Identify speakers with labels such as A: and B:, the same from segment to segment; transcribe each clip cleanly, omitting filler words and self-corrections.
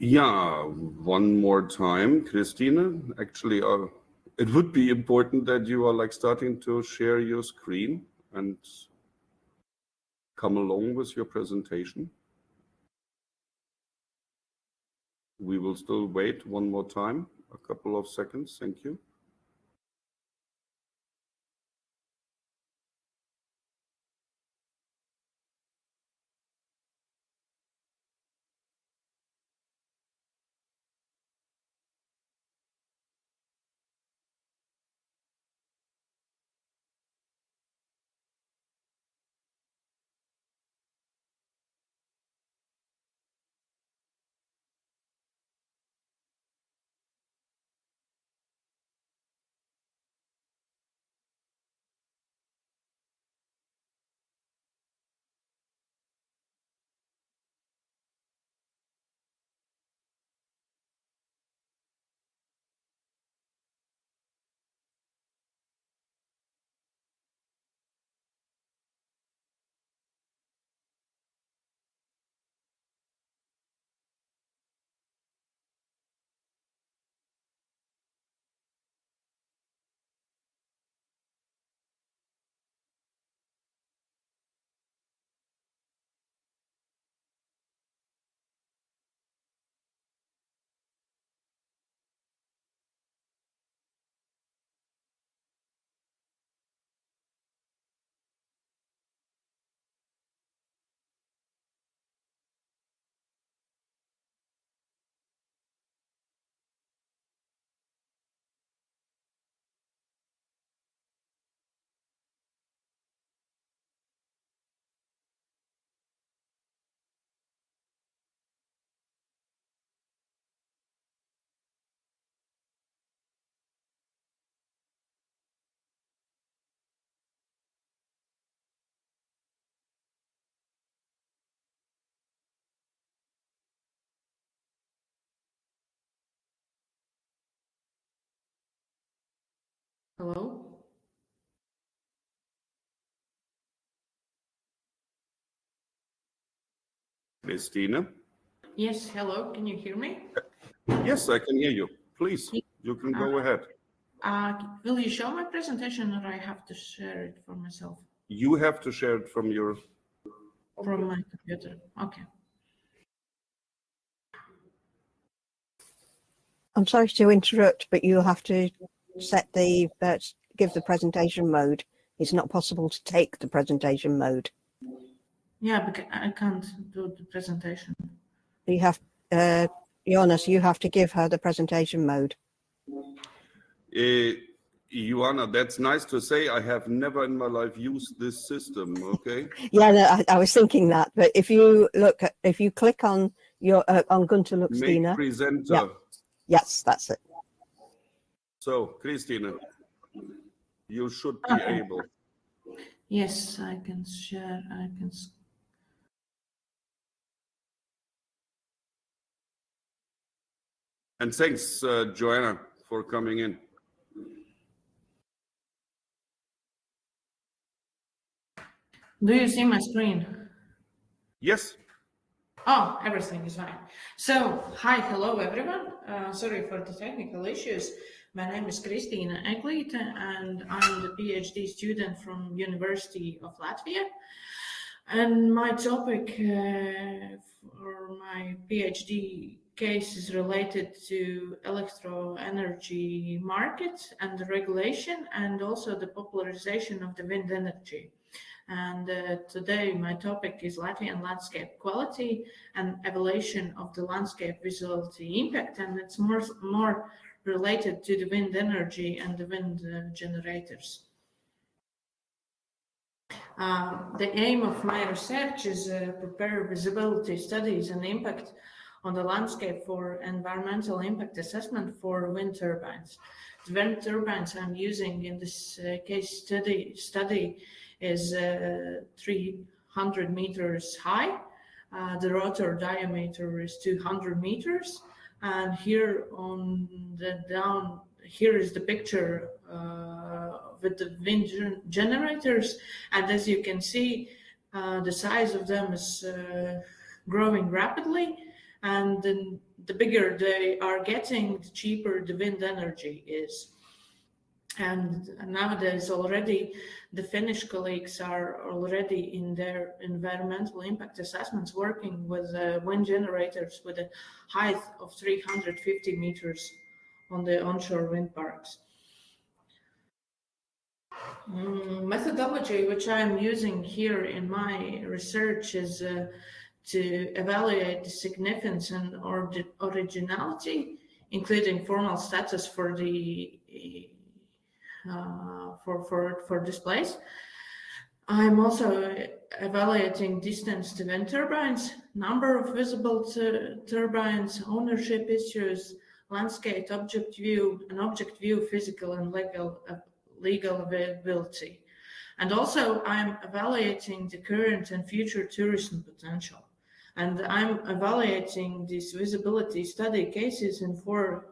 A: Yeah, one more time, Christina. Actually, it would be important that you are like starting to share your screen and come along with your presentation. We will still wait one more time, a couple of seconds. Thank you.
B: Hello?
A: Christina?
B: Yes, hello. Can you hear me?
A: Yes, I can hear you. Please, you can go ahead.
B: Will you show my presentation or I have to share it for myself?
A: You have to share it from your...
B: From my computer. Okay.
C: I'm sorry to interrupt, but you'll have to set the give the presentation mode. It's not possible to take the presentation mode.
B: Yeah, because I can't do the presentation.
C: You have, Jonas, you have to give her the presentation mode.
A: Joanna, that's nice to say. I have never in my life used this system. Okay.
C: Yeah, no, I was thinking that, but if you look at, if you click on your on Gunter Luxtina,
A: Make presenter.
C: Yeah. Yes, that's it.
A: So, Christina, you should be able.
B: Yes, I can share. I can.
A: And thanks, Joanna, for coming in.
B: Do you see my screen?
A: Yes.
B: Oh, everything is fine. So, hi, hello, everyone. Sorry for the technical issues. My name is Kristīna Eglīte, and I'm the PhD student from University of Latvia. And my topic for my PhD case is related to electroenergy market and the regulation, and also the popularization of the wind energy. And today my topic is Latvian landscape quality and evaluation of the landscape visuality impact, and it's more related to the wind energy and the wind generators. The aim of my research is prepare visibility studies and impact on the landscape for environmental impact assessment for wind turbines. The wind turbines I'm using in this case study is 300 meters high. The rotor diameter is 200 meters. And here on the down, here is the picture with the wind generators. And as you can see, the size of them is growing rapidly. And then the bigger they are getting, the cheaper the wind energy is. And nowadays already the Finnish colleagues are already in their environmental impact assessments working with wind generators with a height of 350 meters on the onshore wind parks. Methodology which I'm using here in my research is to evaluate the significance and or the originality, including formal status for the for displays. I'm also evaluating distance to wind turbines, number of visible turbines, ownership issues, landscape object view, and object view physical and legal availability. And also I'm evaluating the current and future tourism potential. And I'm evaluating these visibility study cases in 4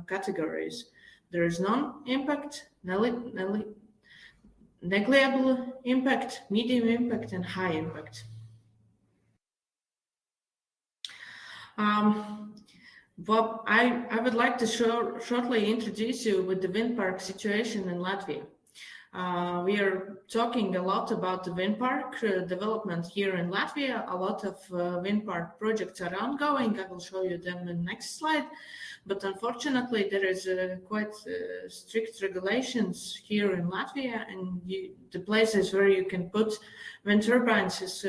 B: categories. There is non-impact, negligible impact, medium impact, and high impact. Well, I would like to shortly introduce you with the wind park situation in Latvia. We are talking a lot about the wind park development here in Latvia. A lot of wind park projects are ongoing. I will show you them in the next slide. But unfortunately, there is quite strict regulations here in Latvia, and the places where you can put wind turbines is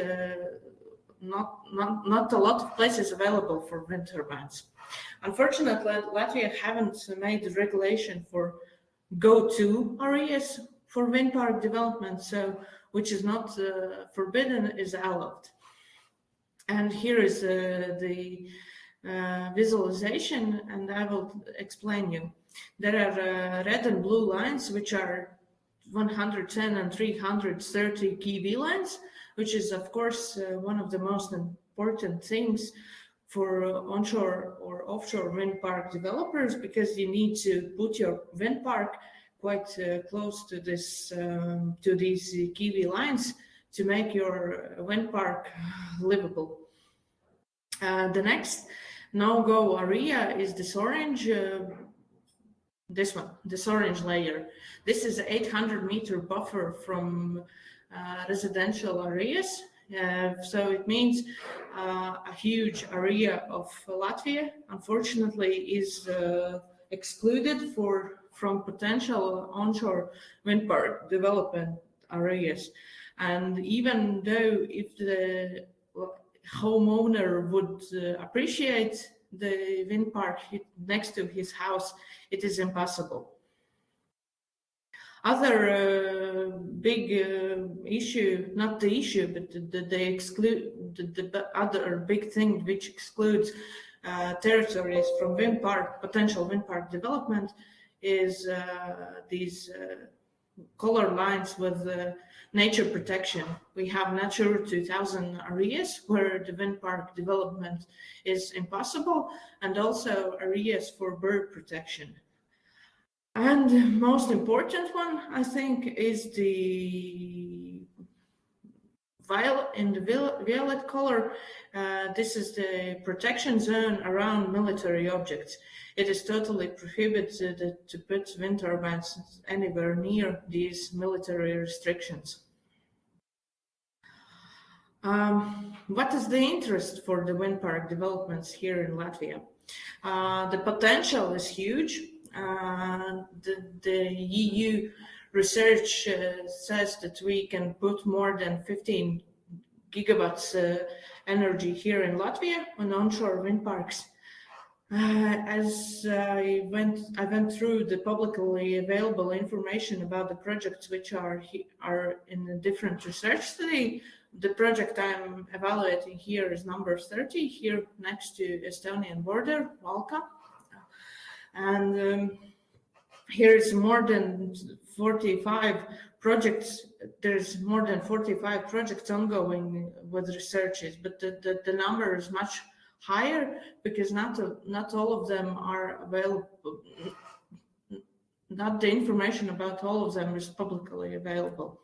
B: not a lot of places available for wind turbines. Unfortunately, Latvia haven't made the regulation for go-to areas for wind park development, so which is not forbidden is allowed. And here is the visualization, and I will explain you. There are red and blue lines, which are 110 and 330 kV lines, which is of course one of the most important things for onshore or offshore wind park developers, because you need to put your wind park quite close to this to these kV lines to make your wind park livable. The next no-go area is this orange, this orange layer. This is an 800-meter buffer from residential areas. So it means a huge area of Latvia, unfortunately, is excluded from potential onshore wind park development areas. And even though if the homeowner would appreciate the wind park next to his house, it is impossible. Other big issue, not the issue, but the other big thing which excludes territories from potential wind park development is these color lines with nature protection. We have Natura 2000 areas where the wind park development is impossible, and also areas for bird protection. And the most important one, I think, is the violet color. This is the protection zone around military objects. It is totally prohibited to put wind turbines anywhere near these military restrictions. What is the interest for the wind park developments here in Latvia? The potential is huge. The EU research says that we can put more than 15 gigawatts energy here in Latvia on onshore wind parks. As I went through the publicly available information about the projects which are in a different research study. The project I'm evaluating here is number 30, here next to Estonian border, Valka. And here is more than 45 projects. There's more than 45 projects ongoing with researches, but the number is much higher because not all of them are available. Not the information about all of them is publicly available.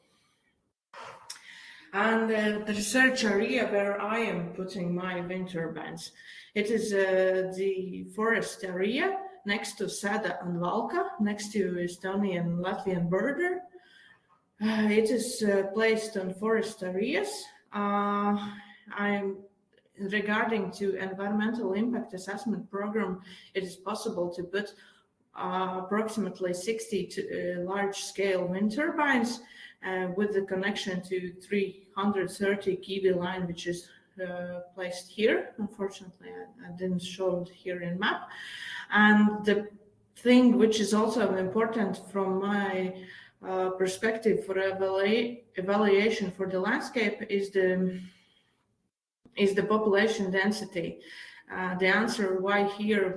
B: And the research area where I am putting my wind turbines, it is the forest area next to Sada and Valka, next to Estonian Latvian border. It is placed on forest areas. I'm regarding to environmental impact assessment program. It is possible to put approximately 60 large-scale wind turbines with the connection to 330 kV line, which is placed here. Unfortunately, I didn't show it here in map. And the thing which is also important from my perspective for evaluation for the landscape is the population density. The answer why here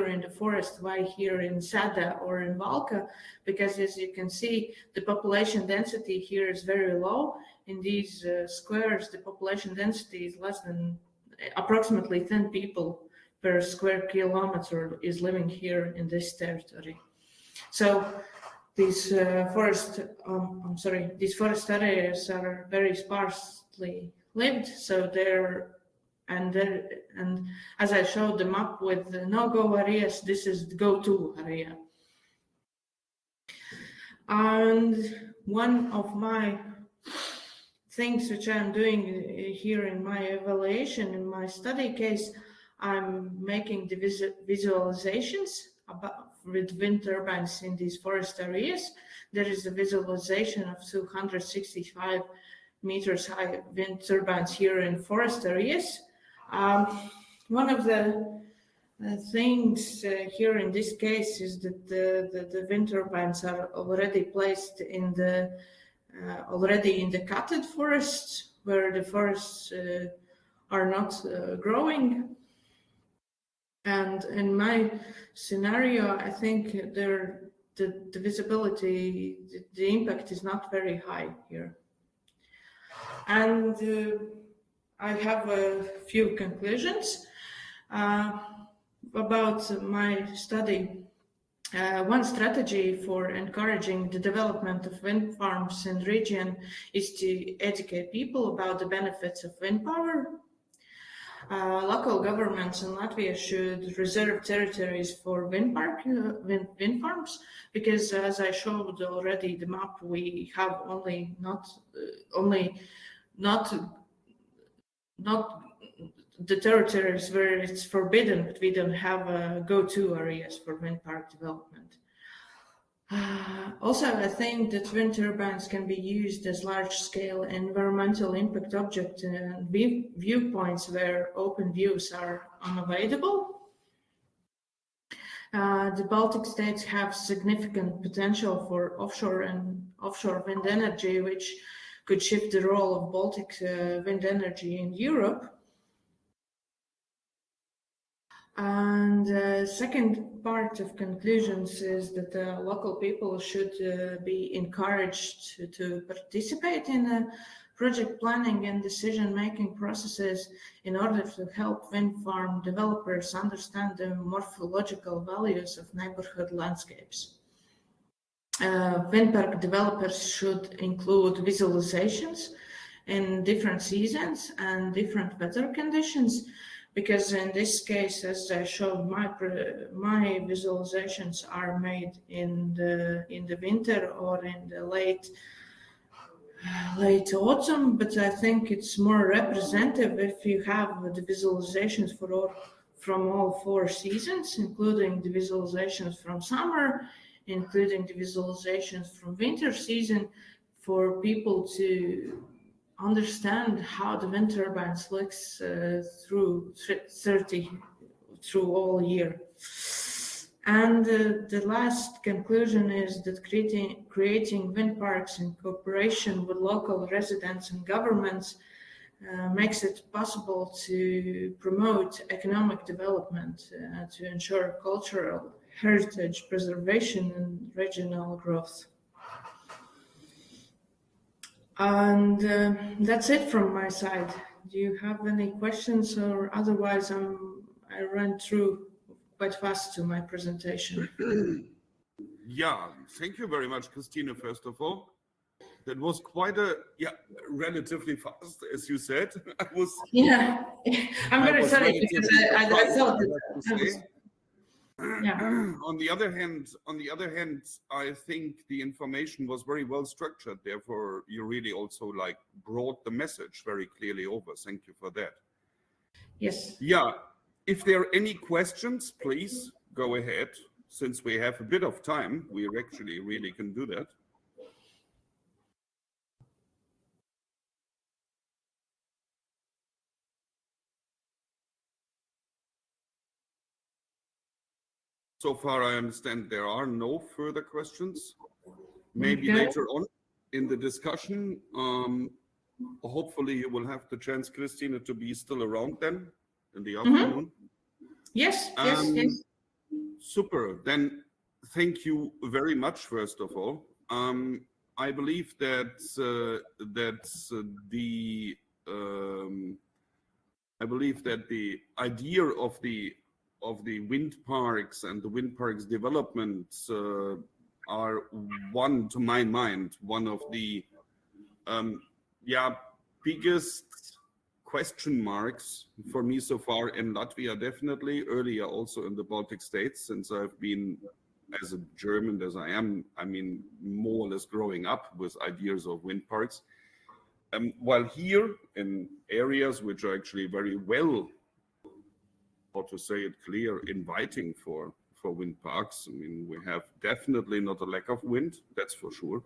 B: in the forest, why here in Sada or in Valka, because as you can see, the population density here is very low. In these squares, the population density is less than approximately 10 people per square kilometer is living here in this territory. So these forest areas are very sparsely lived, so and as I showed the map with the no-go areas, this is the go-to area. And one of my things which I'm doing here in my evaluation, in my study case, I'm making the visualizations with wind turbines in these forest areas. There is a visualization of 265 meters high wind turbines here in forest areas. One of the things here in this case is that the wind turbines are already placed in the cutted forests, where the forests are not growing. And in my scenario, I think the visibility, the impact is not very high here. And I have a few conclusions about my study. One strategy for encouraging the development of wind farms in the region is to educate people about the benefits of wind power. Local governments in Latvia should reserve territories for wind farms, because as I showed already the map, we have not the territories where it's forbidden, but we don't have go-to areas for wind park development. Also, I think that wind turbines can be used as large-scale environmental impact objects and viewpoints where open views are unavailable. The Baltic states have significant potential for offshore wind energy, which could shift the role of Baltic wind energy in Europe. And the second part of conclusions is that local people should be encouraged to participate in project planning and decision-making processes in order to help wind farm developers understand the morphological values of neighborhood landscapes. Wind park developers should include visualizations in different seasons and different weather conditions, because in this case, as I showed, my visualizations are made in the winter or in the late autumn, but I think it's more representative if you have the visualizations from all 4 seasons, including the visualizations from summer, including the visualizations from winter season, for people to understand how the wind turbines looks through all year. And the last conclusion is that creating wind parks in cooperation with local residents and governments makes it possible to promote economic development, to ensure cultural heritage preservation and regional growth. And that's it from my side. Do you have any questions, or otherwise I ran through quite fast to my presentation?
A: Yeah, thank you very much, Christine, first of all. That was quite relatively fast, as you said.
B: Yeah, I'm very sorry because I thought
A: I have to say.
B: Yeah.
A: On the other hand, I think the information was very well structured. Therefore, you really also like brought the message very clearly over. Thank you for that.
B: Yes.
A: Yeah. If there are any questions, please go ahead. Since we have a bit of time, we actually really can do that. So far, I understand there are no further questions. Maybe later on in the discussion, hopefully you will have the chance, Christina, to be still around then in the afternoon.
B: Yes, yes.
A: Super. Then thank you very much, first of all. I believe that the idea of the wind parks and the wind parks development are to my mind, one of the biggest question marks for me so far in Latvia, definitely, earlier also in the Baltic states, since I've been, as a German as I am, I mean, more or less growing up with ideas of wind parks. While here in areas which are actually very well, how to say it clear, inviting for wind parks. I mean, we have definitely not a lack of wind, that's for sure.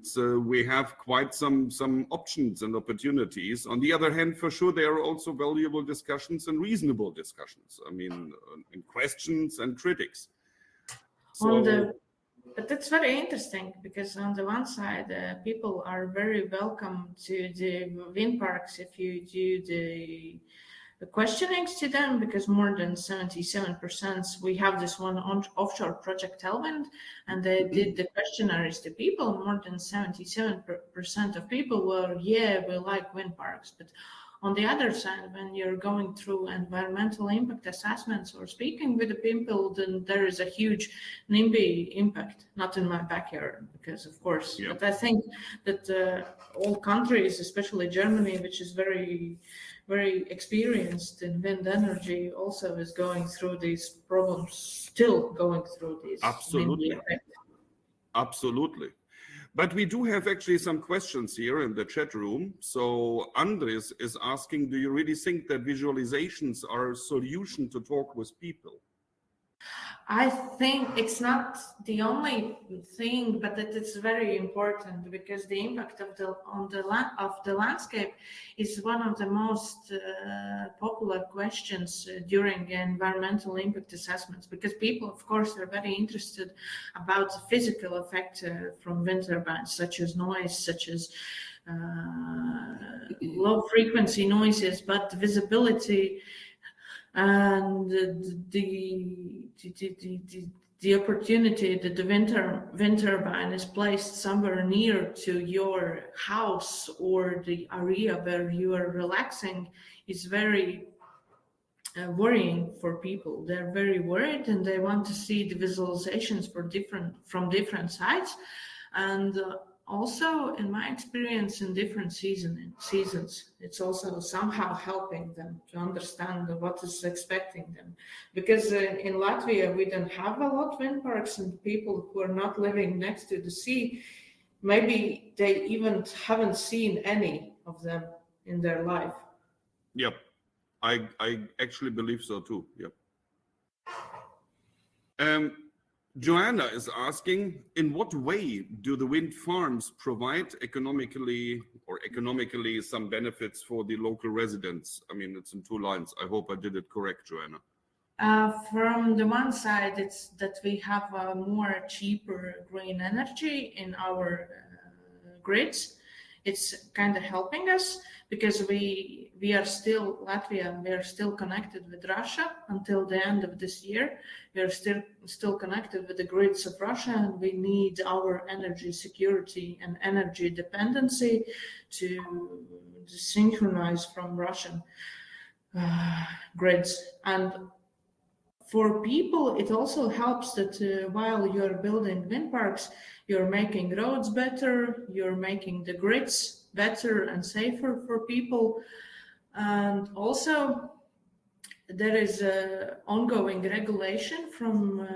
A: So we have quite some options and opportunities. On the other hand, for sure, there are also valuable discussions and reasonable discussions. I mean, and questions and critics.
B: But that's very interesting because on the one side, people are very welcome to the wind parks if you do the questionings to them, because more than 77%, we have this one offshore project Tailwind, and they did the questionnaires to people. More than 77% of people were, we like wind parks. But on the other side, when you're going through environmental impact assessments or speaking with the people, then there is a huge NIMBY impact, not in my backyard, because of course, but I think that all countries, especially Germany, which is very, very experienced in wind energy, also is going through these problems, still going through these.
A: Absolutely. Absolutely. But we do have actually some questions here in the chat room. So Andres is asking, do you really think that visualizations are a solution to talk with people?
B: I think it's not the only thing, but that it's very important, because the impact of the landscape is one of the most popular questions during environmental impact assessments, because people, of course, are very interested about the physical effect from wind turbines, such as noise, such as low frequency noises, but visibility and the opportunity that the wind turbine is placed somewhere near to your house or the area where you are relaxing is very worrying for people. They're very worried and they want to see the visualizations from different sides. And also, in my experience, in different seasons, it's also somehow helping them to understand what is expecting them. Because in Latvia, we don't have a lot of wind parks, and people who are not living next to the sea, maybe they even haven't seen any of them in their life.
A: Yep, I actually believe so too. Yep. Joanna is asking, in what way do the wind farms provide economically some benefits for the local residents? I mean, it's in 2 lines. I hope I did it correct, Joanna.
B: From the one side, it's that we have a more cheaper green energy in our grids. It's kind of helping us because we are still, Latvia, we are still connected with Russia until the end of this year. We are still connected with the grids of Russia, and we need our energy security and energy dependency to synchronize from Russian grids. And for people, it also helps that while you're building wind parks, You're making roads better, you're making the grids better and safer for people. And also, there is a ongoing regulation from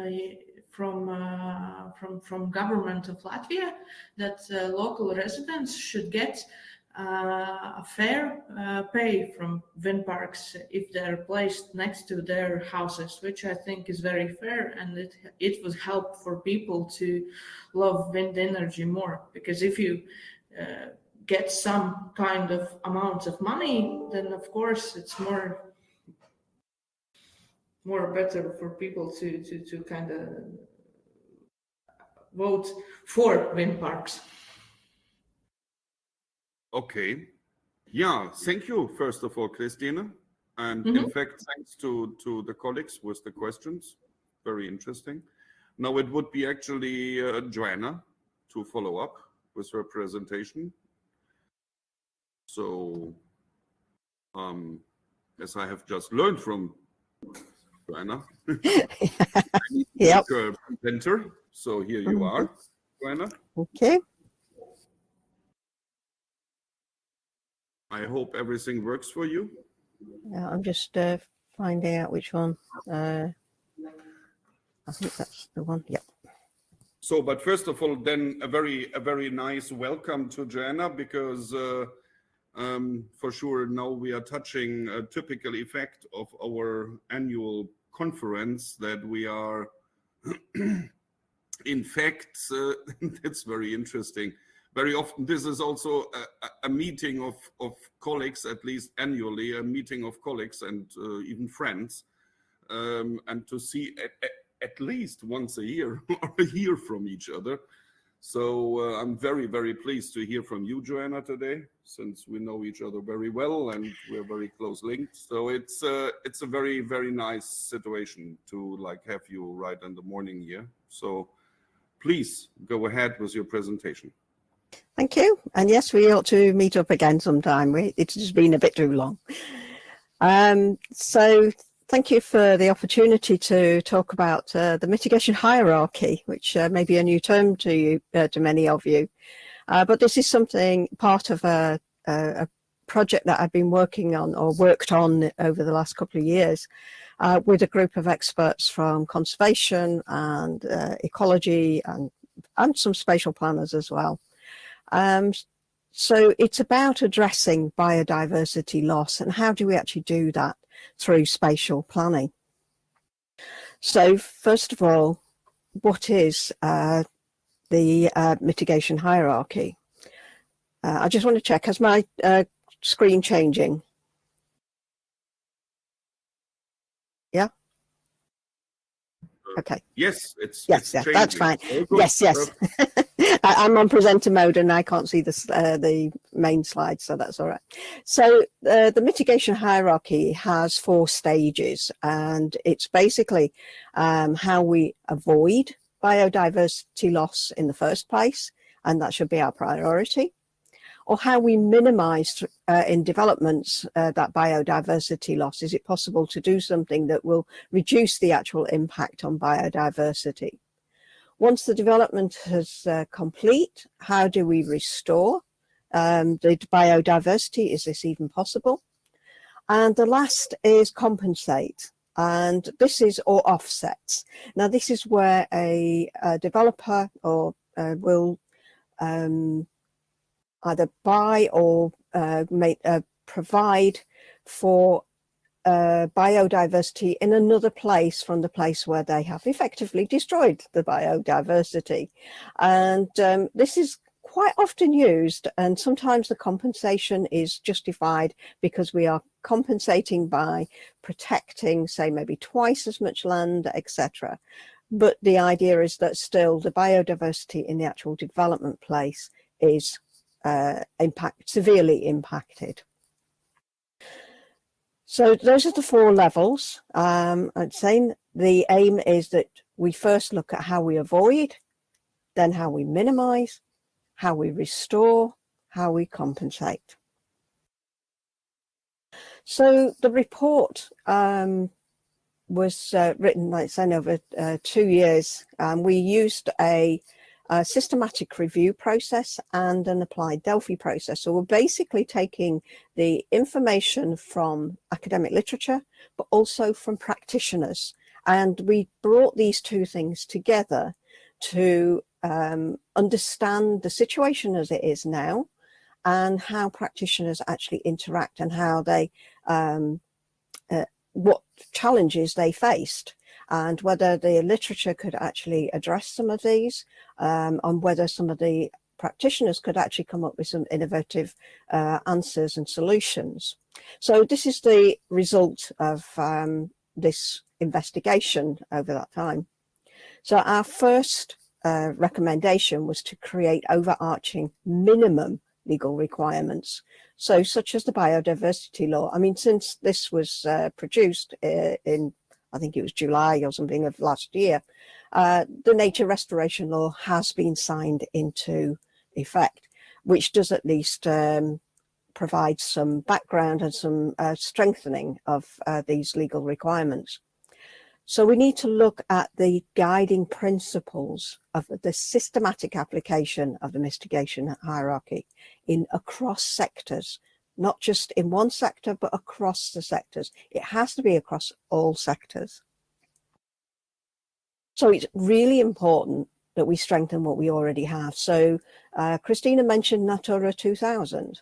B: government of Latvia that local residents should get a fair pay from wind parks if they're placed next to their houses, which I think is very fair, and it would help for people to love wind energy more, because if you get some kind of amount of money, then of course it's more better for people to kind of vote for wind parks.
A: Okay. Yeah, thank you, first of all, Christina. And in fact, thanks to the colleagues with the questions. Very interesting. Now it would be actually Joanna to follow up with her presentation. So, as I have just learned from Joanna,
C: Yep.
A: presenter. So here you are, Joanna.
C: Okay.
A: I hope everything works for you.
C: Yeah, I'm just finding out which one. I think that's the one. Yep.
A: So, but first of all, then a very nice welcome to Joanna, because for sure now we are touching a typical effect of our annual conference, that we are in fact it's very interesting. Very often this is also a meeting of colleagues, at least annually, a meeting of colleagues and even friends, and to see at least once a year or hear from each other. So I'm very pleased to hear from you, Joanna, today, since we know each other very well and we're very close linked. So it's a very nice situation to like have you right in the morning here. So please go ahead with your presentation.
C: Thank you. And yes, we ought to meet up again sometime. It's just been a bit too long. So thank you for the opportunity to talk about the mitigation hierarchy, which may be a new term to you, to many of you. But this is something part of a project that I've been working on, or worked on, over the last couple of years with a group of experts from conservation and ecology and some spatial planners as well. So it's about addressing biodiversity loss, and how do we actually do that through spatial planning. So first of all, what is the mitigation hierarchy? I just want to check, has my screen changing? Yeah. Okay.
A: Yes, it's
C: changing. That's fine. Yes. I'm on presenter mode and I can't see the main slide, so that's all right. So the mitigation hierarchy has 4 stages, and it's basically how we avoid biodiversity loss in the first place, and that should be our priority, or how we minimize in developments that biodiversity loss. Is it possible to do something that will reduce the actual impact on biodiversity? Once the development is complete, how do we restore the biodiversity? Is this even possible? And the last is compensate. And this is, or offsets. Now, this is where a developer or will either buy or provide for biodiversity in another place from the place where they have effectively destroyed the biodiversity. And this is quite often used, and sometimes the compensation is justified because we are compensating by protecting, say, maybe twice as much land, etc. But the idea is that still the biodiversity in the actual development place is severely impacted. So those are the 4 levels. I'd say the aim is that we first look at how we avoid, then how we minimize, how we restore, how we compensate. So the report was written, like I said, over 2 years. We used a a systematic review process and an applied Delphi process. So we're basically taking the information from academic literature, but also from practitioners. And we brought these two things together to understand the situation as it is now and how practitioners actually interact and how they, what challenges they faced, and whether the literature could actually address some of these, and whether some of the practitioners could actually come up with some innovative answers and solutions. So this is the result of this investigation over that time. So our first recommendation was to create overarching minimum legal requirements, so such as the biodiversity law. I mean, since this was produced in, I think it was July or something of last year, the nature restoration law has been signed into effect, which does at least provide some background and some strengthening of these legal requirements. So we need to look at the guiding principles of the systematic application of the mitigation hierarchy across sectors, not just in one sector, but across the sectors. It has to be across all sectors. So it's really important that we strengthen what we already have. So Christina mentioned Natura 2000.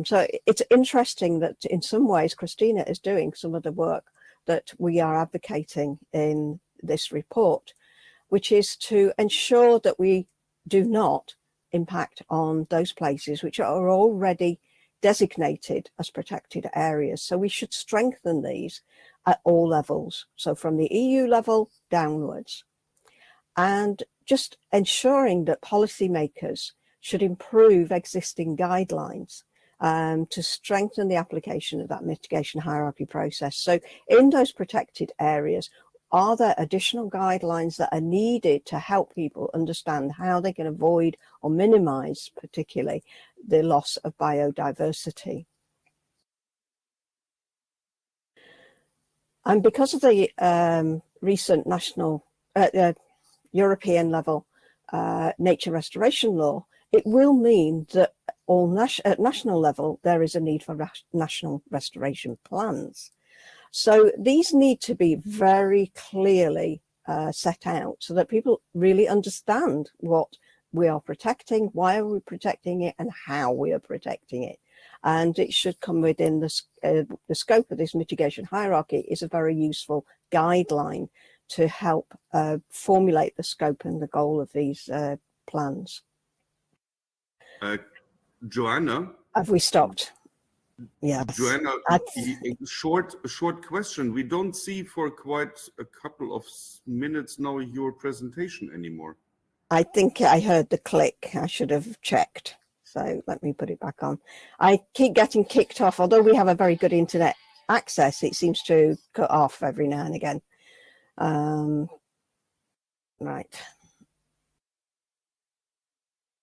C: So it's interesting that in some ways Christina is doing some of the work that we are advocating in this report, which is to ensure that we do not impact on those places which are already designated as protected areas. So we should strengthen these at all levels, so from the EU level downwards, and just ensuring that policymakers should improve existing guidelines to strengthen the application of that mitigation hierarchy process. So in those protected areas, are there additional guidelines that are needed to help people understand how they can avoid or minimize particularly the loss of biodiversity? And because of the recent national, European level nature restoration law, it will mean that at national level, there is a need for national restoration plans. So these need to be very clearly set out so that people really understand what we are protecting, why are we protecting it, and how we are protecting it. And it should come within the scope of this mitigation hierarchy is a very useful guideline to help formulate the scope and the goal of these plans.
A: Joanna?
C: Have we stopped? Yes.
A: Joanna, a short question. We don't see for quite a couple of minutes now your presentation anymore.
C: I think I heard the click. I should have checked. So let me put it back on. I keep getting kicked off. Although we have a very good internet access, it seems to cut off every now and again. Right.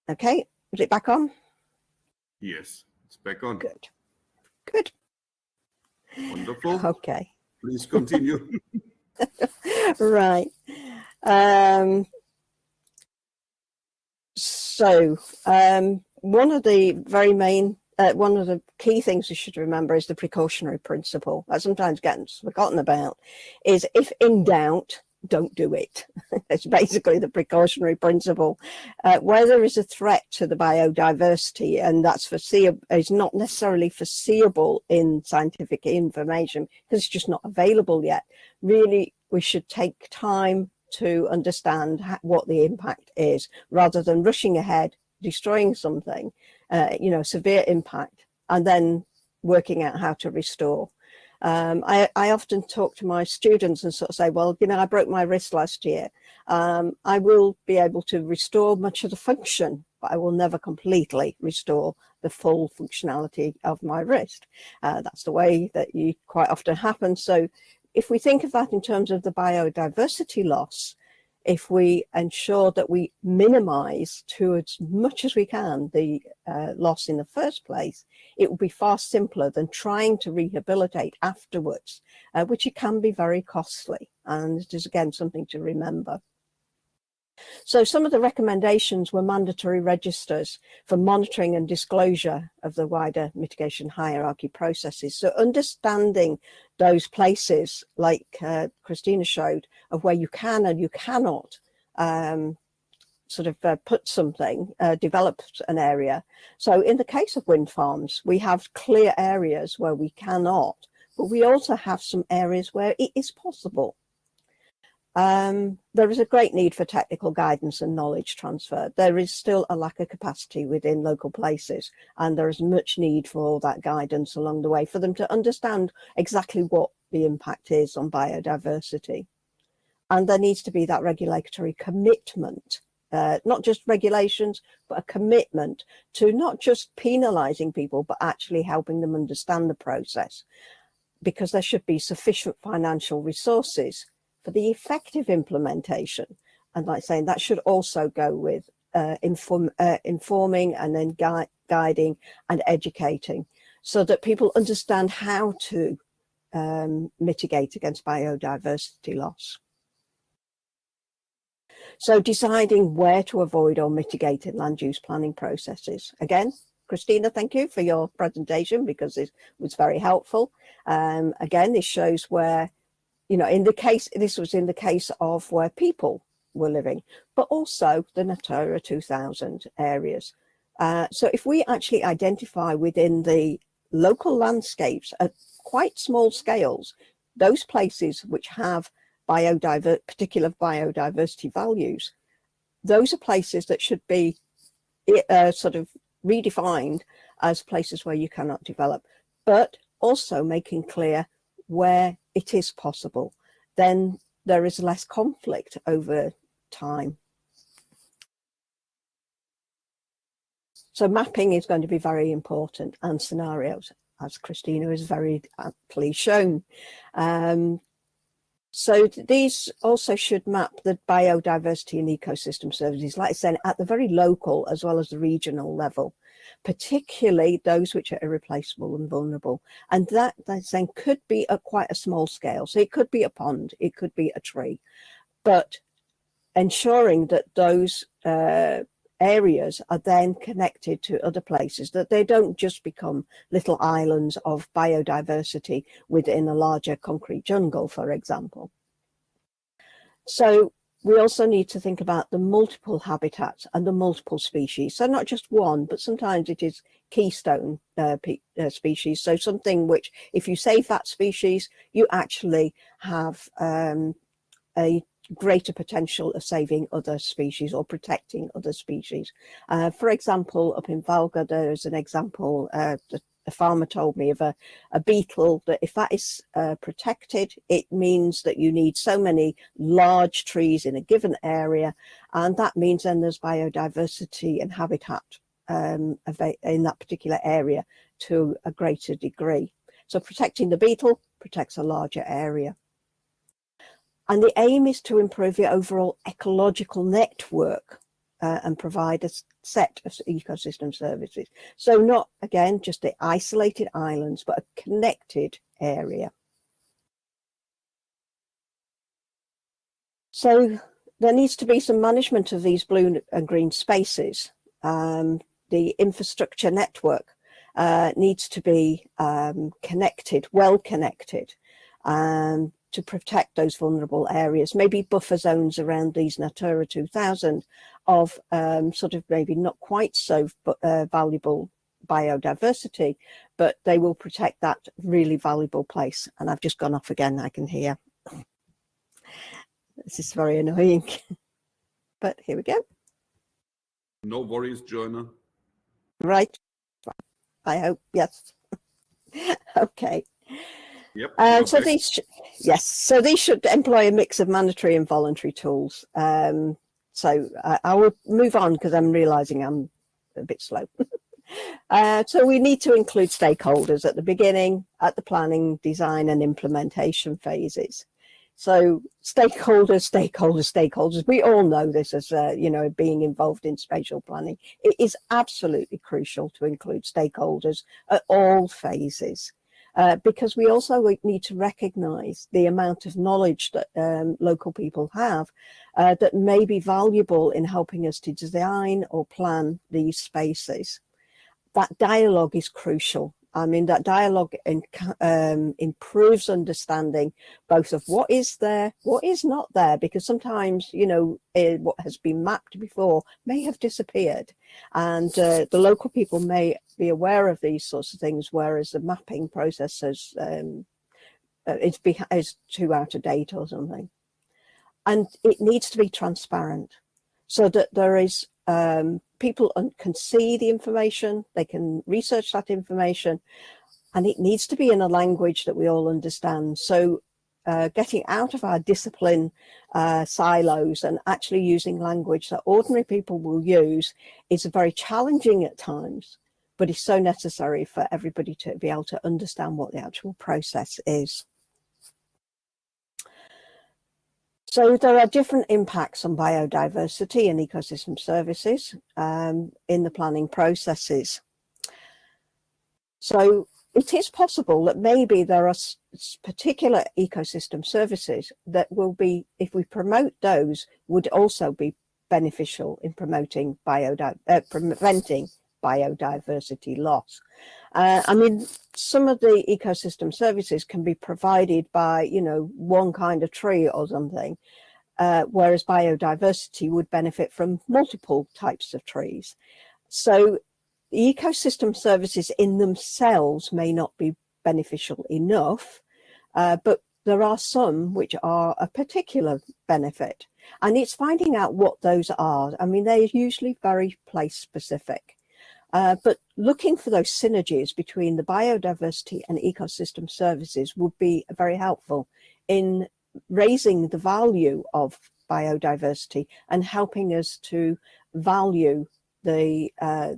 C: Okay, is it back on?
A: Yes, it's back on.
C: Good. Good.
A: Wonderful.
C: Okay.
A: Please continue.
C: Right. So one of the very main, one of the key things we should remember is the precautionary principle that sometimes gets forgotten about, is if in doubt, don't do it. It's basically the precautionary principle. Where there is a threat to the biodiversity, and that's foreseeable, is not necessarily foreseeable in scientific information because it's just not available yet. Really, we should take time to understand what the impact is, rather than rushing ahead, destroying something, severe impact, and then working out how to restore. I often talk to my students and sort of say, well, I broke my wrist last year. I will be able to restore much of the function, but I will never completely restore the full functionality of my wrist. That's the way that you quite often happens. So if we think of that in terms of the biodiversity loss, if we ensure that we minimize to as much as we can the loss in the first place, it will be far simpler than trying to rehabilitate afterwards, which it can be very costly. And it is, again, something to remember. So some of the recommendations were mandatory registers for monitoring and disclosure of the wider mitigation hierarchy processes. So understanding those places, like Christina showed, of where you can and you cannot put something, develop an area. So in the case of wind farms, we have clear areas where we cannot, but we also have some areas where it is possible. There is a great need for technical guidance and knowledge transfer. There is still a lack of capacity within local places, and there is much need for that guidance along the way for them to understand exactly what the impact is on biodiversity. And there needs to be that regulatory commitment, not just regulations, but a commitment to not just penalising people, but actually helping them understand the process, because there should be sufficient financial resources for the effective implementation. And like saying, that should also go with informing and then guiding and educating, so that people understand how to mitigate against biodiversity loss. So deciding where to avoid or mitigate in land use planning processes. Again, Christina, thank you for your presentation, because it was very helpful. Again, this shows where, this was in the case of where people were living, but also the Natura 2000 areas. So if we actually identify within the local landscapes at quite small scales, those places which have particular biodiversity values, those are places that should be redefined as places where you cannot develop, but also making clear where it is possible. Then there is less conflict over time. So mapping is going to be very important, and scenarios, as Christina has very aptly shown. So these also should map the biodiversity and ecosystem services, like I said, at the very local as well as the regional level, particularly those which are irreplaceable and vulnerable. And that then could be at quite a small scale. So it could be a pond, it could be a tree, but ensuring that those areas are then connected to other places, that they don't just become little islands of biodiversity within a larger concrete jungle, for example. So we also need to think about the multiple habitats and the multiple species. So not just one, but sometimes it is keystone species. So something which, if you save that species, you actually have a greater potential of saving other species or protecting other species. For example, up in Valga, there is an example, a farmer told me of a beetle that if that is protected, it means that you need so many large trees in a given area, and that means then there's biodiversity and habitat in that particular area to a greater degree. So protecting the beetle protects a larger area. And the aim is to improve the overall ecological network and provide a set of ecosystem services. So not, again, just the isolated islands, but a connected area. So there needs to be some management of these blue and green spaces. The infrastructure network needs to be connected, well connected, to protect those vulnerable areas, maybe buffer zones around these Natura 2000 of maybe not quite so valuable biodiversity, but they will protect that really valuable place. And I've just gone off again, I can hear. This is very annoying, but here we go.
A: No worries, Joanna.
C: Right, I hope, yes. Okay.
A: Yep.
C: So these should employ a mix of mandatory and voluntary tools. So I will move on because I'm realizing I'm a bit slow. So we need to include stakeholders at the beginning, at the planning, design and implementation phases. So stakeholders, we all know this as, being involved in spatial planning. It is absolutely crucial to include stakeholders at all phases. because we also need to recognise the amount of knowledge that local people have that may be valuable in helping us to design or plan these spaces. That dialogue is crucial. I mean, that dialogue improves understanding both of what is there, what is not there, because sometimes, you know, what has been mapped before may have disappeared, and the local people may be aware of these sorts of things, whereas the mapping process is too out of date or something. And it needs to be transparent so that there is people can see the information, they can research that information, and it needs to be in a language that we all understand. So getting out of our discipline silos and actually using language that ordinary people will use is very challenging at times, but it's so necessary for everybody to be able to understand what the actual process is. So there are different impacts on biodiversity and ecosystem services in the planning processes. So it is possible that maybe there are particular ecosystem services that will be, if we promote those, would also be beneficial in preventing biodiversity loss. I mean, some of the ecosystem services can be provided by, you know, one kind of tree or something, whereas biodiversity would benefit from multiple types of trees. So the ecosystem services in themselves may not be beneficial enough, but there are some which are a particular benefit. And it's finding out what those are. I mean, they're usually very place specific. But looking for those synergies between the biodiversity and ecosystem services would be very helpful in raising the value of biodiversity and helping us to value the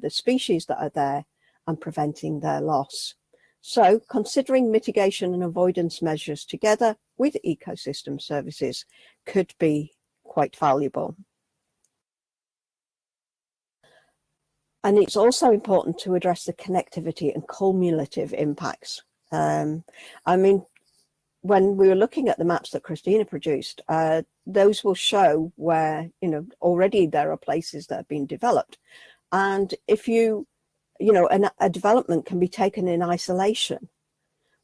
C: species that are there and preventing their loss. So considering mitigation and avoidance measures together with ecosystem services could be quite valuable. And it's also important to address the connectivity and cumulative impacts. I mean, when we were looking at the maps that Christina produced, those will show where, you know, already there are places that have been developed. And if you know, a development can be taken in isolation.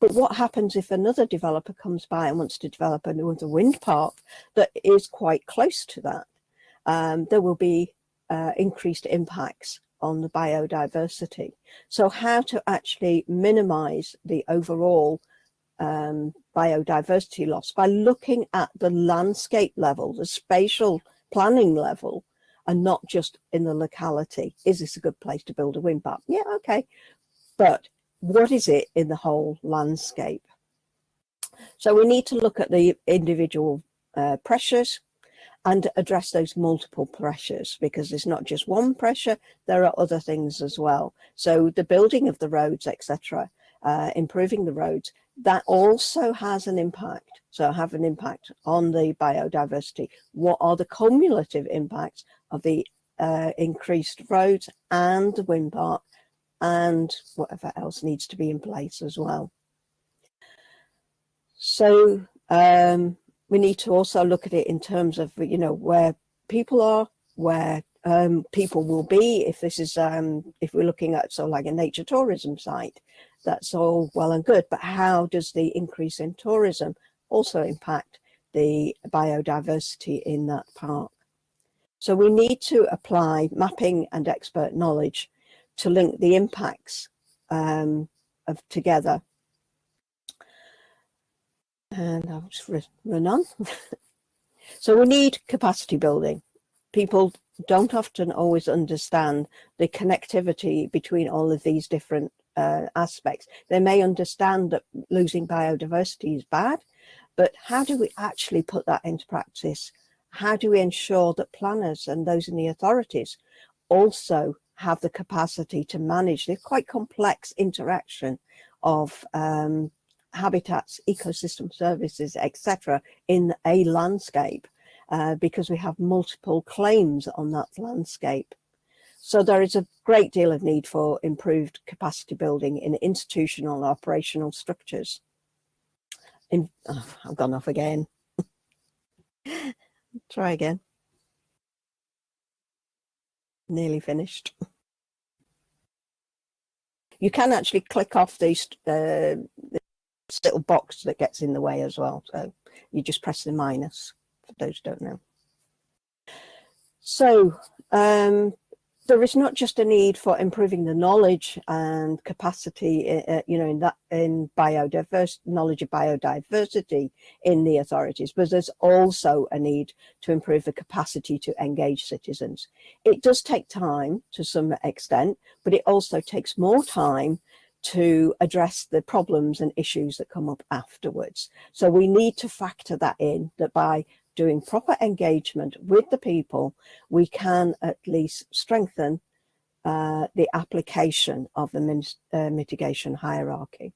C: But what happens if another developer comes by and wants to develop another wind park that is quite close to that? There will be increased impacts on the biodiversity. So how to actually minimize the overall biodiversity loss by looking at the landscape level, the spatial planning level, and not just in the locality. Is this a good place to build a wind park? Yeah, okay. But what is it in the whole landscape? So we need to look at the individual pressures and address those multiple pressures, because there's not just one pressure, there are other things as well. So the building of the roads, etc., improving the roads, that also has an impact. So have an impact on the biodiversity. What are the cumulative impacts of the increased roads and the wind park and whatever else needs to be in place as well? So we need to also look at it in terms of, you know, where people are, where people will be. If this is, if we're looking at sort of like a nature tourism site, that's all well and good. But how does the increase in tourism also impact the biodiversity in that park? So we need to apply mapping and expert knowledge to link the impacts of together. And I'll just run on. So we need capacity building. People don't often always understand the connectivity between all of these different aspects. They may understand that losing biodiversity is bad, but how do we actually put that into practice? How do we ensure that planners and those in the authorities also have the capacity to manage the quite complex interaction of habitats, ecosystem services, etc., in a landscape, because we have multiple claims on that landscape. So there is a great deal of need for improved capacity building in institutional and operational structures. I've gone off again. Try again. Nearly finished. You can actually click off this little box that gets in the way as well. So you just press the minus, for those who don't know. So there is not just a need for improving the knowledge and capacity, in biodiversity, knowledge of biodiversity in the authorities, but there's also a need to improve the capacity to engage citizens. It does take time to some extent, but it also takes more time to address the problems and issues that come up afterwards. So we need to factor that in, that by doing proper engagement with the people, we can at least strengthen the application of the mitigation hierarchy.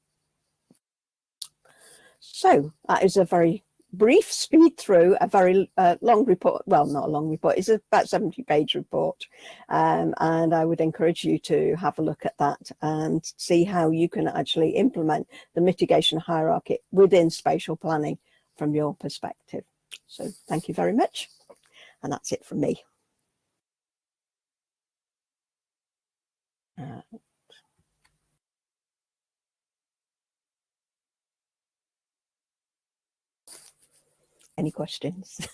C: So that is a very brief speed through a very long report. Well, not a long report, it's about 70-page report. And I would encourage you to have a look at that and see how you can actually implement the mitigation hierarchy within spatial planning from your perspective. So thank you very much. And that's it from me. Any questions?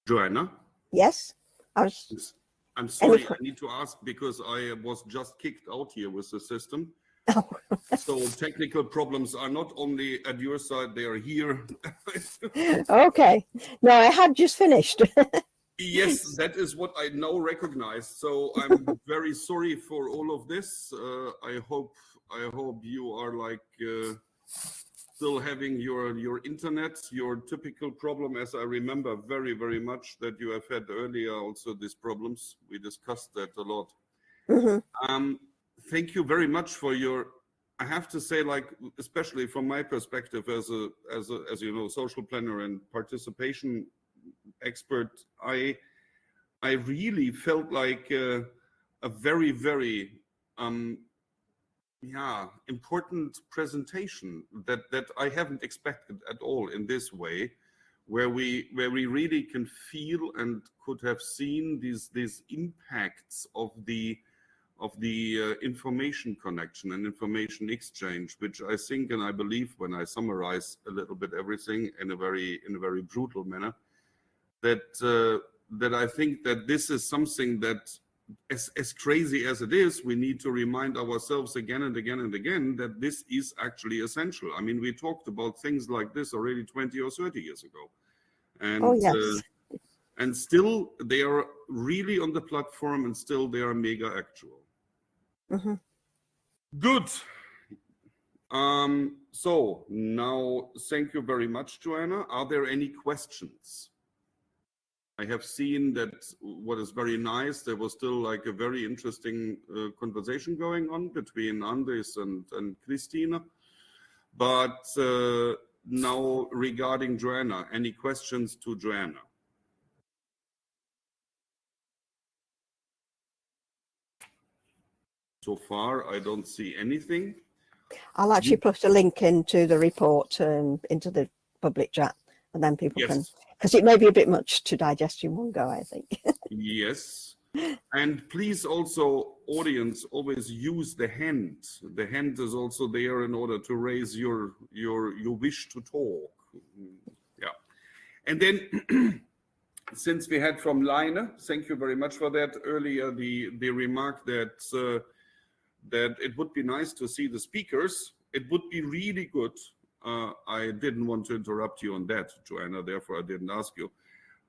A: Joanna?
C: Yes,
A: I'm sorry, I need to ask because I was just kicked out here with the system.
C: Oh.
A: So technical problems are not only at your side, they are here.
C: Okay. No, I had just finished.
A: Yes, that is what I now recognize. So I'm very sorry for all of this. I hope you are like still having your internet, your typical problem, as I remember very, very much that you have had earlier also these problems. We discussed that a lot. Mm-hmm. Thank you very much for your, I have to say, like, especially from my perspective as you know, social planner and participation expert, I really felt like a very, very important presentation that I haven't expected at all in this way, where we really can feel and could have seen these impacts of the information connection and information exchange, which I think and I believe, when I summarize a little bit everything in a very brutal manner, that I think that this is something that, as crazy as it is, we need to remind ourselves again and again and again that this is actually essential. I mean, we talked about things like this already 20 or 30 years ago. And,
C: oh, yes.
A: And still they are really on the platform, and still they are mega actual. Mm-hmm. Good. So now, thank you very much, Joanna. Are there any questions? I have seen that what is very nice, there was still like a very interesting conversation going on between Andres and Christina. But now regarding Joanna, any questions to Joanna? So far, I don't see anything.
C: I'll actually put a link into the report, into the public chat, and then people can, because it may be a bit much to digest in one go, I think. Yes.
A: And please also, audience, always use the hand. The hand is also there in order to raise your wish to talk. Yeah. And then since we had from Line, thank you very much for that earlier, the remark that that it would be nice to see the speakers. It would be really good. I didn't want to interrupt you on that, Joanna, therefore I didn't ask you.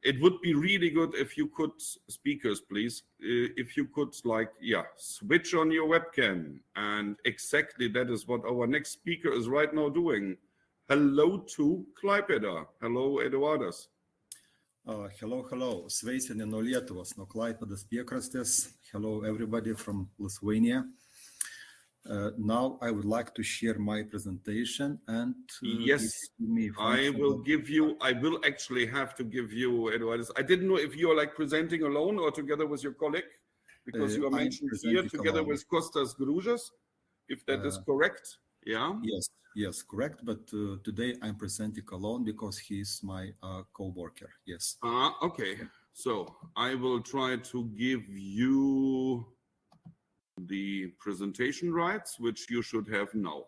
A: It would be really good if you could, speakers, please, if you could, like, switch on your webcam. And exactly that is what our next speaker is right now doing. Hello to Klaipėda. Hello, Eduardas.
D: Hello. Sveicini nuo Lietuvos, nuo Klaipėdos piekrastės. Hello, everybody from Lithuania. Now I would like to share my presentation and
A: yes, I will actually have to give you, Eduardo. I didn't know if you're like presenting alone or together with your colleague, because you are mentioned here together with Kostas Gružas, if that is correct. Yeah.
D: Yes, correct. But today I'm presenting alone because he's my co-worker. Yes.
A: Okay. So I will try to give you the presentation rights, which you should have now.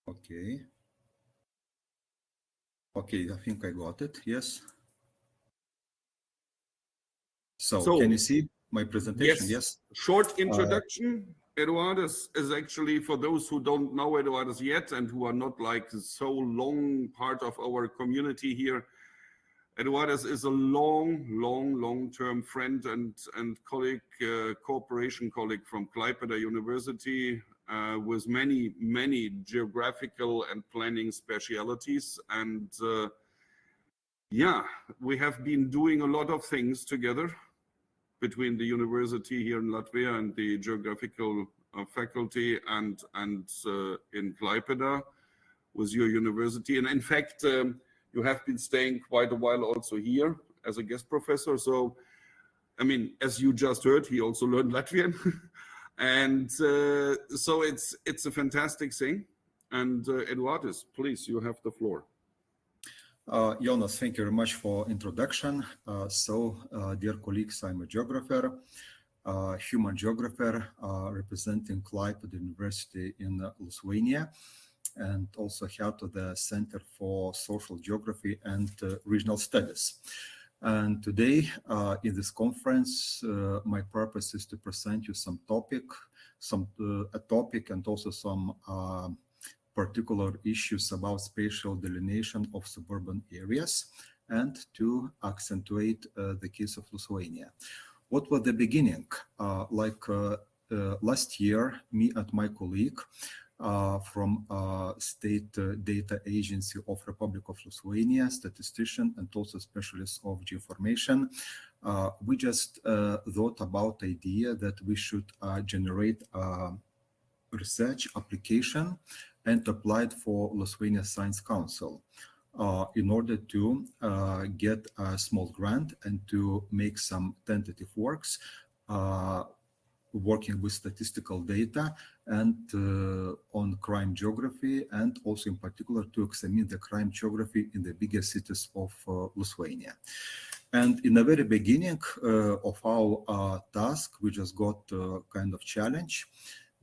D: Okay, I think I got it. Yes. So can you see my presentation? Yes.
A: Short introduction. Eduardo is actually, for those who don't know Eduardo yet and who are not like so long part of our community here, Eduardo is a long-term friend and colleague, cooperation colleague from Klaipėda University, with many geographical and planning specialities. And we have been doing a lot of things together between the university here in Latvia and the geographical faculty and in Klaipėda with your university. And in fact, you have been staying quite a while also here as a guest professor. So, I mean, as you just heard, he also learned Latvian. And so it's a fantastic thing. And Eduardo, please, you have the floor.
D: Jonas, thank you very much for introduction. Dear colleagues, I'm a geographer, human geographer, representing Klaipėda University in Lithuania, and also head of the Center for Social Geography and Regional Studies. And today, in this conference, my purpose is to present you some topic and also some particular issues about spatial delineation of suburban areas, and to accentuate the case of Lithuania. What was the beginning? Last year, me and my colleague from State Data Agency of Republic of Lithuania, statistician and also specialist of geoinformation, we just thought about the idea that we should generate a research application and applied for Lithuania Science Council in order to get a small grant and to make some tentative works working with statistical data and on crime geography, and also in particular to examine the crime geography in the bigger cities of Lithuania. And in the very beginning of our task, we just got kind of challenge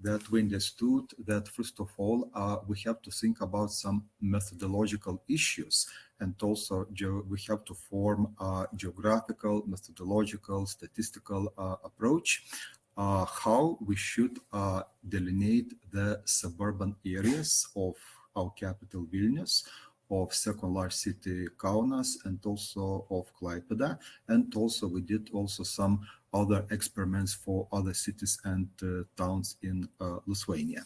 D: that we understood that, first of all, we have to think about some methodological issues, and also we have to form a geographical, methodological, statistical approach, how we should delineate the suburban areas of our capital Vilnius, of second large city Kaunas, and also of Klaipėda. And also we did also some other experiments for other cities and towns in Lithuania.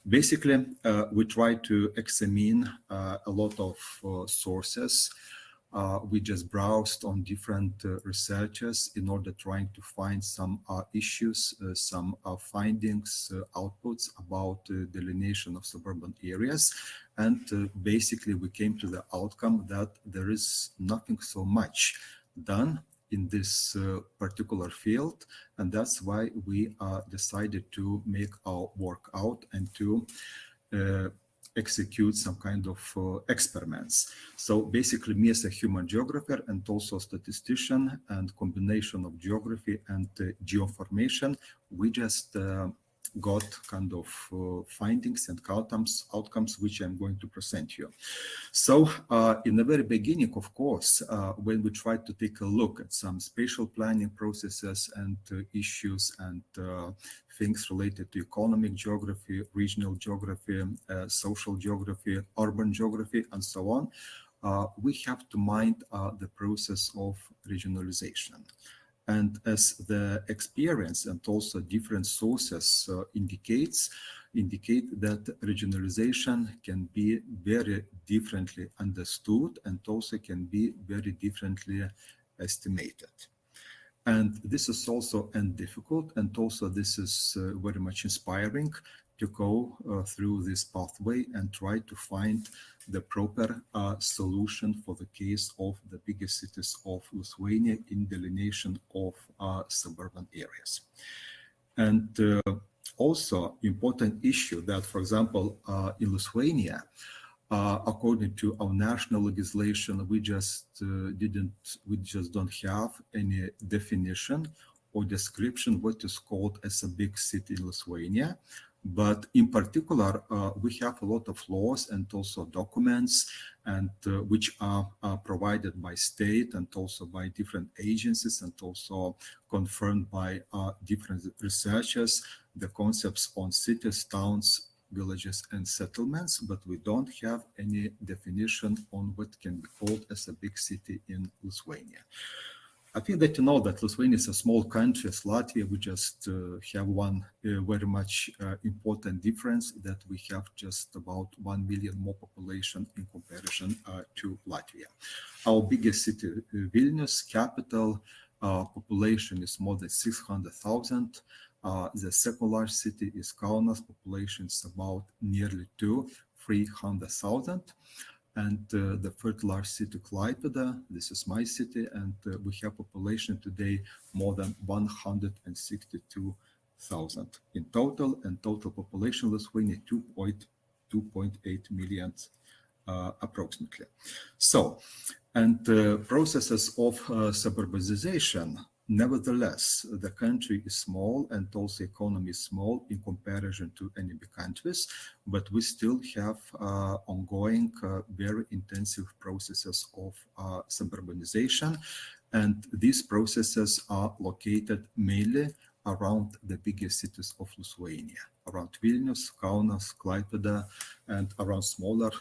D: Basically, we try to examine a lot of sources. We just browsed on different researchers in order trying to find some issues, some findings, outputs about delineation of suburban areas. And basically we came to the outcome that there is nothing so much done in this particular field, and that's why we decided to make our work out and to execute some kind of experiments. So basically, me as a human geographer and also statistician, and combination of geography and geoinformation, we just got kind of findings and outcomes which I'm going to present you. So in the very beginning, of course, when we tried to take a look at some spatial planning processes and issues and things related to economic geography, regional geography, social geography, urban geography, and so on, we have to mind the process of regionalization. And as the experience and also different sources indicate that regionalization can be very differently understood and also can be very differently estimated. And this is also difficult, and also this is very much inspiring to go through this pathway and try to find the proper solution for the case of the biggest cities of Lithuania in delineation of suburban areas. And also important issue that, for example, in Lithuania, according to our national legislation, we just don't have any definition or description what is called as a big city in Lithuania. But in particular, we have a lot of laws and also documents, and which are provided by state and also by different agencies, and also confirmed by different researchers, the concepts on cities, towns, villages and settlements, but we don't have any definition on what can be called as a big city in Lithuania. I think that you know that Lithuania is a small country as Latvia. We just have one very much important difference, that we have just about 1 million more population in comparison to Latvia. Our biggest city, Vilnius, capital, population is more than 600,000. The second large city is Kaunas, population is about nearly 300,000. And the third large city, Klaipėda, this is my city, and we have population today more than 162,000 in total, and total population Lithuania 2.8 million approximately. So, and processes of suburbanization. Nevertheless, the country is small and also economy is small in comparison to any big countries, but we still have ongoing very intensive processes of suburbanization, and these processes are located mainly around the biggest cities of Lithuania, around Vilnius, Kaunas, Klaipėda, and around smaller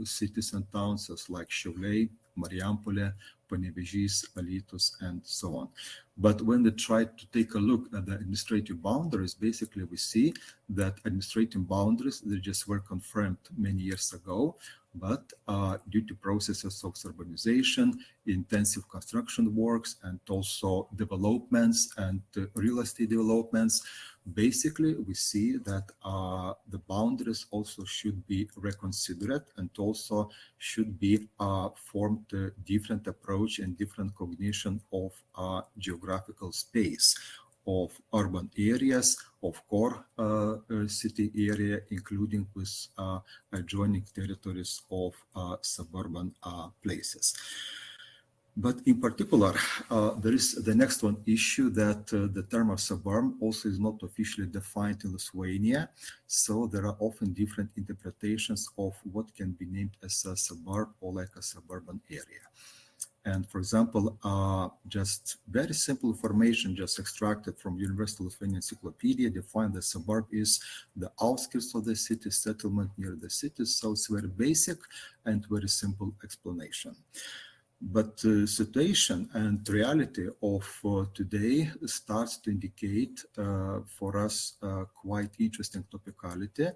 D: cities and towns as like Šiauliai, Marijampolė, Panevėžys, Alytus, and so on. But when we try to take a look at the administrative boundaries, basically we see that administrative boundaries, they just were confirmed many years ago, but due to processes of urbanization, intensive construction works, and also developments and real estate developments, basically we see that the boundaries also should be reconsidered, and also should be formed a different approach and different cognition of geographical space, of urban areas, of core city area, including with adjoining territories of suburban places. But in particular, there is the next one issue that the term of suburb also is not officially defined in Lithuania. So there are often different interpretations of what can be named as a suburb or like a suburban area. And for example, just very simple information just extracted from University of Lithuania Encyclopedia define the suburb is the outskirts of the city, settlement near the city. So it's very basic and very simple explanation. But the situation and reality of today starts to indicate for us quite interesting topicality,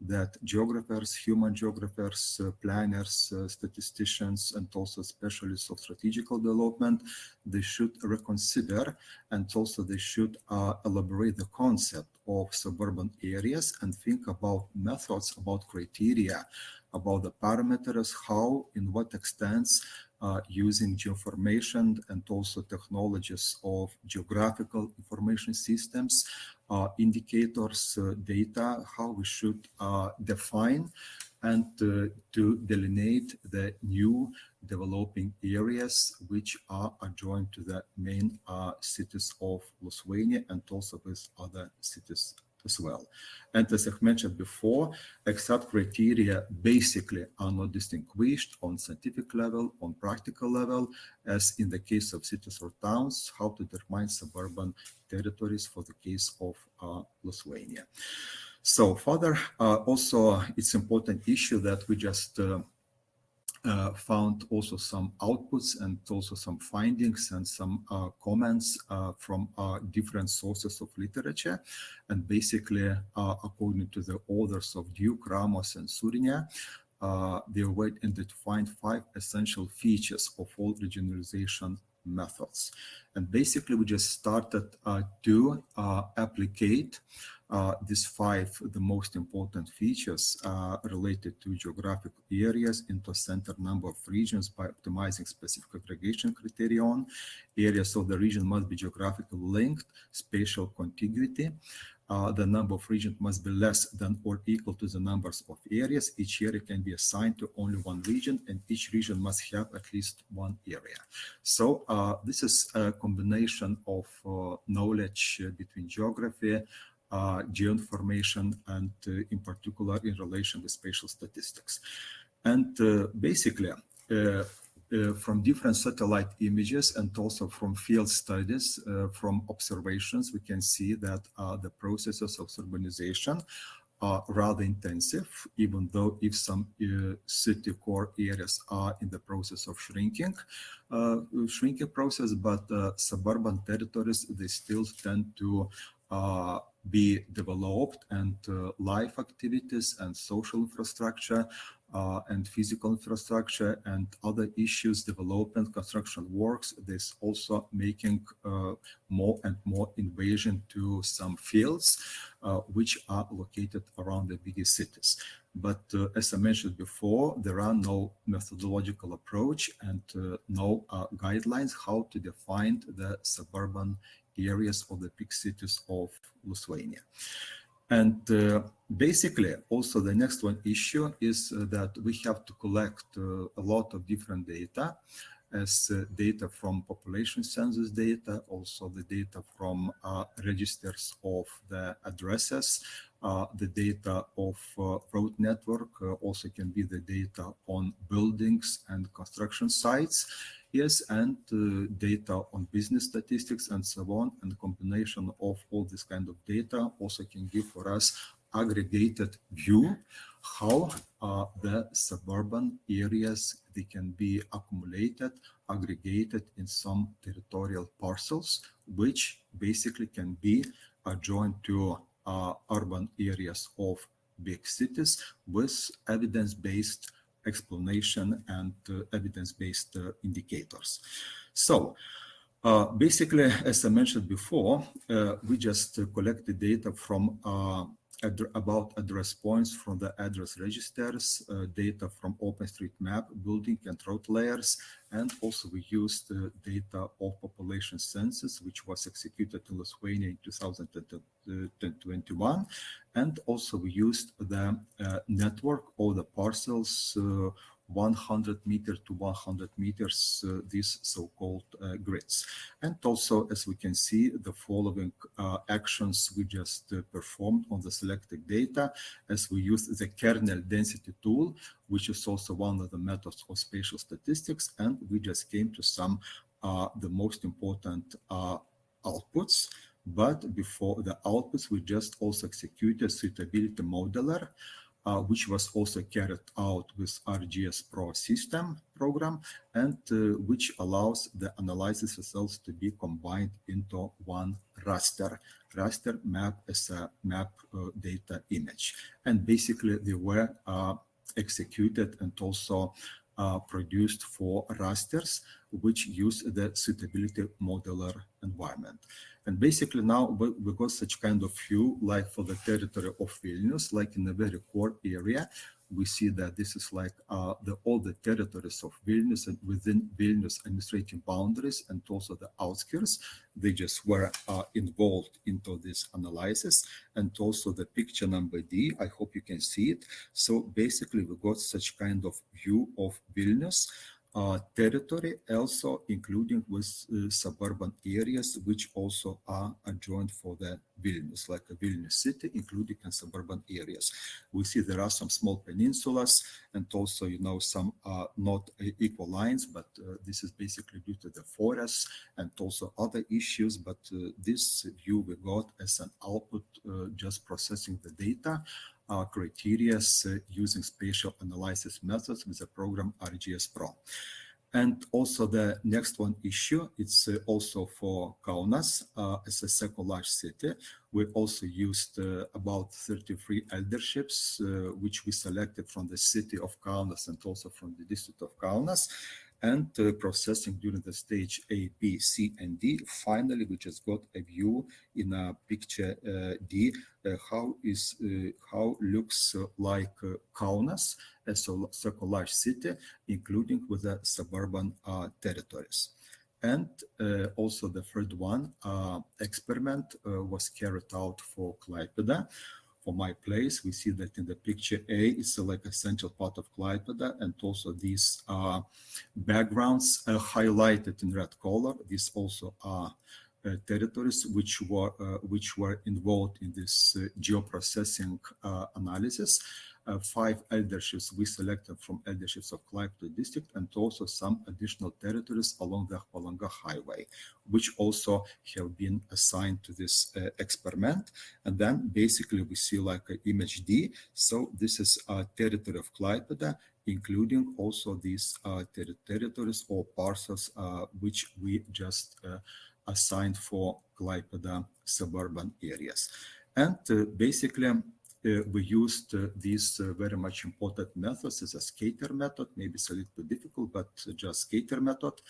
D: that geographers, human geographers, planners, statisticians, and also specialists of strategical development, they should reconsider, and also they should elaborate the concept of suburban areas and think about methods, about criteria, about the parameters, how, in what extents, using geoinformation and also technologies of geographical information systems, indicators, data, how we should define and to delineate the new developing areas which are adjoined to the main cities of Lithuania and also with other cities as well. And as I've mentioned before, exact criteria basically are not distinguished on scientific level, on practical level, as in the case of cities or towns, how to determine suburban territories for the case of Lithuania. So further, also it's important issue that we just found also some outputs and also some findings and some comments from different sources of literature. And basically, according to the authors of Duke, Ramos, and Surinia, they were identifying 5 essential features of all regionalization methods. And basically, we just started to applicate these 5 the most important features related to geographic areas into a center number of regions by optimizing specific aggregation criterion. Areas of the region must be geographically linked, spatial contiguity. The number of regions must be less than or equal to the numbers of areas. Each area can be assigned to only one region, and each region must have at least one area. So this is a combination of knowledge between geography, geoinformation, and in particular in relation with spatial statistics. And basically, from different satellite images and also from field studies, from observations, we can see that the processes of urbanization are rather intensive, even though if some city core areas are in the process of shrinking process, but suburban territories, they still tend to be developed, and life activities and social infrastructure and physical infrastructure and other issues, development, construction works, this also making more and more invasion to some fields which are located around the biggest cities. But as I mentioned before, there are no methodological approach and no guidelines how to define the suburban areas of the big cities of Lithuania. And basically, also the next one issue is that we have to collect a lot of different data, as data from population census data, also the data from registers of the addresses, the data of road network, also can be the data on buildings and construction sites, yes, and data on business statistics and so on. And the combination of all this kind of data also can give for us aggregated view how the suburban areas, they can be accumulated, aggregated in some territorial parcels, which basically can be joined to urban areas of big cities with evidence-based explanation and evidence-based indicators. So basically, as I mentioned before, we just collected data from about address points from the address registers, data from OpenStreetMap, building and road layers, and also we used data of population census, which was executed in Lithuania in 2021, and also we used the network of the parcels 100 meters to 100 meters, these so-called grids. And also, as we can see, the following actions we just performed on the selected data, as we used the kernel density tool, which is also one of the methods of spatial statistics, and we just came to some the most important outputs. But before the outputs, we just also executed suitability modeler, which was also carried out with RGS Pro system program, and which allows the analysis results to be combined into one raster map as a map data image. And basically they were executed and also produced for rasters, which use the suitability modeler environment. And basically now we got such kind of view, like for the territory of Vilnius, like in a very core area, we see that this is like all the territories of Vilnius and within Vilnius administrative boundaries and also the outskirts, they just were involved into this analysis. And also the picture number D, I hope you can see it. So basically we got such kind of view of Vilnius territory, also including with suburban areas, which also are adjoined for the Vilnius, like a Vilnius city, including in suburban areas. We see there are some small peninsulas and also, you know, some not equal lines, but this is basically due to the forests and also other issues. But this view we got as an output, just processing the data criteria using spatial analysis methods with the program ArcGIS Pro. And also the next one issue, it's also for Kaunas as a second large city. We also used about 33 elderships, which we selected from the city of Kaunas and also from the district of Kaunas. And processing during the stage A, B, C, and D. Finally, we just got a view in a picture D, how looks like Kaunas as a second large city, including with the suburban territories. And also the third one, experiment was carried out for Klaipėda. For my place, we see that in the picture A, it's like a central part of Klaipėda, and also these backgrounds highlighted in red color. These also are territories which were involved in this geoprocessing analysis. 5 elderships we selected from elderships of Klaipėda district, and also some additional territories along the Palanga highway, which also have been assigned to this experiment. And then basically we see like an image D. So this is a territory of Klaipėda, including also these territories or parcels which we just assigned for Klaipėda suburban areas. And basically we used these very much important methods as a scatter method. Maybe it's a little bit difficult, but just scatter method.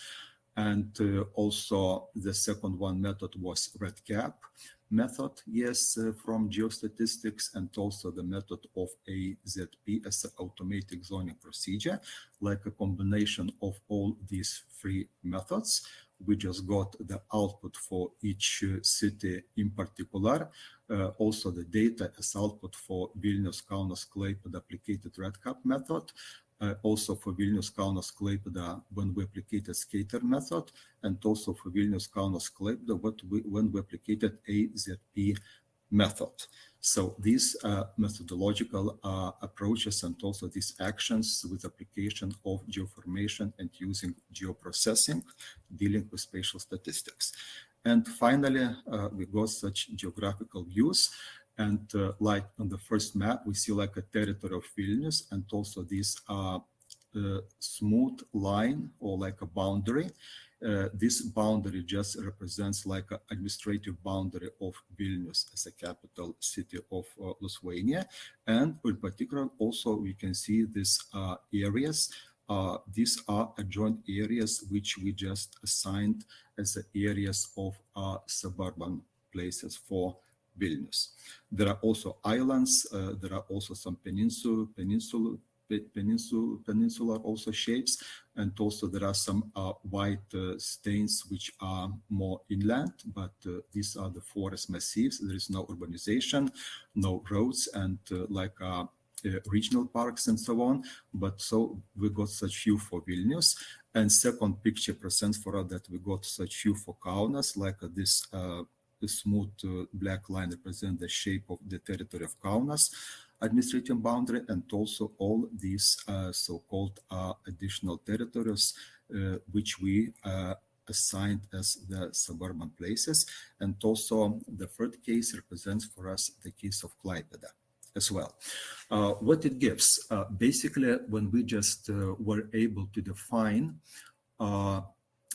D: And also the second one method was red cap method, yes, from geostatistics, and also the method of AZP as an automatic zoning procedure, like a combination of all these 3 methods. We just got the output for each city in particular. Also the data as output for Vilnius, Kaunas, Klaipėda applicated red cap method. Also for Vilnius, Kaunas, Klaipėda when we applicated scatter method, and also for Vilnius, Kaunas, Klaipėda when we applicated AZP method. So these methodological approaches and also these actions with application of geoformation and using geoprocessing, dealing with spatial statistics. And finally, we got such geographical views. And like on the first map, we see like a territory of Vilnius, and also this smooth line or like a boundary. This boundary just represents like an administrative boundary of Vilnius as a capital city of Lithuania. And in particular, also we can see these areas. These are adjoint areas which we just assigned as the areas of suburban places for Vilnius. There are also islands. There are also some peninsular also shapes, and also there are some white stains which are more inland, but these are the forest massifs. There is no urbanization, no roads, and regional parks and so on. But so we got such view for Vilnius. And second picture presents for us that we got such view for Kaunas, like this smooth black line represents the shape of the territory of Kaunas administrative boundary, and also all these so-called additional territories which we assigned as the suburban places. And also the third case represents for us the case of Klaipėda as well. What it gives, basically when we just were able to define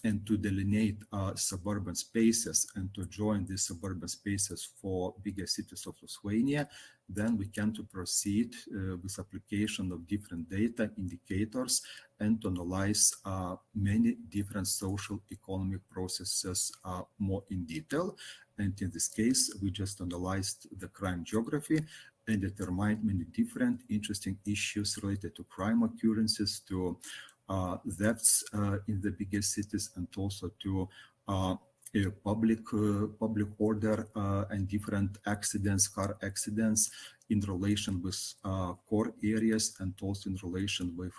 D: and to delineate suburban spaces and to join these suburban spaces for bigger cities of Lithuania, then we can to proceed with application of different data indicators and to analyze many different social economic processes more in detail. And in this case, we just analyzed the crime geography and determined many different interesting issues related to crime occurrences, to thefts in the bigger cities, and also to public order and different accidents, car accidents in relation with core areas and also in relation with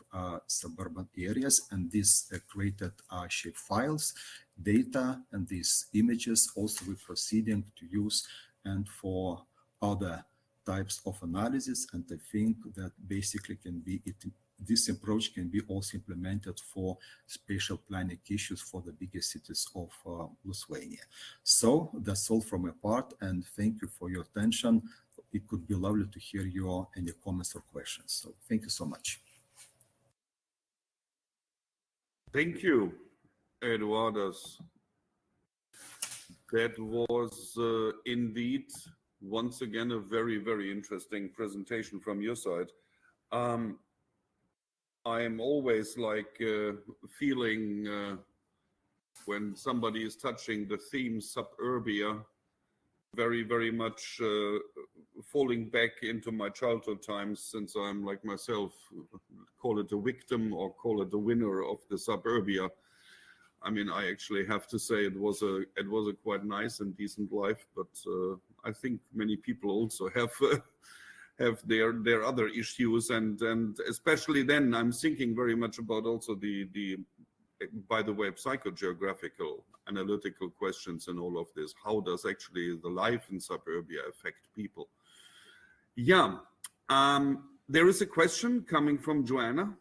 D: suburban areas. And this created shape files, data, and these images also we're proceeding to use and for other types of analysis. And I think that basically can be this approach can be also implemented for spatial planning issues for the biggest cities of Lithuania. So that's all from my part, and thank you for your attention. it could be lovely to hear your any comments or questions. So thank you so much.
A: Thank you, Eduardas. That was indeed, once again, a very, very interesting presentation from your side. I am always like feeling when somebody is touching the theme suburbia, very, very much falling back into my childhood times, since I'm like myself, call it a victim or call it a winner of the suburbia. I mean, I actually have to say it was a quite nice and decent life, but I think many people also have their other issues, and especially then I'm thinking very much about also the by the way, psychogeographical analytical questions and all of this. How does actually the life in suburbia affect people? Yeah, there is a question coming from Joanna.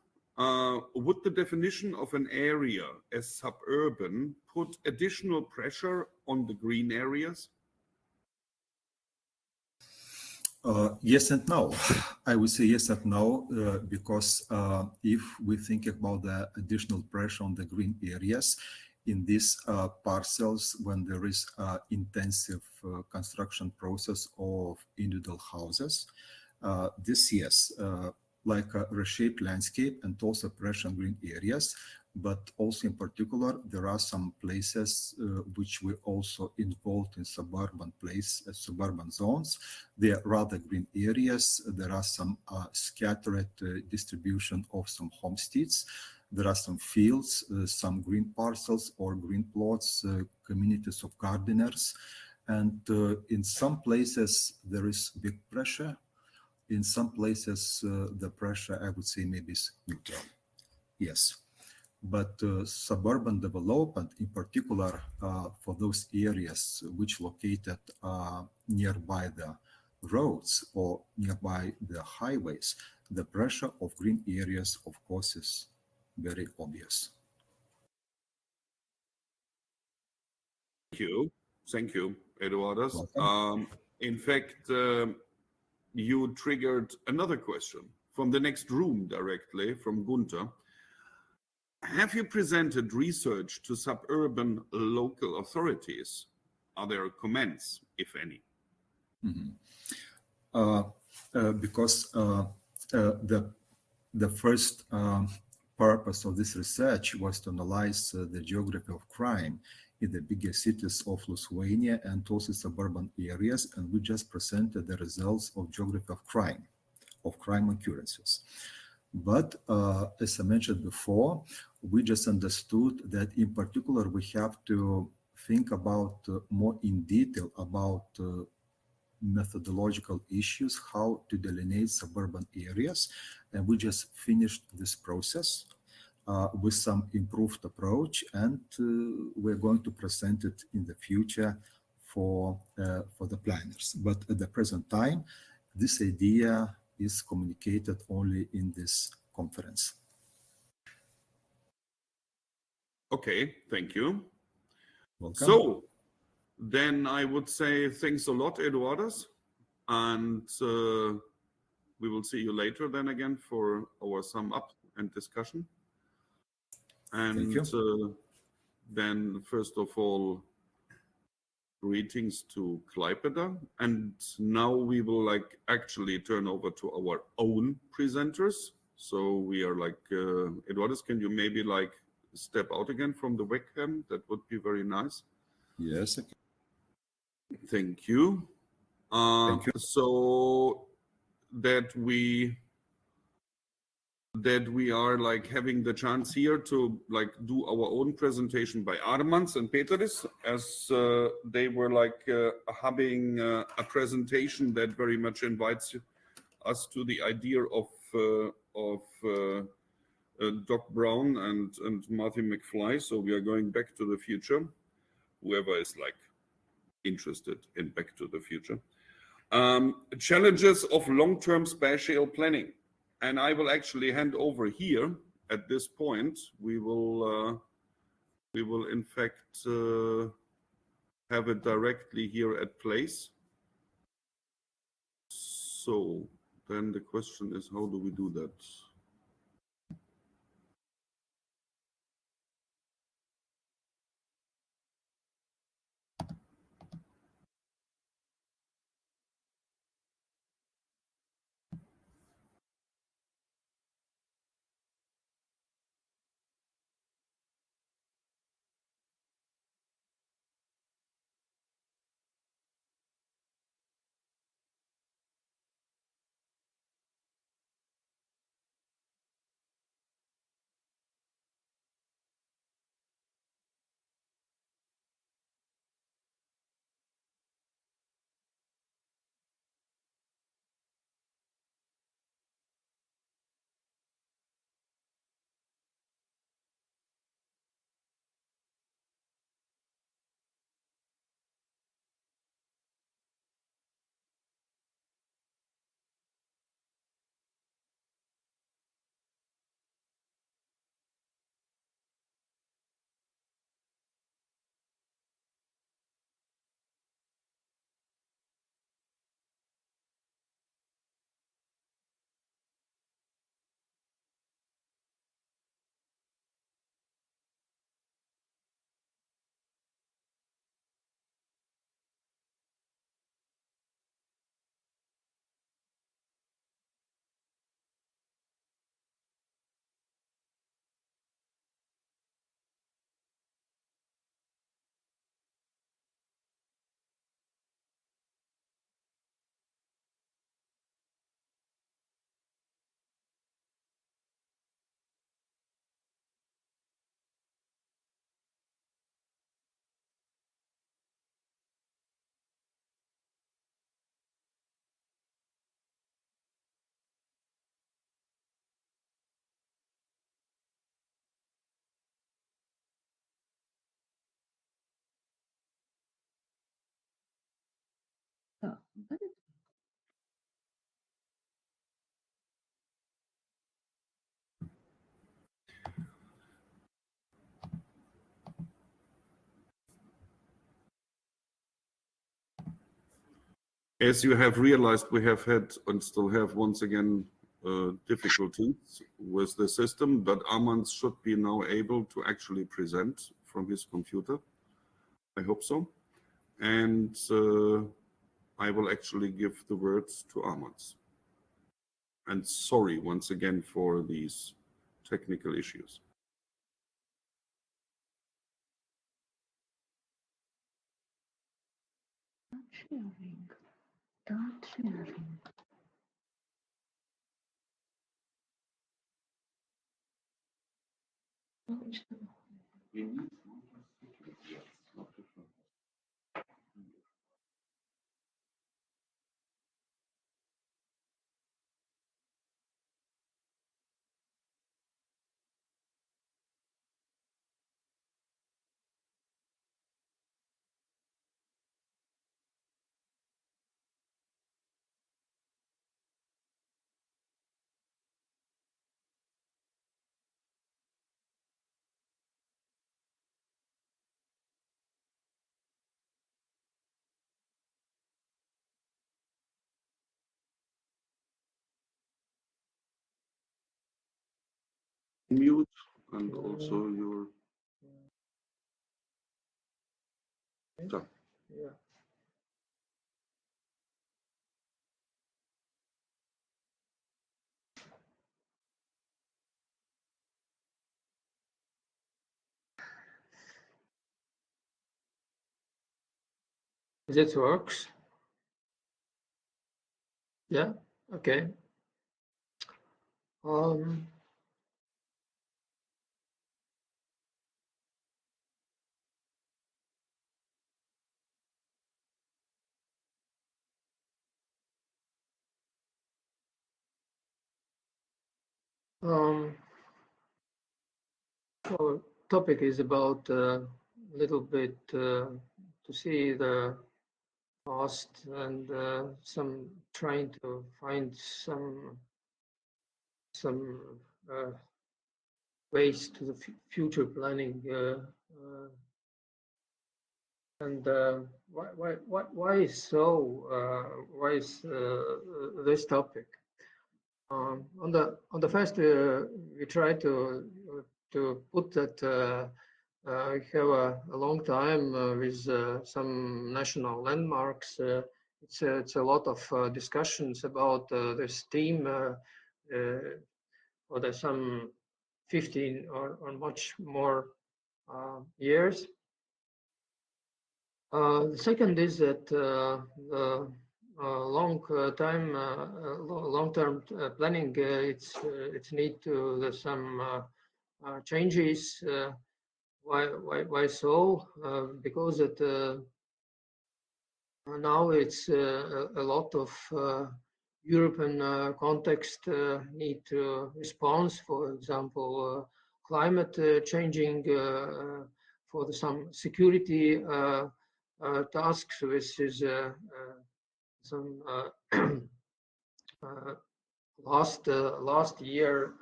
A: Would the definition of an area as suburban put additional pressure on the green areas?
D: Yes and no. I would say yes and no, because if we think about the additional pressure on the green areas in these parcels, when there is intensive construction process of individual houses, this yes, like a reshaped landscape and also pressure on green areas. But also in particular, there are some places which we also involved in suburban zones. They are rather green areas. There are some scattered distribution of some homesteads. There are some fields, some green parcels or green plots, communities of gardeners. And in some places, there is big pressure. In some places, the pressure, I would say, maybe is neutral. Yes. But suburban development, in particular for those areas which located nearby the roads or nearby the highways, the pressure of green areas, of course, is very obvious.
A: Thank you, Eduardas.
D: Welcome.
A: In fact, you triggered another question from the next room directly, from Gunther. Have you presented research to suburban local authorities? Are there comments, if any?
D: Because the first purpose of this research was to analyze the geography of crime in the biggest cities of Lithuania and also suburban areas, and we just presented the results of geography of crime occurrences. But as I mentioned before, we just understood that in particular we have to think about more in detail about methodological issues, how to delineate suburban areas, and we just finished this process with some improved approach, and we're going to present it in the future for the planners. But at the present time, this idea is communicated only in this conference.
A: Okay, thank you.
D: Welcome.
A: So then I would say thanks a lot, Eduardas, and we will see you later then again for our sum up and discussion. And
D: Thank you.
A: Then first of all, greetings to Klaipeda, and now we will like actually turn over to our own presenters. So we are like, Eduardas, can you maybe like step out again from the webcam? That would be very nice.
D: Yes. Okay.
A: Thank you.
D: Thank you.
A: So that we are like having the chance here to like do our own presentation by Armans and Peteris, as they were like having a presentation that very much invites us to the idea of Doc Brown and Marty McFly. So we are going back to the future. Whoever is like interested in Back to the Future. Challenges of long-term spatial planning. And I will actually hand over here at this point. We will in fact have it directly here at place. So then the question is, how do we do that? As you have realized, we have had and still have once again difficulties with the system, but Armand should be now able to actually present from his computer. I hope so. And I will actually give the words to Armand. And sorry once again for these technical issues.
E: Sharing. Start sharing.
A: Mute and also your. So.
E: Yeah. That works. Yeah. Okay. Um. Our topic is about a little bit to see the past and some trying to find some ways to the future planning And why is so? Why is this topic? On the first, we try to put that we have a long time with some national landmarks. It's a lot of discussions about this theme for the some 15 or much more years. The second is that the long-term planning, it's need to there's some changes. Why so? Because it now it's a lot of European context need to response. For example, climate changing for some security tasks, which is some last year,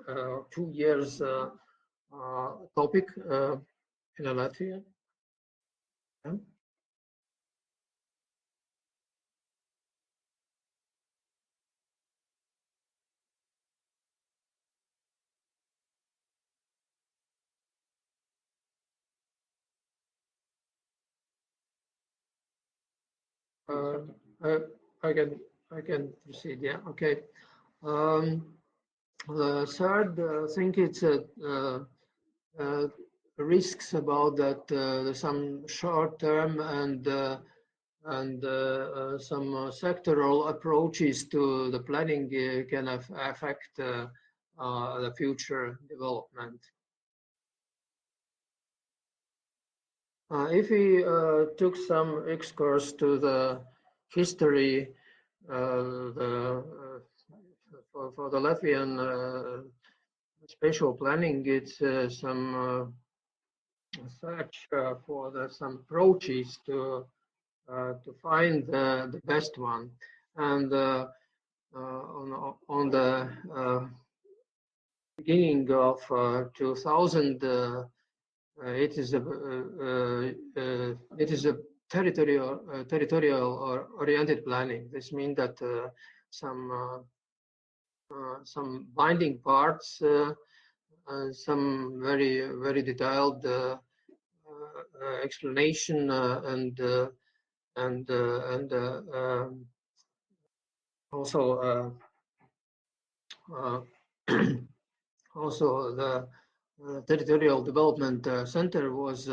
E: 2 years topic in Latvia. Yeah. I can proceed. Yeah. Okay. The third thing it's risks about that there's some short-term and some sectoral approaches to the planning can affect the future development. If we took some excursus to the history for the Latvian spatial planning, it's some search for some approaches to find the best one. And on the beginning of 2000, it is a territorial or oriented planning. This means that some binding parts, some very detailed explanation and also also the Territorial Development Center was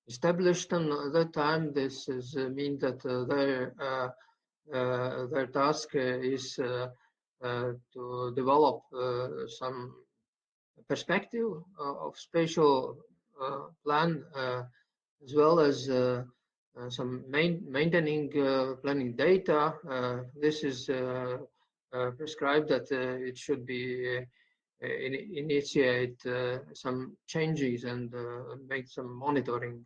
E: established, and at that time this is mean that their task is to develop some perspective of spatial plan as well as some maintaining planning data. This is prescribed that it should be initiate some changes and make some monitoring.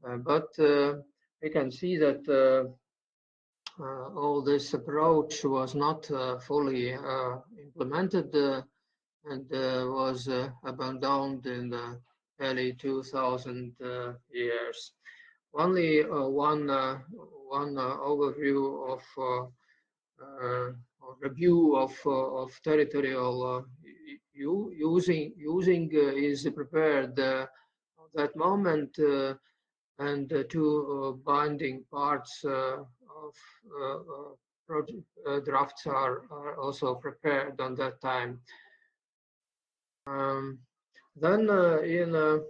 E: But we can see that all this approach was not fully implemented and was abandoned in the early 2000 years. Only one overview of review of territorial using is prepared at that moment, and two binding parts of project drafts are also prepared on that time. Then in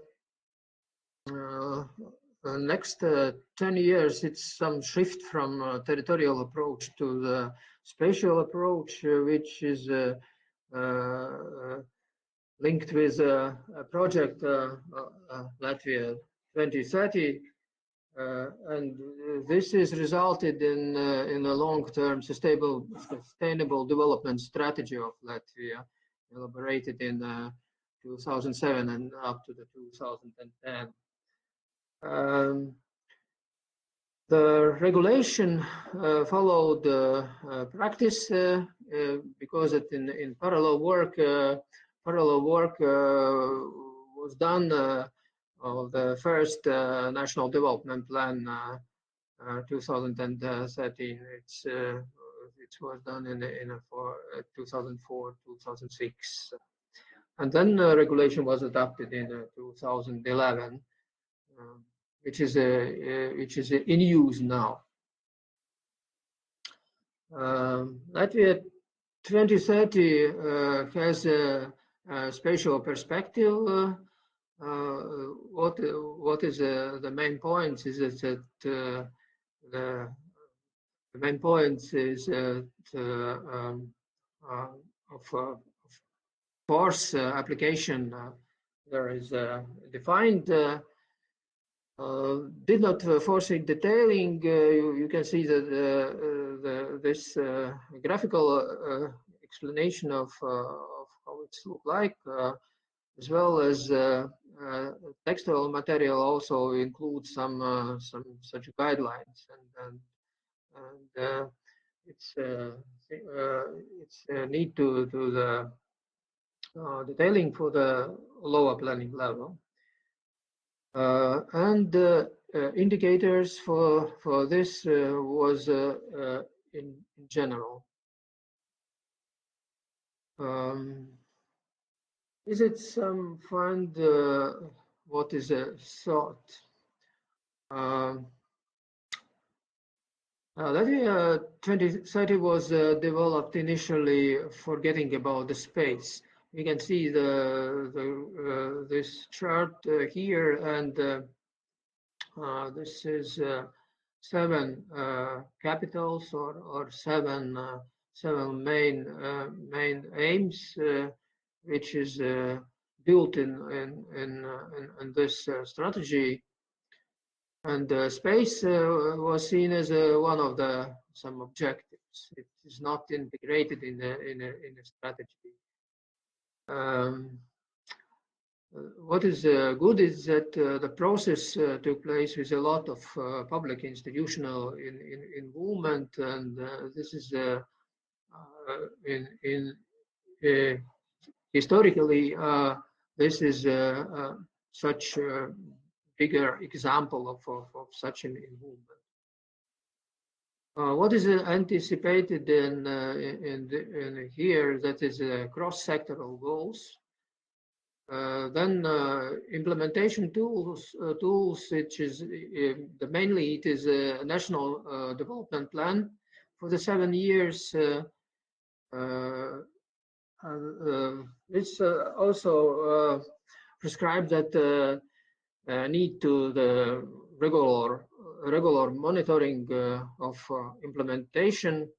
E: next 10 years, it's some shift from territorial approach to the spatial approach, which is linked with a project Latvia 2030, and this is resulted in a long-term sustainable development strategy of Latvia, elaborated in 2007 and up to the 2010. The regulation followed practice because in parallel work was done the first National Development Plan 2013. It was done for 2004-2006, and then regulation was adopted in 2011, which is in use now. Latvia 2030 has a spatial perspective. What is the main point is that the main point is of force application. There is defined. Did not foresee detailing. You can see that this graphical explanation of how it looks like, as well as textual material also includes some such guidelines, and it's need to the detailing for the lower planning level. And indicators for this was in general. Is it some find what is a thought? Latvia 2030 was developed initially forgetting about the space. You can see this chart here, and this is 7 capitals or seven main aims, which is built in this strategy. And space was seen as one of some objectives. It is not integrated in a strategy. What is good is that the process took place with a lot of public institutional involvement, and this is historically this is such a bigger example of such an involvement. What is anticipated in here, that is cross-sectoral goals. Then implementation tools, which is mainly it is a national development plan for the 7 years. It's also prescribed that need to the regular monitoring of implementation,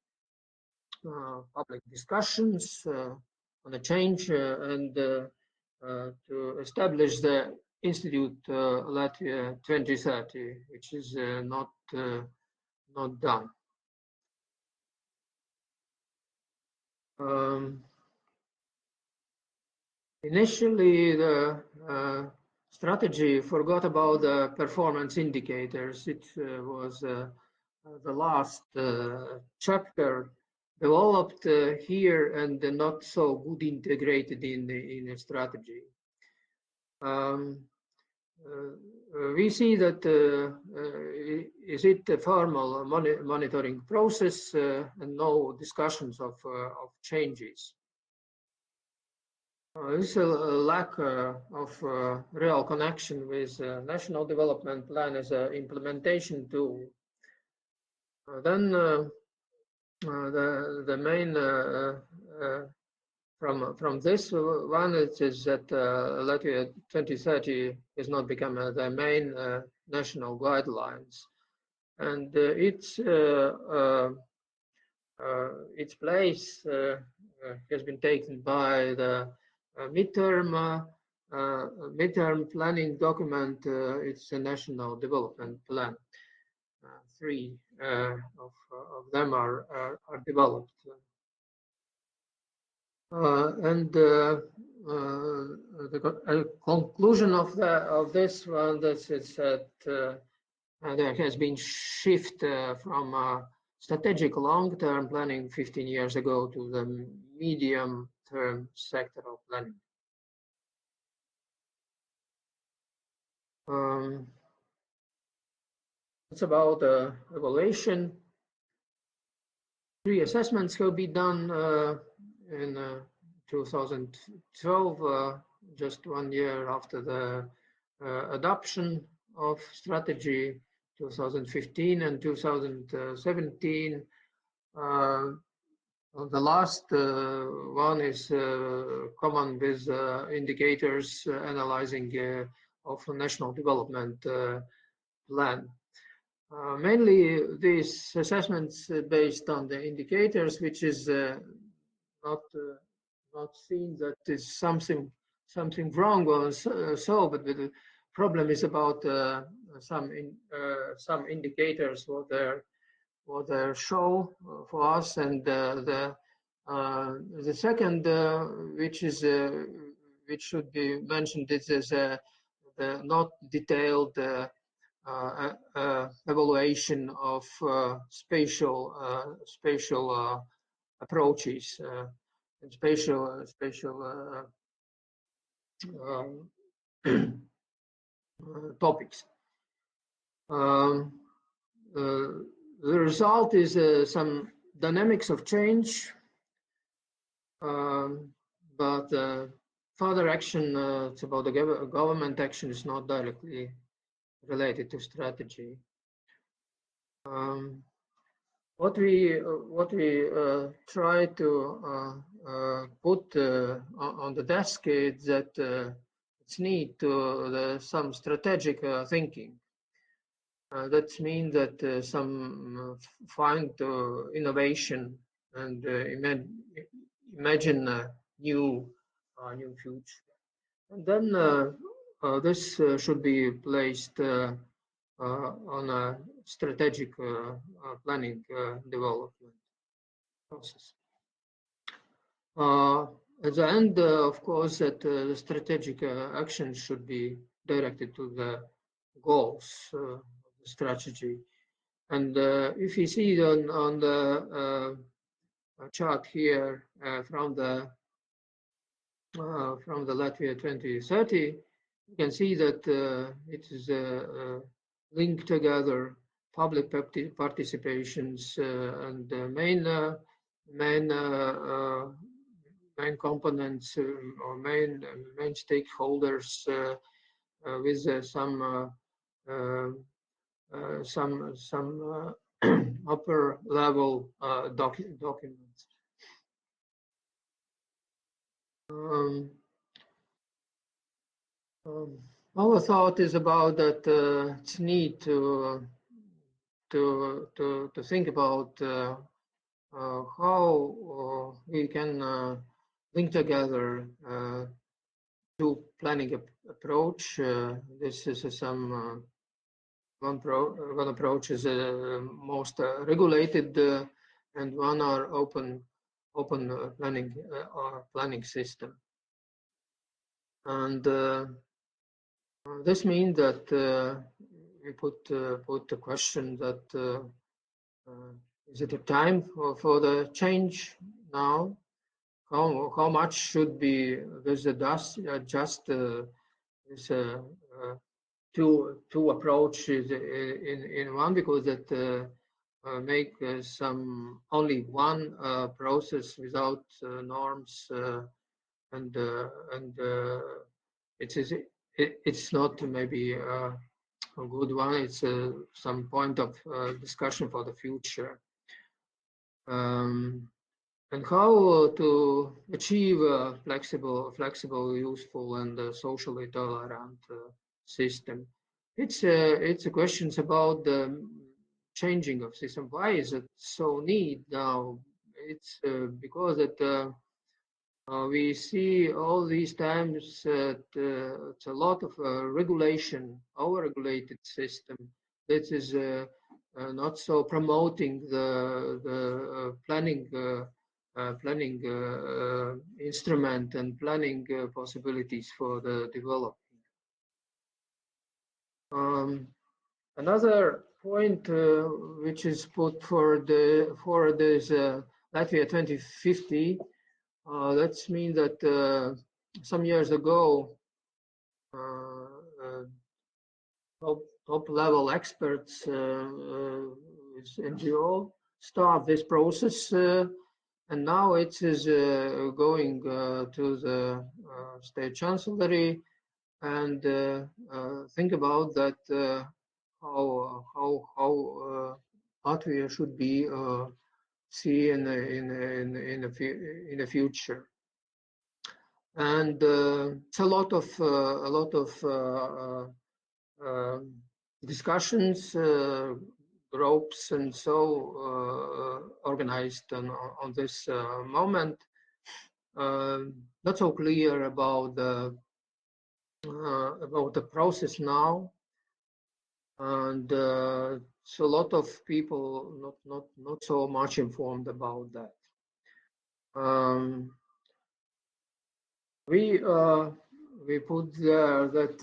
E: public discussions on the change, and to establish the Institute Latvia 2030, which is not done. Initially, the strategy forgot about the performance indicators. It was the last chapter developed here and not so good integrated in a strategy. We see that is it a formal monitoring process and no discussions of changes. There's a lack of real connection with National Development Plan as an implementation tool. Then the main from this one, it is that Latvia 2030 has not become the main national guidelines, and its place has been taken by the midterm planning document. It's a national development plan. 3 of them are developed. And the conclusion of this one, that is that there has been shift from strategic long-term planning 15 years ago to the medium-term sectoral planning. It's about evaluation. 3 assessments have been done in 2012, just 1 year after the adoption of strategy, 2015 and 2017. The last one is common with indicators analyzing of national development plan. Mainly these assessments based on the indicators, which is not seen that is something wrong or so, but the problem is about some indicators what they show for us, and the second which should be mentioned is the not detailed evaluation of spatial approaches and spatial topics. The result is some dynamics of change, but further action, it's about the government action, is not directly related to strategy. What we try to put on the desk is that it's need to some strategic thinking. That means that some find innovation and imagine a new future, and then this should be placed on a strategic planning development process. At the end, of course, that the strategic action should be directed to the goals of the strategy. And if you see on the chart here from the Latvia 2030, you can see that it is linked together public participations and the main components or main stakeholders with some upper level documents. Our thought is about that it's need to think about how we can link together two planning approach. This is some one approach is most regulated and one are open planning system. And this means that we put the question that is it a time for the change now? How much should be this adjust this two approaches in one, because that make some only one process without norms and it's not maybe a good one. It's some point of discussion for the future. And how to achieve a flexible, useful, and socially tolerant system. It's a questions about the changing of system. Why is it so need now? It's because that we see all these times that it's a lot of regulation, over-regulated system that is not so promoting the planning instrument and planning possibilities for the development. Another point which is put for this Latvia 2050. That means that some years ago top level experts with NGO start this process, and now it is going to the state chancellery, and think about that how Latvia should be seen in the future. And it's a lot of discussions, groups, and so organized on this moment. Not so clear about the process now, and so a lot of people not so much informed about that. We put there that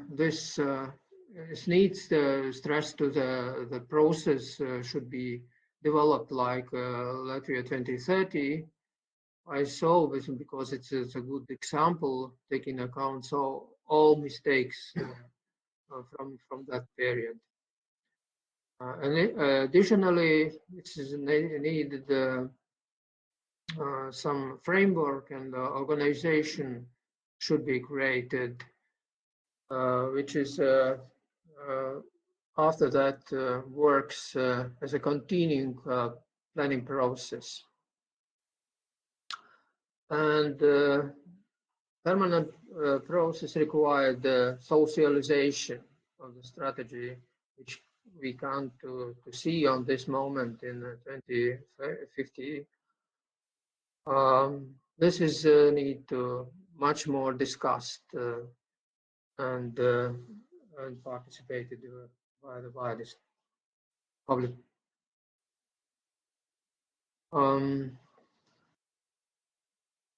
E: this needs the stress to the process should be developed like Latvia 2030. I saw this because it's a good example, taking account so all mistakes from that period. And additionally, it is needed some framework and organization should be created, which is after that works as a continuing planning process. And permanent process required socialization of the strategy, which we can't to see on this moment in 2050. This is need to much more discussed and participated by the widest public.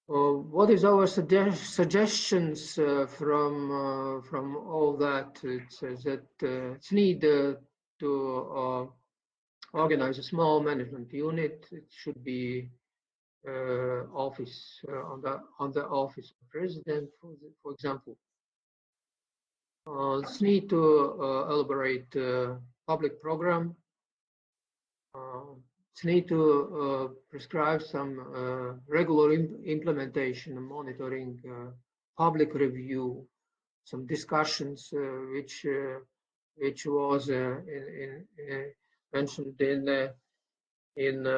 E: What is our suggestions from all that? It says that it's need to organize a small management unit. It should be office on the office of president, for example. It's need to elaborate public program. It's need to prescribe some regular implementation and monitoring, public review, some discussions which was mentioned in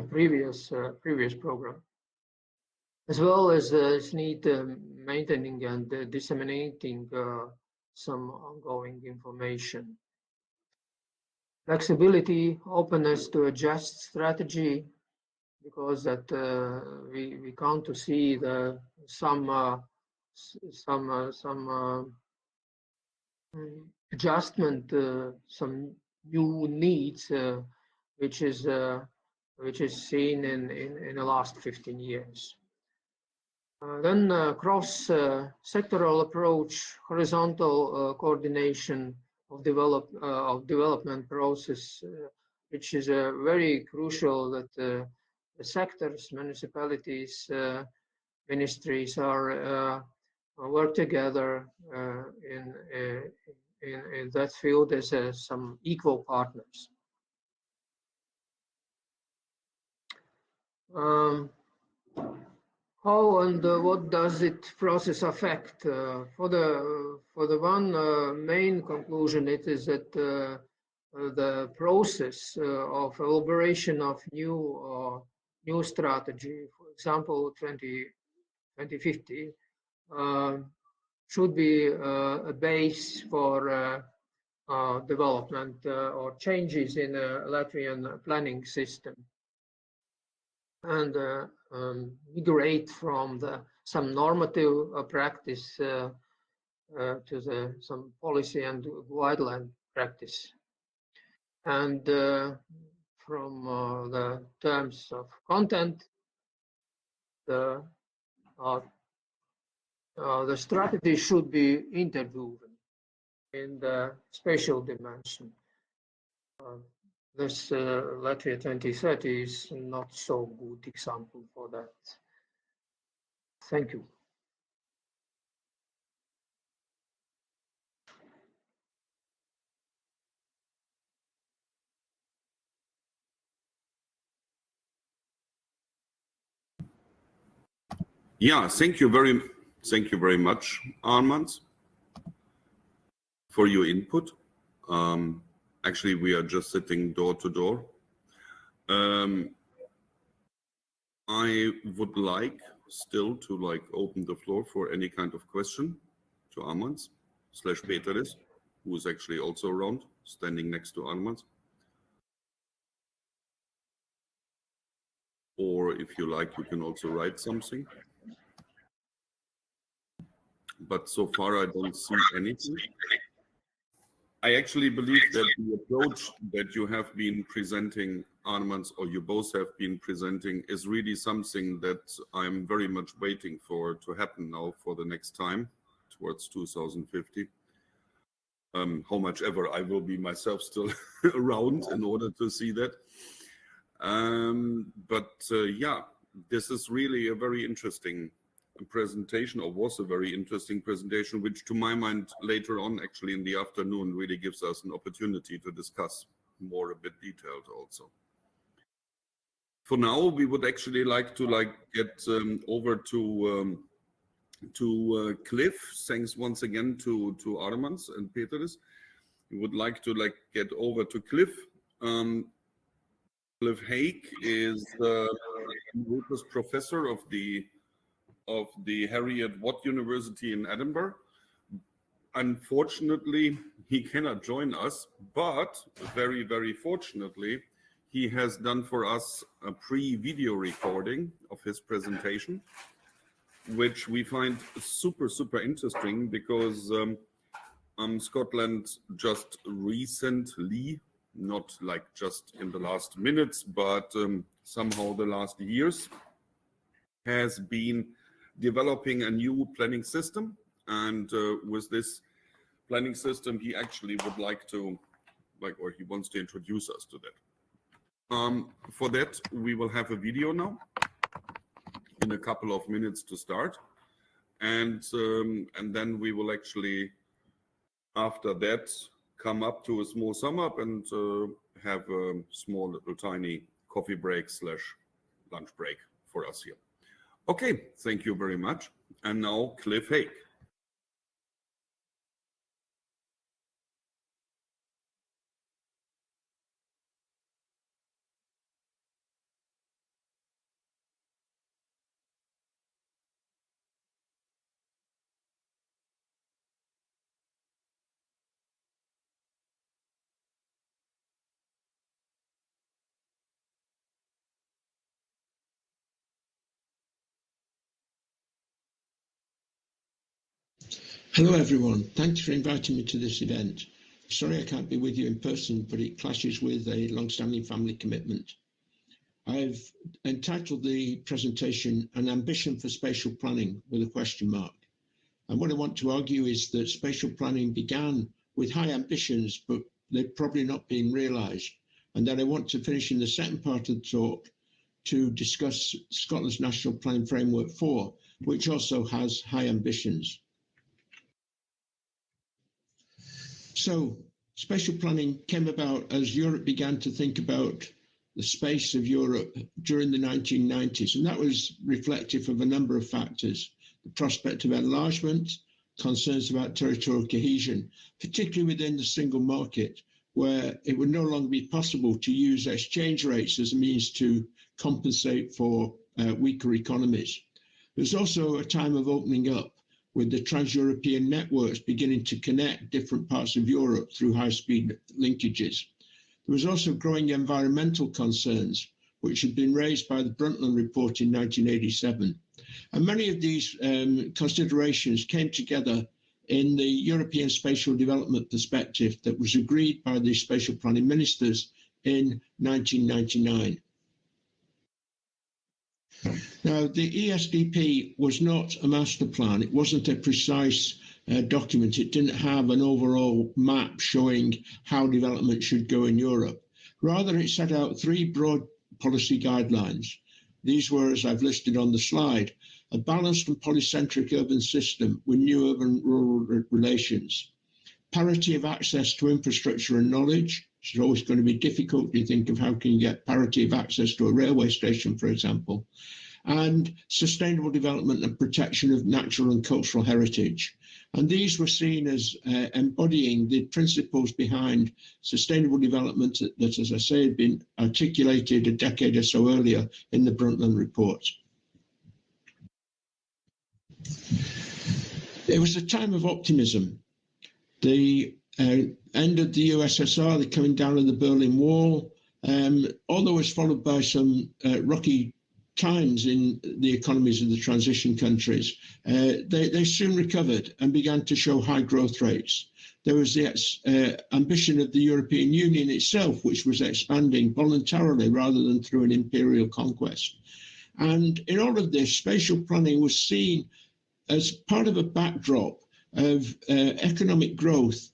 E: previous program, as well as it's need maintaining and disseminating some ongoing information. Flexibility, openness to adjust strategy, because that we count to see the some adjustment, some new needs, which is seen in the last 15 years. Then cross-sectoral approach, horizontal coordination of development process, which is very crucial that the sectors, municipalities, ministries are work together in that field as some equal partners. How and what does it process affect? For the one main conclusion, it is that the process of elaboration of new strategy, for example, 2050, should be a base for development or changes in the Latvian planning system, and migrate from some normative practice to some policy and guideline practice, and from the terms of content, the strategy should be interwoven in the spatial dimension. This Latvia 2030 is not so good example for that. Thank you.
A: Yeah, thank you very much, Armand, for your input. Actually, we are just sitting door to door. I would like still to open the floor for any kind of question to Armand/Peteris, who is actually also around, standing next to Armand. Or if you like, you can also write something. But so far, I don't see anything. I actually believe that the approach that you have been presenting, Armand, or you both have been presenting, is really something that I'm very much waiting for to happen now for the next time, towards 2050. How much ever I will be myself still around in order to see that. Yeah, this is really a very interesting presentation, or was a very interesting presentation, which to my mind later on actually in the afternoon really gives us an opportunity to discuss more a bit detailed also. For now, we would actually like to get over to Cliff. Thanks once again to Armand and Peteris. We would like to get over to Cliff. Cliff Haig is the professor of the Harriet Watt University in Edinburgh. Unfortunately, he cannot join us, but very, very fortunately, he has done for us a pre-video recording of his presentation, which we find super, super interesting because Scotland just recently, not just in the last minutes, but somehow the last years, has been developing a new planning system. And with this planning system, he actually would like to, or he wants to introduce us to that. For that, we will have a video now in a couple of minutes to start. And then we will actually, after that, come up to a small sum up and have a small little tiny coffee break / lunch break for us here. Okay, thank you very much. And now Cliff Haig.
F: Hello everyone, thanks for inviting me to this event. Sorry I can't be with you in person, but it clashes with a long-standing family commitment. I've entitled the presentation An Ambition for Spatial Planning with a question mark. And what I want to argue is that spatial planning began with high ambitions, but they've probably not been realised. And then I want to finish in the second part of the talk to discuss Scotland's National Planning Framework 4, which also has high ambitions. So spatial planning came about as Europe began to think about the space of Europe during the 1990s, and that was reflective of a number of factors: the prospect of enlargement, concerns about territorial cohesion, particularly within the single market, where it would no longer be possible to use exchange rates as a means to compensate for weaker economies. There's also a time of opening up, with the trans-European networks beginning to connect different parts of Europe through high-speed linkages. There was also growing environmental concerns, which had been raised by the Brundtland Report in 1987. And many of these considerations came together in the European Spatial Development Perspective that was agreed by the spatial planning ministers in 1999. Now, the ESDP was not a master plan. It wasn't a precise document. It didn't have an overall map showing how development should go in Europe. Rather, it set out three broad policy guidelines. These were, as I've listed on the slide, a balanced and polycentric urban system with new urban-rural relations, parity of access to infrastructure and knowledge. It's always going to be difficult to think of how can you get parity of access to a railway station, for example, and sustainable development and protection of natural and cultural heritage. And these were seen as embodying the principles behind sustainable development that, as I say, had been articulated a decade or so earlier in the Brundtland Report. It was a time of optimism. The end of the USSR, the coming down of the Berlin Wall, although it was followed by some rocky times in the economies of the transition countries, they soon recovered and began to show high growth rates. There was the ambition of the European Union itself, which was expanding voluntarily rather than through an imperial conquest. And in all of this, spatial planning was seen as part of a backdrop of economic growth,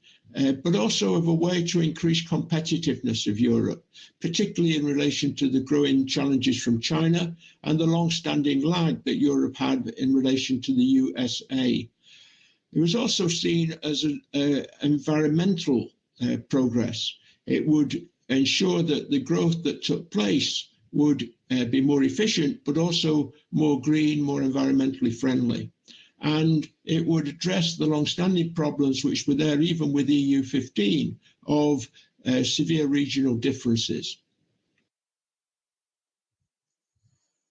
F: but also of a way to increase competitiveness of Europe, particularly in relation to the growing challenges from China and the long-standing lag that Europe had in relation to the USA. It was also seen as an environmental progress. It would ensure that the growth that took place would be more efficient, but also more green, more environmentally friendly. And it would address the long-standing problems which were there even with EU 15 of severe regional differences.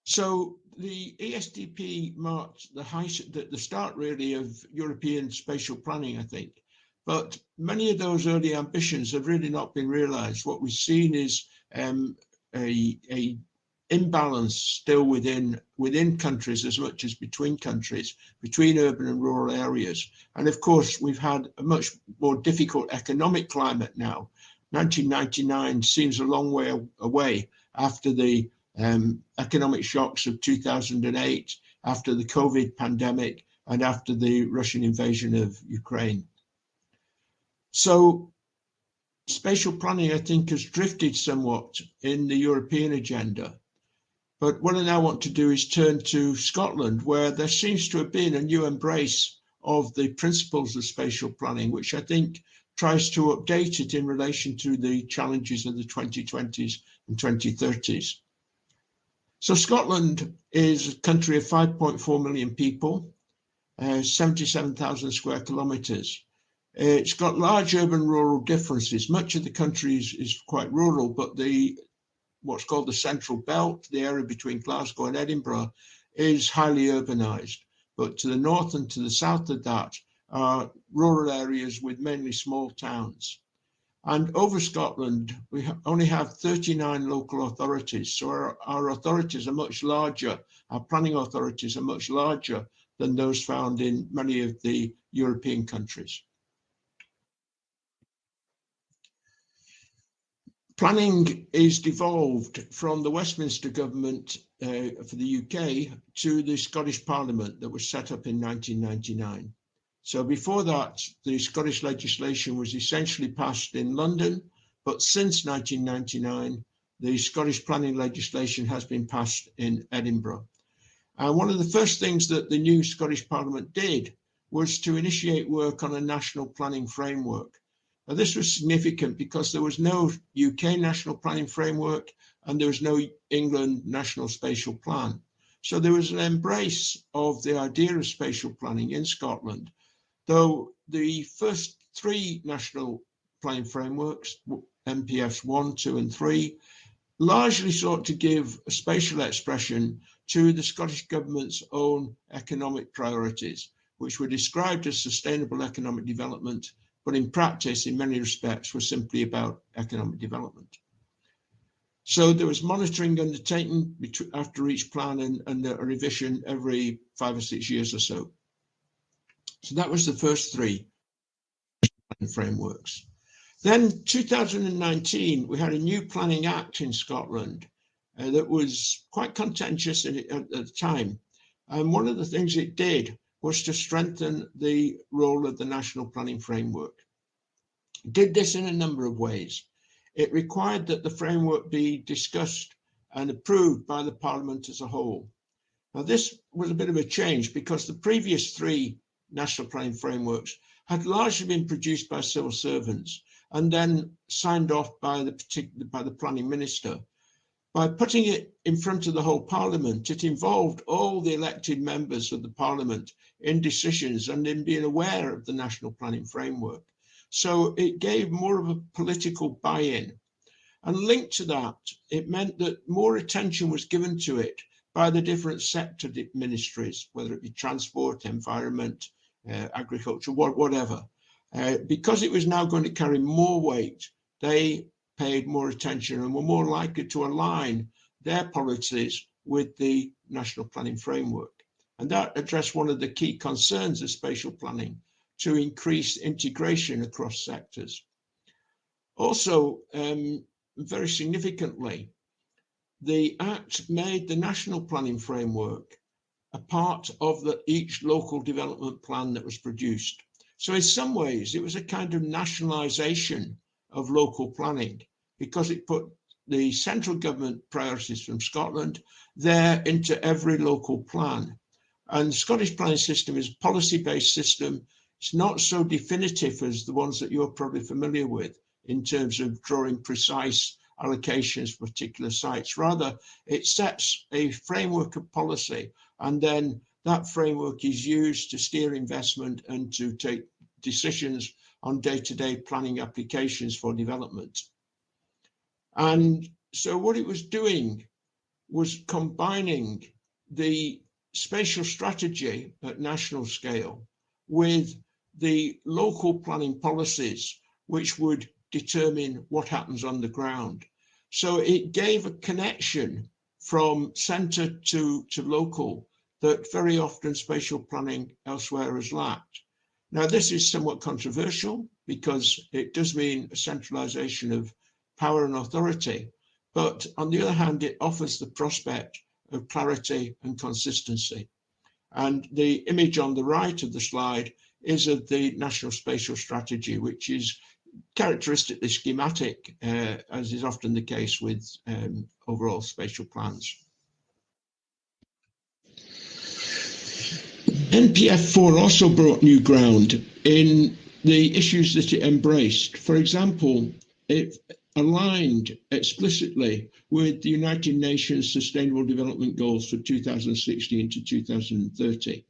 F: So the ESDP marked the start really of European spatial planning, I think. But many of those early ambitions have really not been realized. What we've seen is a imbalance still within countries as much as between countries, between urban and rural areas. And of course, we've had a much more difficult economic climate now. 1999 seems a long way away after the economic shocks of 2008, after the COVID pandemic, and after the Russian invasion of Ukraine. So spatial planning, I think, has drifted somewhat in the European agenda. But what I now want to do is turn to Scotland, where there seems to have been a new embrace of the principles of spatial planning, which I think tries to update it in relation to the challenges of the 2020s and 2030s. So Scotland is a country of 5.4 million people, 77,000 square kilometres. It's got large urban-rural differences. Much of the country is quite rural, but what's called the central belt, the area between Glasgow and Edinburgh, is highly urbanised. But to the north and to the south of that are rural areas with mainly small towns. And over Scotland, we only have 39 local authorities. So our authorities are much larger, our planning authorities are much larger than those found in many of the European countries. Planning is devolved from the Westminster government for the UK to the Scottish Parliament that was set up in 1999. So before that, the Scottish legislation was essentially passed in London, but since 1999, the Scottish planning legislation has been passed in Edinburgh. And one of the first things that the new Scottish Parliament did was to initiate work on a national planning framework. Now, this was significant because there was no UK national planning framework and there was no England national spatial plan. So there was an embrace of the idea of spatial planning in Scotland, though the first three national planning frameworks, MPFs 1, 2 and 3, largely sought to give a spatial expression to the Scottish Government's own economic priorities, which were described as sustainable economic development, but in practice, in many respects, were simply about economic development. So there was monitoring undertaken after each plan and a revision every 5 or 6 years or so. So that was the first three frameworks. Then 2019, we had a new Planning Act in Scotland that was quite contentious at the time. And one of the things it did was to strengthen the role of the National Planning Framework. It did this in a number of ways. It required that the framework be discussed and approved by the Parliament as a whole. Now, this was a bit of a change because the previous three National Planning Frameworks had largely been produced by civil servants and then signed off by the Planning Minister. By putting it in front of the whole parliament, it involved all the elected members of the parliament in decisions and in being aware of the national planning framework. So it gave more of a political buy-in. And linked to that, it meant that more attention was given to it by the different sector ministries, whether it be transport, environment, agriculture, whatever. Because it was now going to carry more weight, they paid more attention and were more likely to align their policies with the national planning framework. And that addressed one of the key concerns of spatial planning, to increase integration across sectors. Also, very significantly, the Act made the national planning framework a part of each local development plan that was produced. So in some ways, it was a kind of nationalisation of local planning, because it put the central government priorities from Scotland there into every local plan. And the Scottish planning system is a policy-based system. It's not so definitive as the ones that you're probably familiar with in terms of drawing precise allocations for particular sites. Rather, it sets a framework of policy, and then that framework is used to steer investment and to take decisions on day-to-day planning applications for development. And so what it was doing was combining the spatial strategy at national scale with the local planning policies, which would determine what happens on the ground. So it gave a connection from centre to local that very often spatial planning elsewhere has lacked. Now, this is somewhat controversial because it does mean a centralisation of power and authority, but on the other hand, it offers the prospect of clarity and consistency. And the image on the right of the slide is of the National Spatial Strategy, which is characteristically schematic, as is often the case with overall spatial plans. NPF4 also broke new ground in the issues that it embraced. For example, it aligned explicitly with the United Nations Sustainable Development Goals for 2016 to 2030.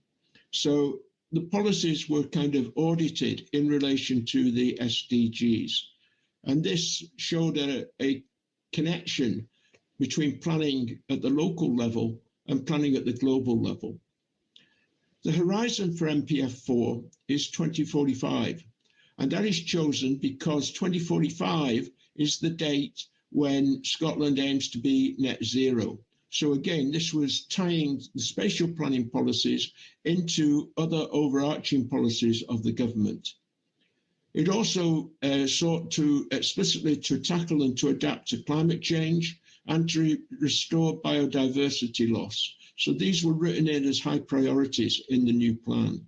F: So the policies were kind of audited in relation to the SDGs. And this showed a connection between planning at the local level and planning at the global level. The horizon for NPF4 is 2045, and that is chosen because 2045 is the date when Scotland aims to be net zero. So again, this was tying the spatial planning policies into other overarching policies of the government. It also sought to explicitly to tackle and to adapt to climate change and to restore biodiversity loss. So these were written in as high priorities in the new plan.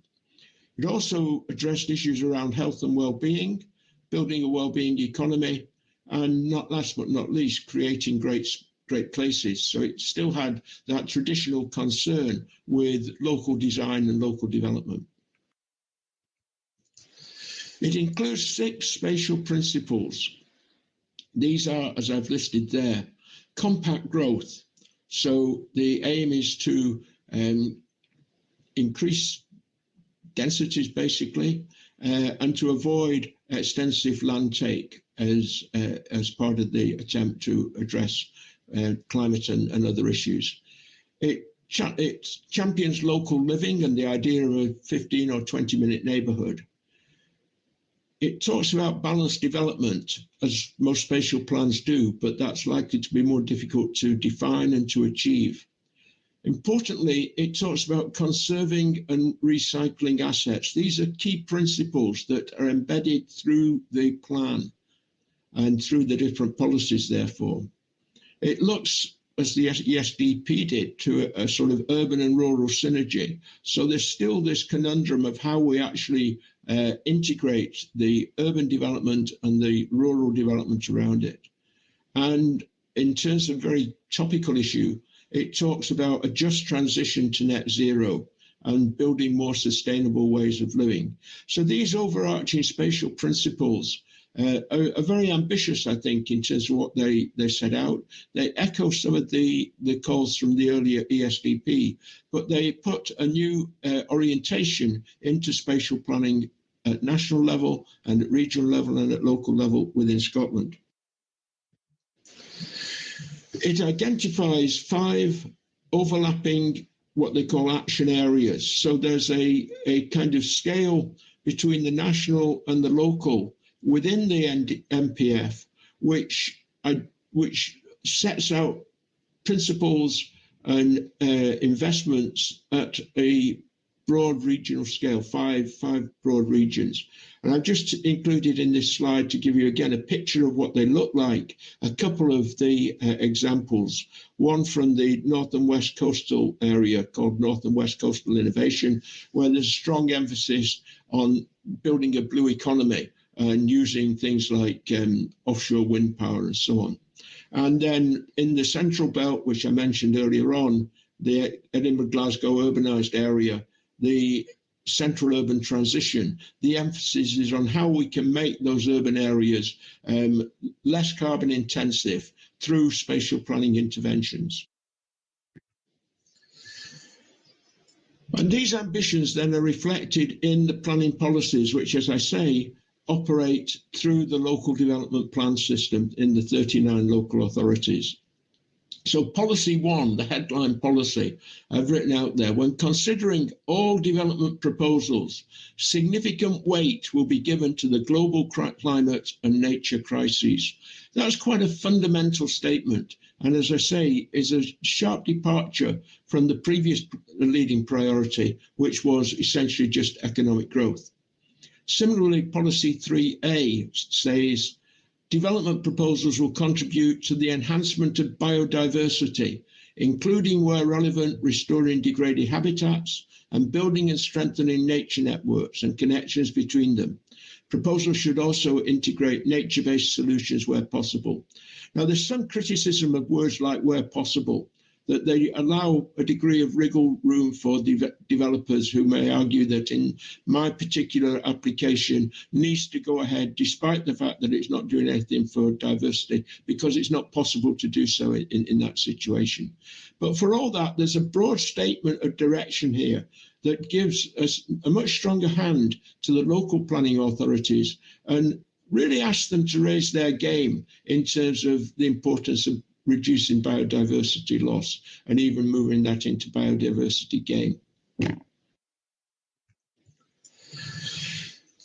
F: It also addressed issues around health and well-being, building a well-being economy, and not last but not least, creating great places. So it still had that traditional concern with local design and local development. It includes 6 spatial principles. These are, as I've listed there, compact growth. So the aim is to increase densities basically, and to avoid extensive land take as part of the attempt to address climate and other issues. It champions local living and the idea of a 15 or 20-minute neighbourhood. It talks about balanced development, as most spatial plans do, but that's likely to be more difficult to define and to achieve. Importantly, it talks about conserving and recycling assets. These are key principles that are embedded through the plan and through the different policies, therefore. It looks, as the ESDP did, to a sort of urban and rural synergy. So there's still this conundrum of how we actually integrate the urban development and the rural development around it. And in terms of very topical issue, it talks about a just transition to net zero and building more sustainable ways of living. So these overarching spatial principles are very ambitious, I think, in terms of what they set out. They echo some of the calls from the earlier ESDP, but they put a new orientation into spatial planning at national level and at regional level and at local level within Scotland. It identifies 5 overlapping what they call action areas. So there's a kind of scale between the national and the local within the MPF, which sets out principles and investments at a broad regional scale, five broad regions. And I've just included in this slide to give you again a picture of what they look like, a couple of the examples, one from the North and West Coastal area called North and West Coastal Innovation, where there's a strong emphasis on building a blue economy and using things like offshore wind power and so on. And then in the Central Belt, which I mentioned earlier on, the Edinburgh-Glasgow urbanised area, the central urban transition, the emphasis is on how we can make those urban areas less carbon intensive through spatial planning interventions. And these ambitions then are reflected in the planning policies, which, as I say, operate through the local development plan system in the 39 local authorities. So policy 1, the headline policy I've written out there, when considering all development proposals, significant weight will be given to the global climate and nature crises. That's quite a fundamental statement. And as I say, is a sharp departure from the previous leading priority, which was essentially just economic growth. Similarly, policy 3A says, development proposals will contribute to the enhancement of biodiversity, including where relevant, restoring degraded habitats and building and strengthening nature networks and connections between them. Proposals should also integrate nature-based solutions where possible. Now, there's some criticism of words like where possible, that they allow a degree of wriggle room for developers who may argue that in my particular application needs to go ahead despite the fact that it's not doing anything for diversity because it's not possible to do so in that situation. But for all that, there's a broad statement of direction here that gives us a much stronger hand to the local planning authorities and really asks them to raise their game in terms of the importance of reducing biodiversity loss and even moving that into biodiversity gain.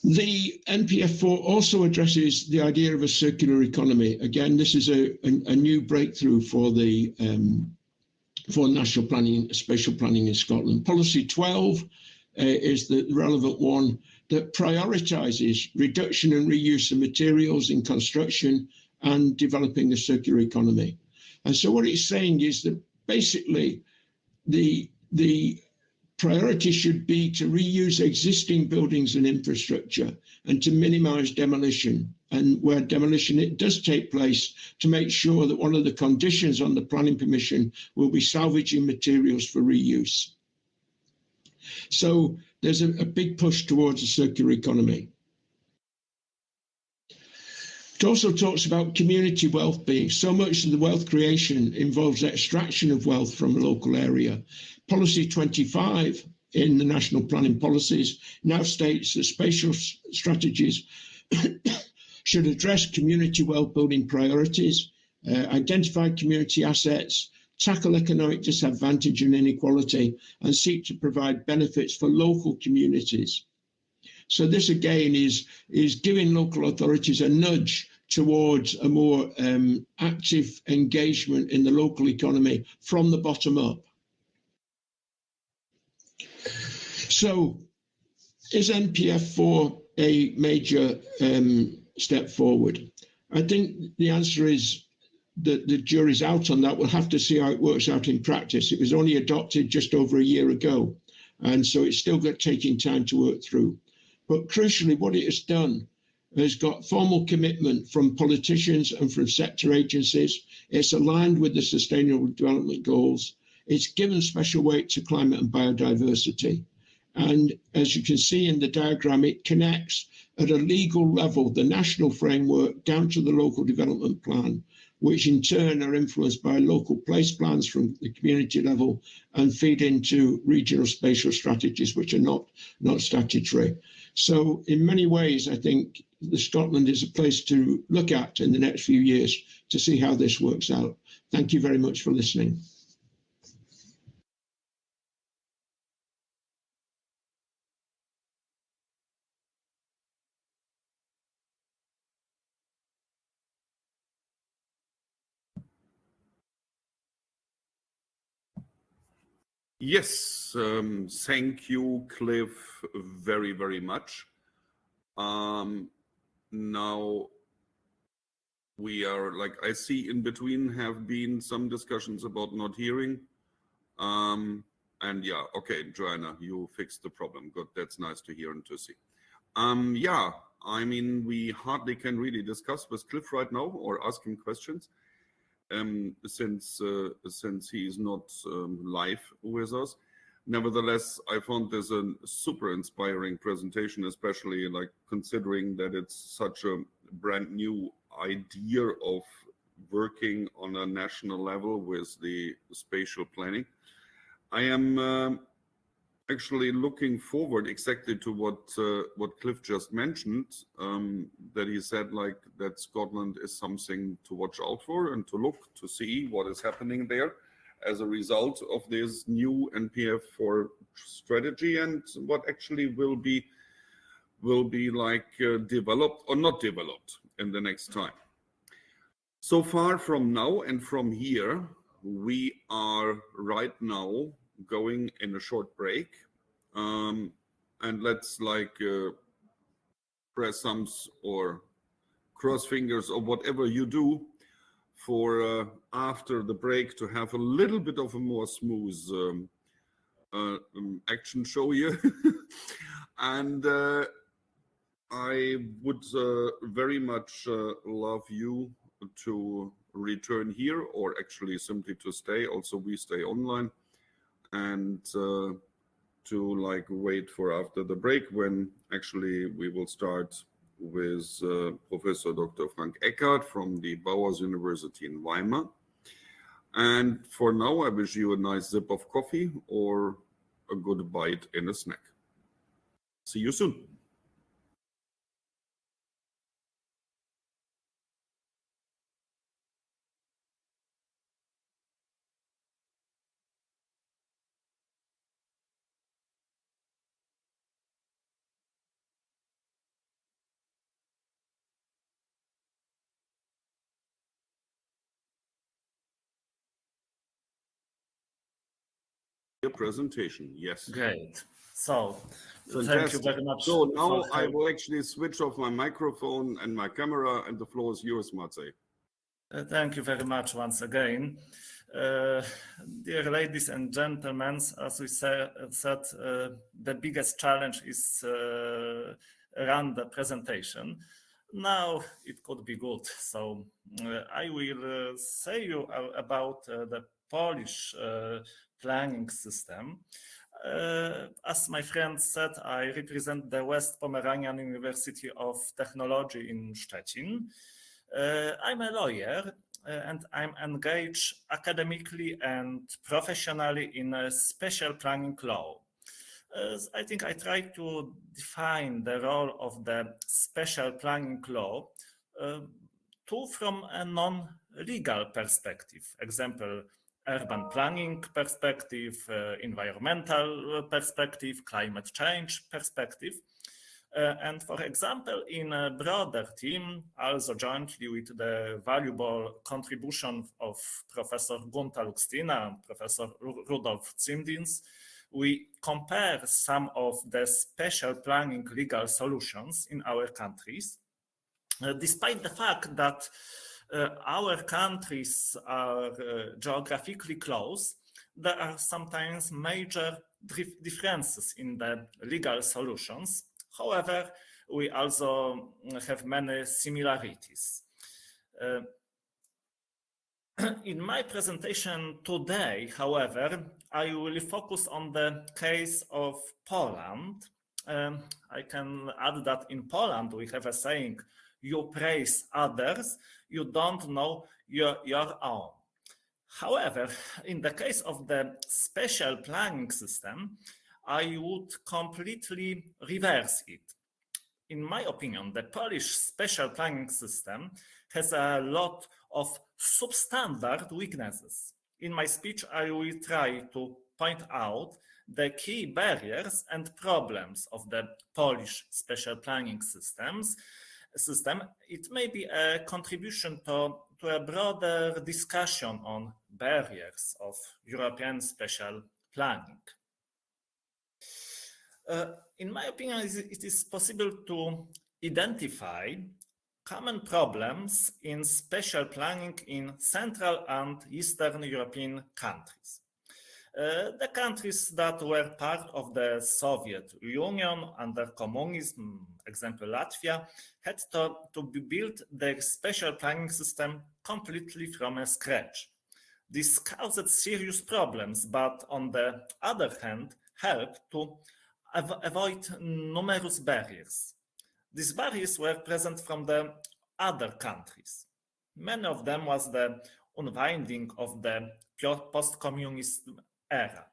F: The NPF4 also addresses the idea of a circular economy. Again, this is a new breakthrough for the for national planning, spatial planning in Scotland. Policy 12 is the relevant one that prioritises reduction and reuse of materials in construction and developing a circular economy. And so what it's saying is that basically the priority should be to reuse existing buildings and infrastructure and to minimise demolition. And where demolition it does take place, to make sure that one of the conditions on the planning permission will be salvaging materials for reuse. So there's a big push towards a circular economy. It also talks about community wealth being. So much of the wealth creation involves extraction of wealth from a local area. Policy 25 in the national planning policies now states that spatial strategies should address community wealth building priorities, identify community assets, tackle economic disadvantage and inequality, and seek to provide benefits for local communities. So this again is giving local authorities a nudge towards a more active engagement in the local economy from the bottom up. So is NPF4 a major step forward? I think the answer is that the jury's out on that. We'll have to see how it works out in practice. It was only adopted just over a year ago, and so it's still taking time to work through. But crucially, what it has done has got formal commitment from politicians and from sector agencies. It's aligned with the Sustainable Development Goals. It's given special weight to climate and biodiversity. And as you can see in the diagram, it connects at a legal level the national framework down to the local development plan, which in turn are influenced by local place plans from the community level and feed into regional spatial strategies, which are not statutory. So in many ways, I think Scotland is a place to look at in the next few years to see how this works out. Thank you very much for listening.
A: Yes, thank you, Cliff, very, very much. Now we are, like, I see in between have been some discussions about not hearing. And yeah, okay, Joanna, you fixed the problem. Good, that's nice to hear and to see. Yeah, I mean, we hardly can really discuss with Cliff right now or ask him questions. Since he is not live with us. Nevertheless, I found this a super inspiring presentation, especially like considering that it's such a brand new idea of working on a national level with the spatial planning. I am actually looking forward exactly to what Cliff just mentioned, that he said like that Scotland is something to watch out for and to look to see what is happening there as a result of this new NPF4 strategy and what actually will be like developed or not developed in the next time. So far from now and from here, we are right now going in a short break, and let's like press thumbs or cross fingers or whatever you do for after the break to have a little bit of a more smooth action show here. And I would very much love you to return here or actually simply to stay. Also, we stay online and to like wait for after the break when actually we will start with Professor Dr. Frank Eckert from the Bowers University in Weimar. And for now, I wish you a nice sip of coffee or a good bite in a snack. See you soon. Your presentation, yes.
G: Great. So,
A: fantastic.
G: Thank you very much.
A: So now I will actually switch off my microphone and my camera, and the floor is yours, Maciej.
G: Thank you very much once again. Dear ladies and gentlemen, as we said, the biggest challenge is around the presentation. Now it could be good. So I will say you about the Polish planning system. As my friend said, I represent the West Pomeranian University of Technology in Szczecin. I'm a lawyer and I'm engaged academically and professionally in a spatial planning law. I think I try to define the role of the spatial planning law from a non-legal perspective. Example, urban planning perspective, environmental perspective, climate change perspective. And for example, in a broader team, also jointly with the valuable contribution of Professor Gunta Luxtina and Professor Rudolf Zimdins, we compare some of the spatial planning legal solutions in our countries, despite the fact that our countries are geographically close, there are sometimes major differences in the legal solutions. However, we also have many similarities. In my presentation today, however, I will focus on the case of Poland. I can add that in Poland we have a saying, you praise others, you don't know your own. However, in the case of the spatial planning system, I would completely reverse it. In my opinion, the Polish spatial planning system has a lot of substandard weaknesses. In my speech, I will try to point out the key barriers and problems of the Polish spatial planning system. It may be a contribution to a broader discussion on barriers of European spatial planning. In my opinion, it is possible to identify common problems in spatial planning in Central and Eastern European countries. The countries that were part of the Soviet Union under communism, example Latvia, had to build their spatial planning system completely from scratch. This caused serious problems, but on the other hand, helped to avoid numerous barriers. These barriers were present from the other countries. Many of them was the unwinding of the post-communist era.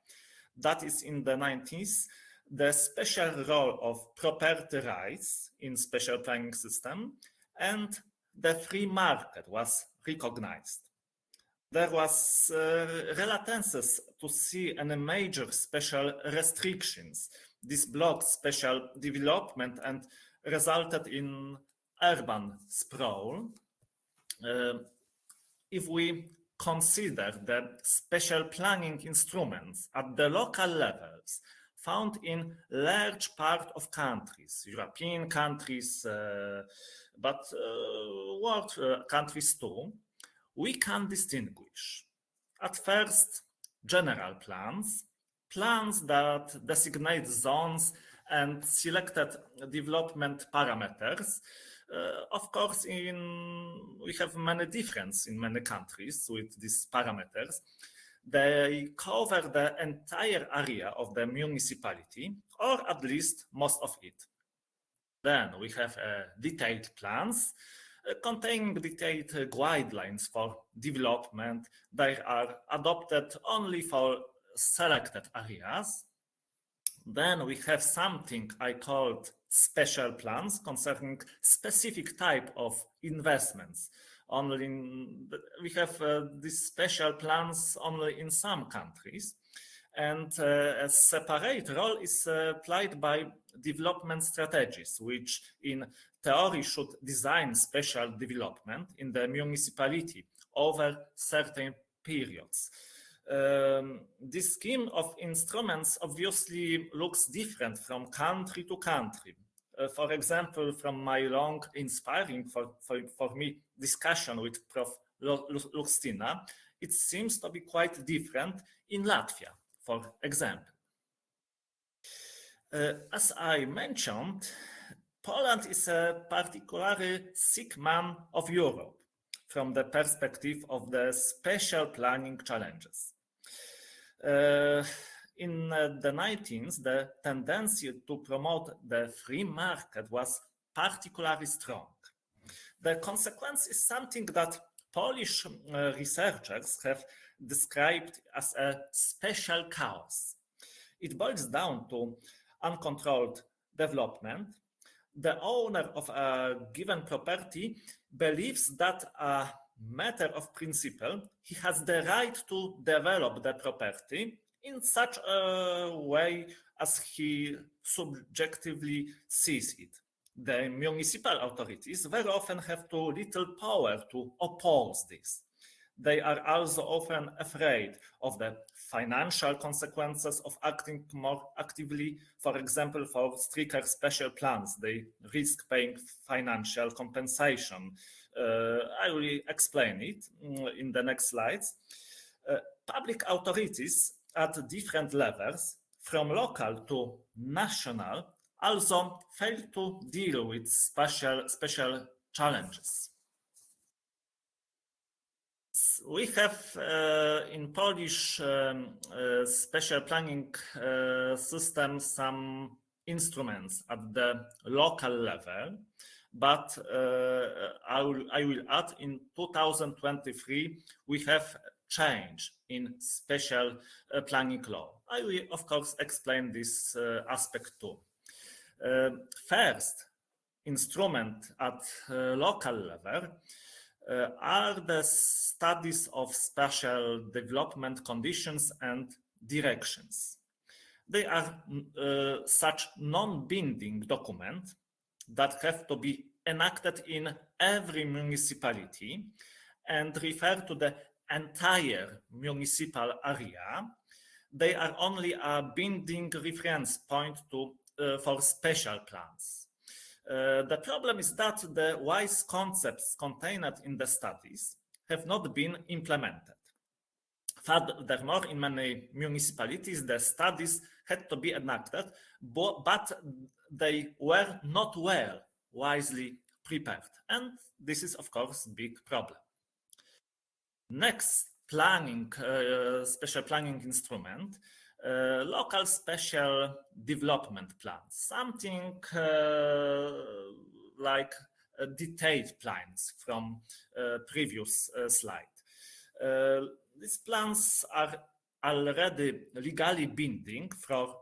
G: That is, in the 90s, the special role of property rights in spatial planning system and the free market was recognized. There was reluctance to see any major special restrictions. This blocked spatial development and resulted in urban sprawl. If we consider the spatial planning instruments at the local levels found in large part of countries, European countries, but world countries too, we can distinguish at first general plans, plans that designate zones and selected development parameters. Of course, we have many differences in many countries with these parameters. They cover the entire area of the municipality, or at least most of it. Then we have detailed plans containing detailed guidelines for development. They are adopted only for selected areas. Then we have something I called special plans concerning specific type of investments. We have these special plans only in some countries. And a separate role is played by development strategies, which in theory should design special development in the municipality over certain periods. This scheme of instruments obviously looks different from country to country. For example, from my long inspiring for me discussion with Prof. Luxtina, it seems to be quite different in Latvia, for example. As I mentioned, Poland is a particularly sick man of Europe from the perspective of the spatial planning challenges. In the 19th, the tendency to promote the free market was particularly strong. The consequence is something that Polish researchers have described as a spatial chaos. It boils down to uncontrolled development. The owner of a given property believes that a matter of principle, he has the right to develop the property in such a way as he subjectively sees it. The municipal authorities very often have too little power to oppose this. They are also often afraid of the financial consequences of acting more actively. For example, for stricter special plans, they risk paying financial compensation. I will explain it in the next slides. Public authorities at different levels, from local to national, also fail to deal with special challenges. We have in Polish special planning system some instruments at the local level, but I will add in 2023 we have change in special planning law. I will of course explain this aspect too. First instrument at local level are the studies of spatial development conditions and directions. They are such non-binding documents that have to be enacted in every municipality and refer to the entire municipal area. They are only a binding reference point for special plans. The problem is that the wise concepts contained in the studies have not been implemented. Furthermore, in many municipalities, the studies had to be enacted, but they were not well wisely prepared. And this is, of course, a big problem. Next planning, special planning instrument, local special development plans, something like detailed plans from previous slide. These plans are already legally binding for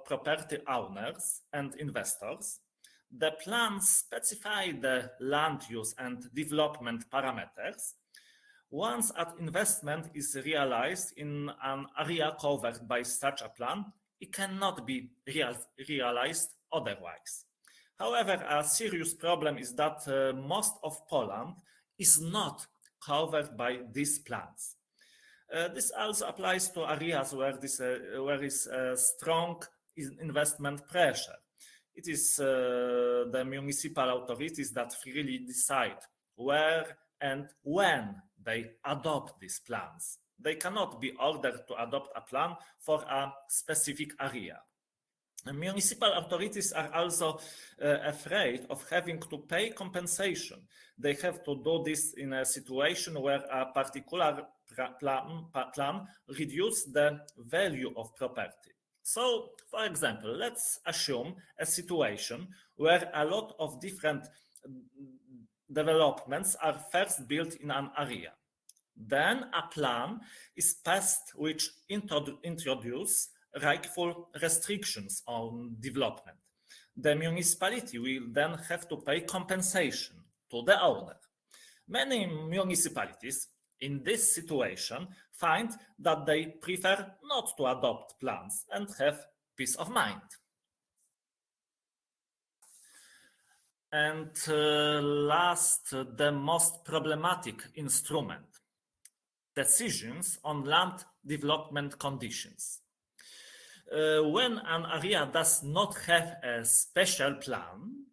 G: property owners and investors. The plans specify the land use and development parameters. Once an investment is realized in an area covered by such a plan, it cannot be realized otherwise. However, a serious problem is that most of Poland is not covered by these plans. This also applies to areas where there is strong investment pressure. It is the municipal authorities that freely decide where and when they adopt these plans. They cannot be ordered to adopt a plan for a specific area. Municipal authorities are also afraid of having to pay compensation. They have to do this in a situation where a particular plan reduces the value of property. So, for example, let's assume a situation where a lot of different developments are first built in an area. Then a plan is passed which introduces rightful restrictions on development. The municipality will then have to pay compensation to the owner. Many municipalities in this situation find that they prefer not to adopt plans and have peace of mind. And last, the most problematic instrument, decisions on land development conditions. When an area does not have a special plan,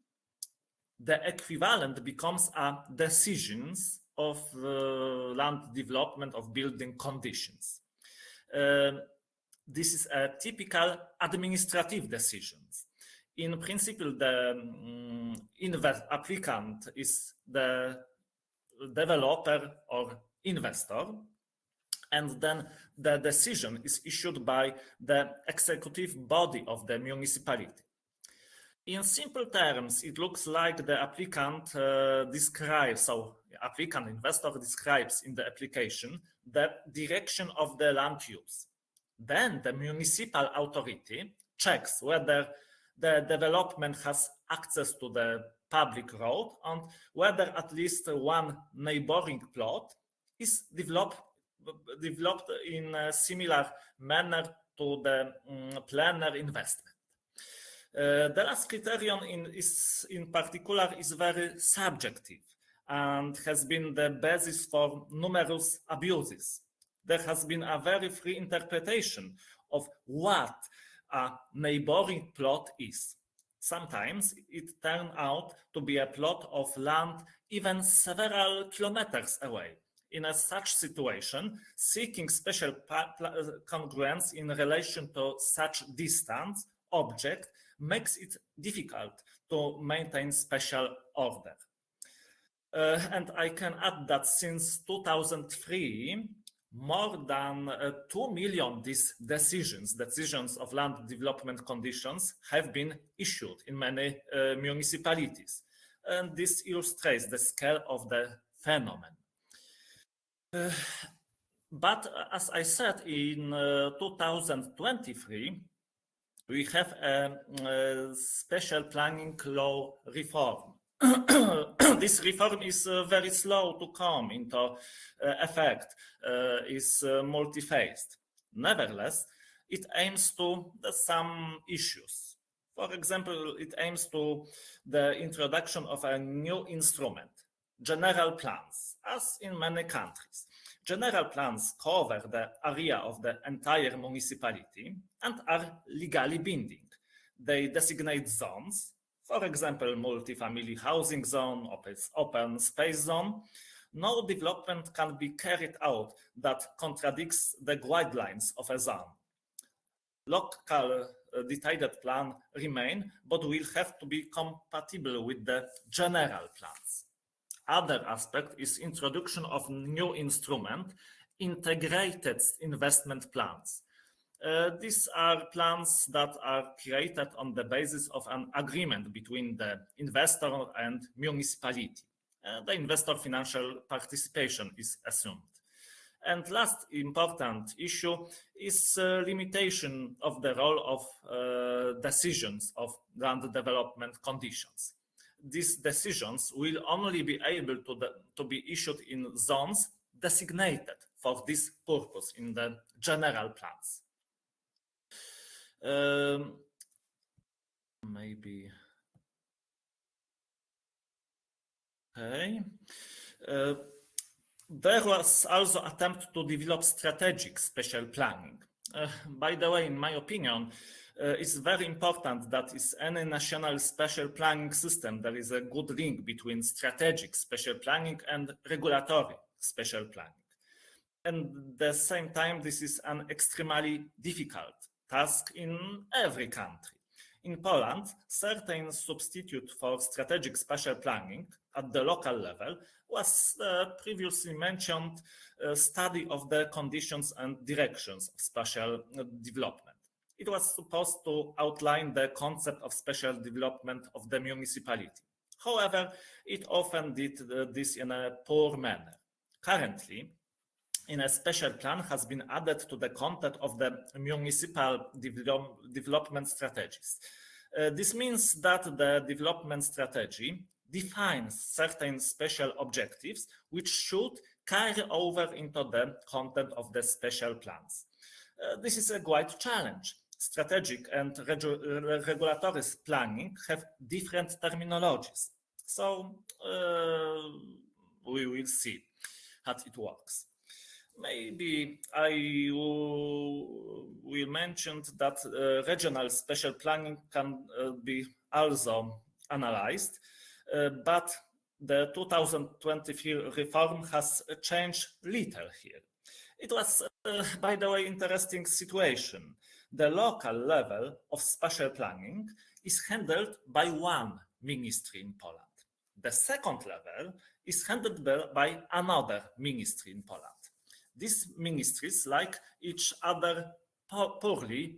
G: the equivalent becomes a decisions of land development of building conditions. This is a typical administrative decisions. In principle, the applicant is the developer or investor, and then the decision is issued by the executive body of the municipality. In simple terms, it looks like the applicant applicant investor describes in the application the direction of the land use. Then the municipal authority checks whether the development has access to the public road and whether at least one neighboring plot is developed in a similar manner to the planner investment. The last criterion in particular is very subjective and has been the basis for numerous abuses. There has been a very free interpretation of what a neighboring plot is. Sometimes it turned out to be a plot of land even several kilometers away. In such situation, seeking special congruence in relation to such distant object makes it difficult to maintain special order. And I can add that since 2003, more than 2 million these decisions of land development conditions have been issued in many municipalities. And this illustrates the scale of the phenomenon. But as I said, in 2023, we have a special planning law reform. This reform is very slow to come into effect, is multi-phased. Nevertheless, it aims to some issues. For example, it aims to the introduction of a new instrument, general plans, as in many countries. General plans cover the area of the entire municipality and are legally binding. They designate zones, for example, multi-family housing zone, open space zone. No development can be carried out that contradicts the guidelines of a zone. Local detailed plan remain, but will have to be compatible with the general plans. Other aspect is introduction of new instrument, integrated investment plans. These are plans that are created on the basis of an agreement between the investor and municipality. The investor financial participation is assumed. And last important issue is limitation of the role of decisions of land development conditions. These decisions will only be able to be issued in zones designated for this purpose in the general plans. Maybe. Okay. There was also attempt to develop strategic spatial planning. By the way, in my opinion, it's very important that is any national spatial planning system, there is a good link between strategic spatial planning and regulatory spatial planning. And at the same time, this is an extremely difficult task in every country. In Poland, certain substitute for strategic spatial planning at the local level was previously mentioned study of the conditions and directions of spatial development. It was supposed to outline the concept of spatial development of the municipality. However, it often did this in a poor manner. Currently, in a special plan has been added to the content of the municipal development strategies. This means that the development strategy defines certain special objectives which should carry over into the content of the special plans. This is a great challenge. Strategic and regulatory planning have different terminologies. So we will see how it works. Maybe I will mention that regional spatial planning can be also analyzed, but the 2023 reform has changed little here. It was, by the way, interesting situation. The local level of spatial planning is handled by one ministry in Poland. The second level is handled by another ministry in Poland. These ministries like each other poorly,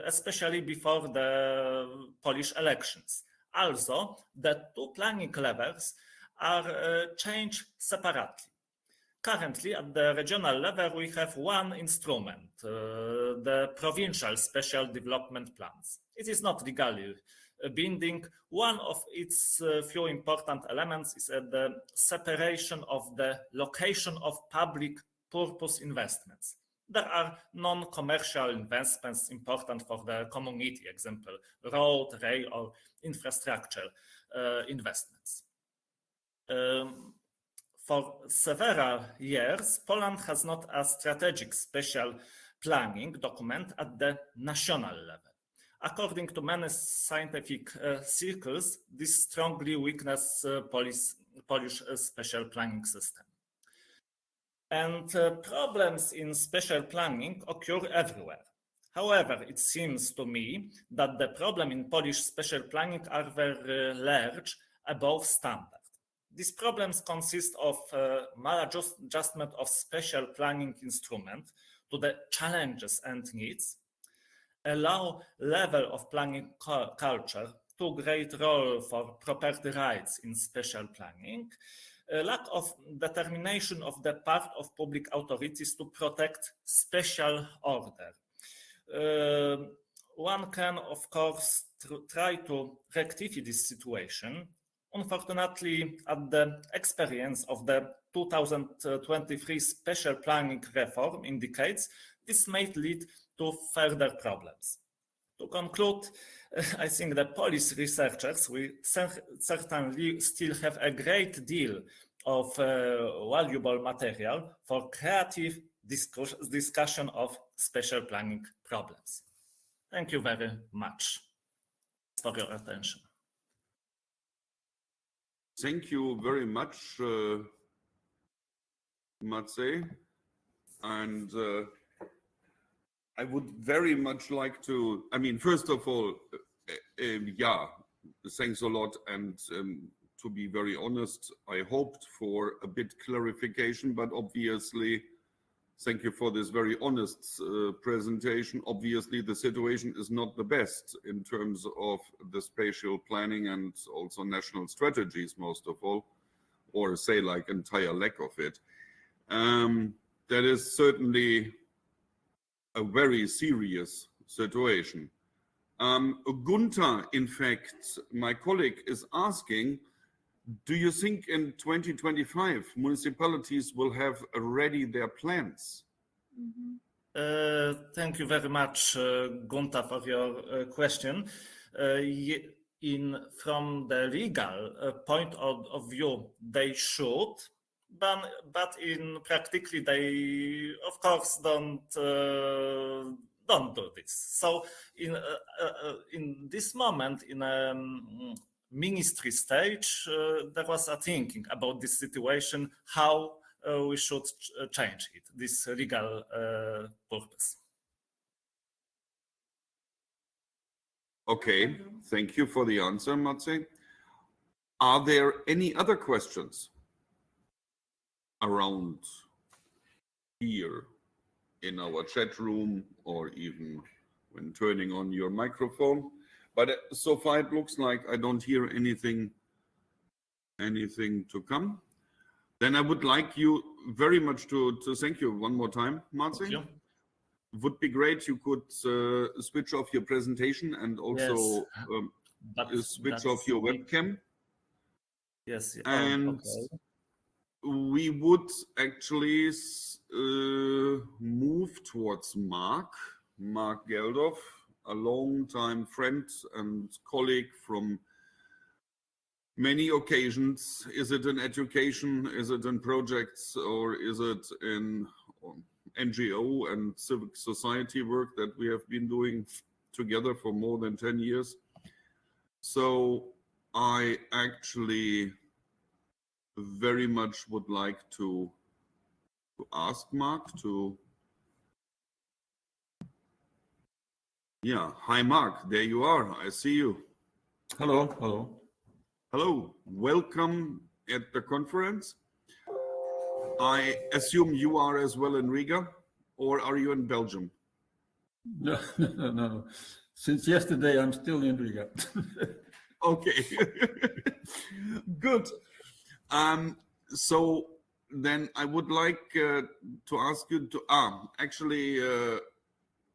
G: especially before the Polish elections. Also, the two planning levels are changed separately. Currently, at the regional level, we have one instrument, the provincial special development plans. It is not legally binding. One of its few important elements is the separation of the location of public purpose investments. There are non-commercial investments important for the community, example, road, rail, or infrastructure investments. For several years, Poland has not a strategic special planning document at the national level. According to many scientific circles, this strongly weakens Polish special planning system. And problems in spatial planning occur everywhere. However, it seems to me that the problem in Polish spatial planning are very large, above standard. These problems consist of maladjustment of spatial planning instrument to the challenges and needs, a low level of planning culture, too great role for property rights in spatial planning, a lack of determination of the part of public authorities to protect spatial order. One can, of course, try to rectify this situation. Unfortunately, at the experience of the 2023 spatial planning reform indicates, this may lead to further problems. To conclude, I think the Polish researchers will certainly still have a great deal of valuable material for creative discussion of spatial planning problems. Thank you very much for your attention.
A: Thank you very much, Maciej. And I would very much like to, first of all, yeah, thanks a lot. And to be very honest, I hoped for a bit clarification, but obviously, thank you for this very honest presentation. Obviously, the situation is not the best in terms of the spatial planning and also national strategies, most of all, or say like entire lack of it. That is certainly a very serious situation. Gunther, in fact, my colleague, is asking, do you think in 2025 municipalities will have ready their plans?
G: Thank you very much, Gunther, for your question. From the legal point of view, they should, but in practically they, of course, don't do this. So in this moment, in a ministry stage, there was a thinking about this situation, how we should change it, this legal purpose.
A: Okay, thank you for the answer, Maciej. Are there any other questions around here in our chat room or even when turning on your microphone? But so far it looks like I don't hear anything to come. Then I would like you very much to thank you one more time, Maciej. Would be great you could switch off your presentation and also switch off your webcam.
G: Yes.
A: And we would actually move towards Mark Geldof, a long-time friend and colleague from many occasions. Is it in education, is it in projects, or is it in NGO and civic society work that we have been doing together for more than 10 years? So I actually very much would like to ask Mark to... Yeah, hi Mark, there you are, I see you.
H: Hello.
A: Hello, welcome at the conference. I assume you are as well in Riga, or are you in Belgium?
H: No. Since yesterday, I'm still in Riga.
A: Okay, good. So then I would like to ask you to, actually,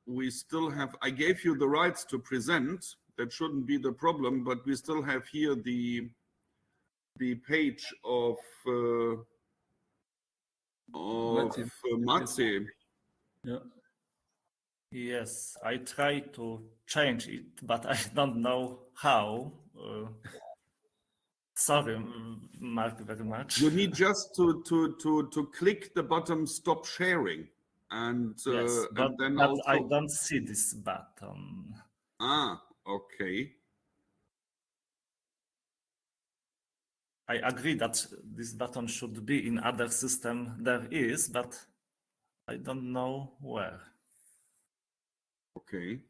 A: we still have, I gave you the rights to present. That shouldn't be the problem, but we still have here the page of Maciej.
H: Yeah.
G: Yes, I try to change it, but I don't know how. Sorry, Mark, very much.
A: You need just to click the button "Stop Sharing," and
G: yes,
A: and then
G: but
A: also...
G: I don't see this button.
A: Okay.
G: I agree that this button should be in other system. There is, but I don't know where.
A: Okay.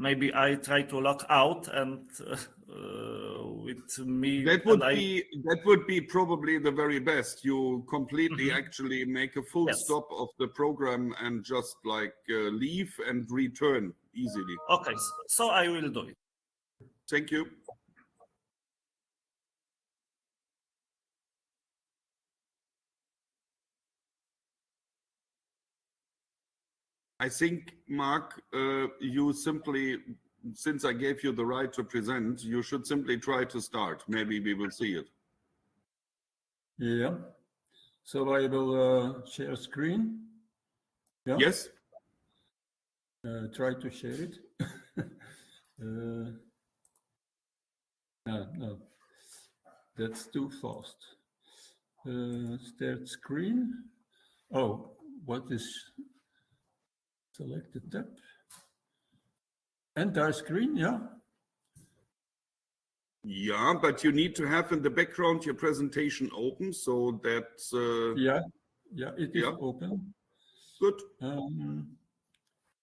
G: maybe I try to log out and with me.
A: That would be probably the very best. You completely actually make a full stop of the program and just like leave and return easily.
G: Okay, so I will do it.
A: Thank you. I think, Mark, you simply, since I gave you the right to present, you should simply try to start. Maybe we will see it.
H: Yeah. So I will share screen. Yeah.
A: Yes.
H: Try to share it. No, that's too fast. Start screen. Oh, what is selected tab? Entire screen, yeah.
A: Yeah, but you need to have in the background your presentation open so that.
H: Yeah, it is open.
A: Good.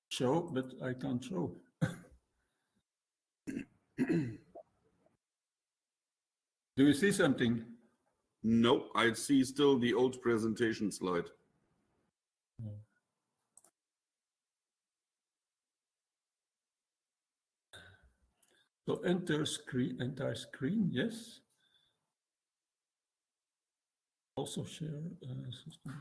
H: Show, but I can't show. Do you see something?
A: No, I see still the old presentation slide.
H: So entire screen, yes. Also share system.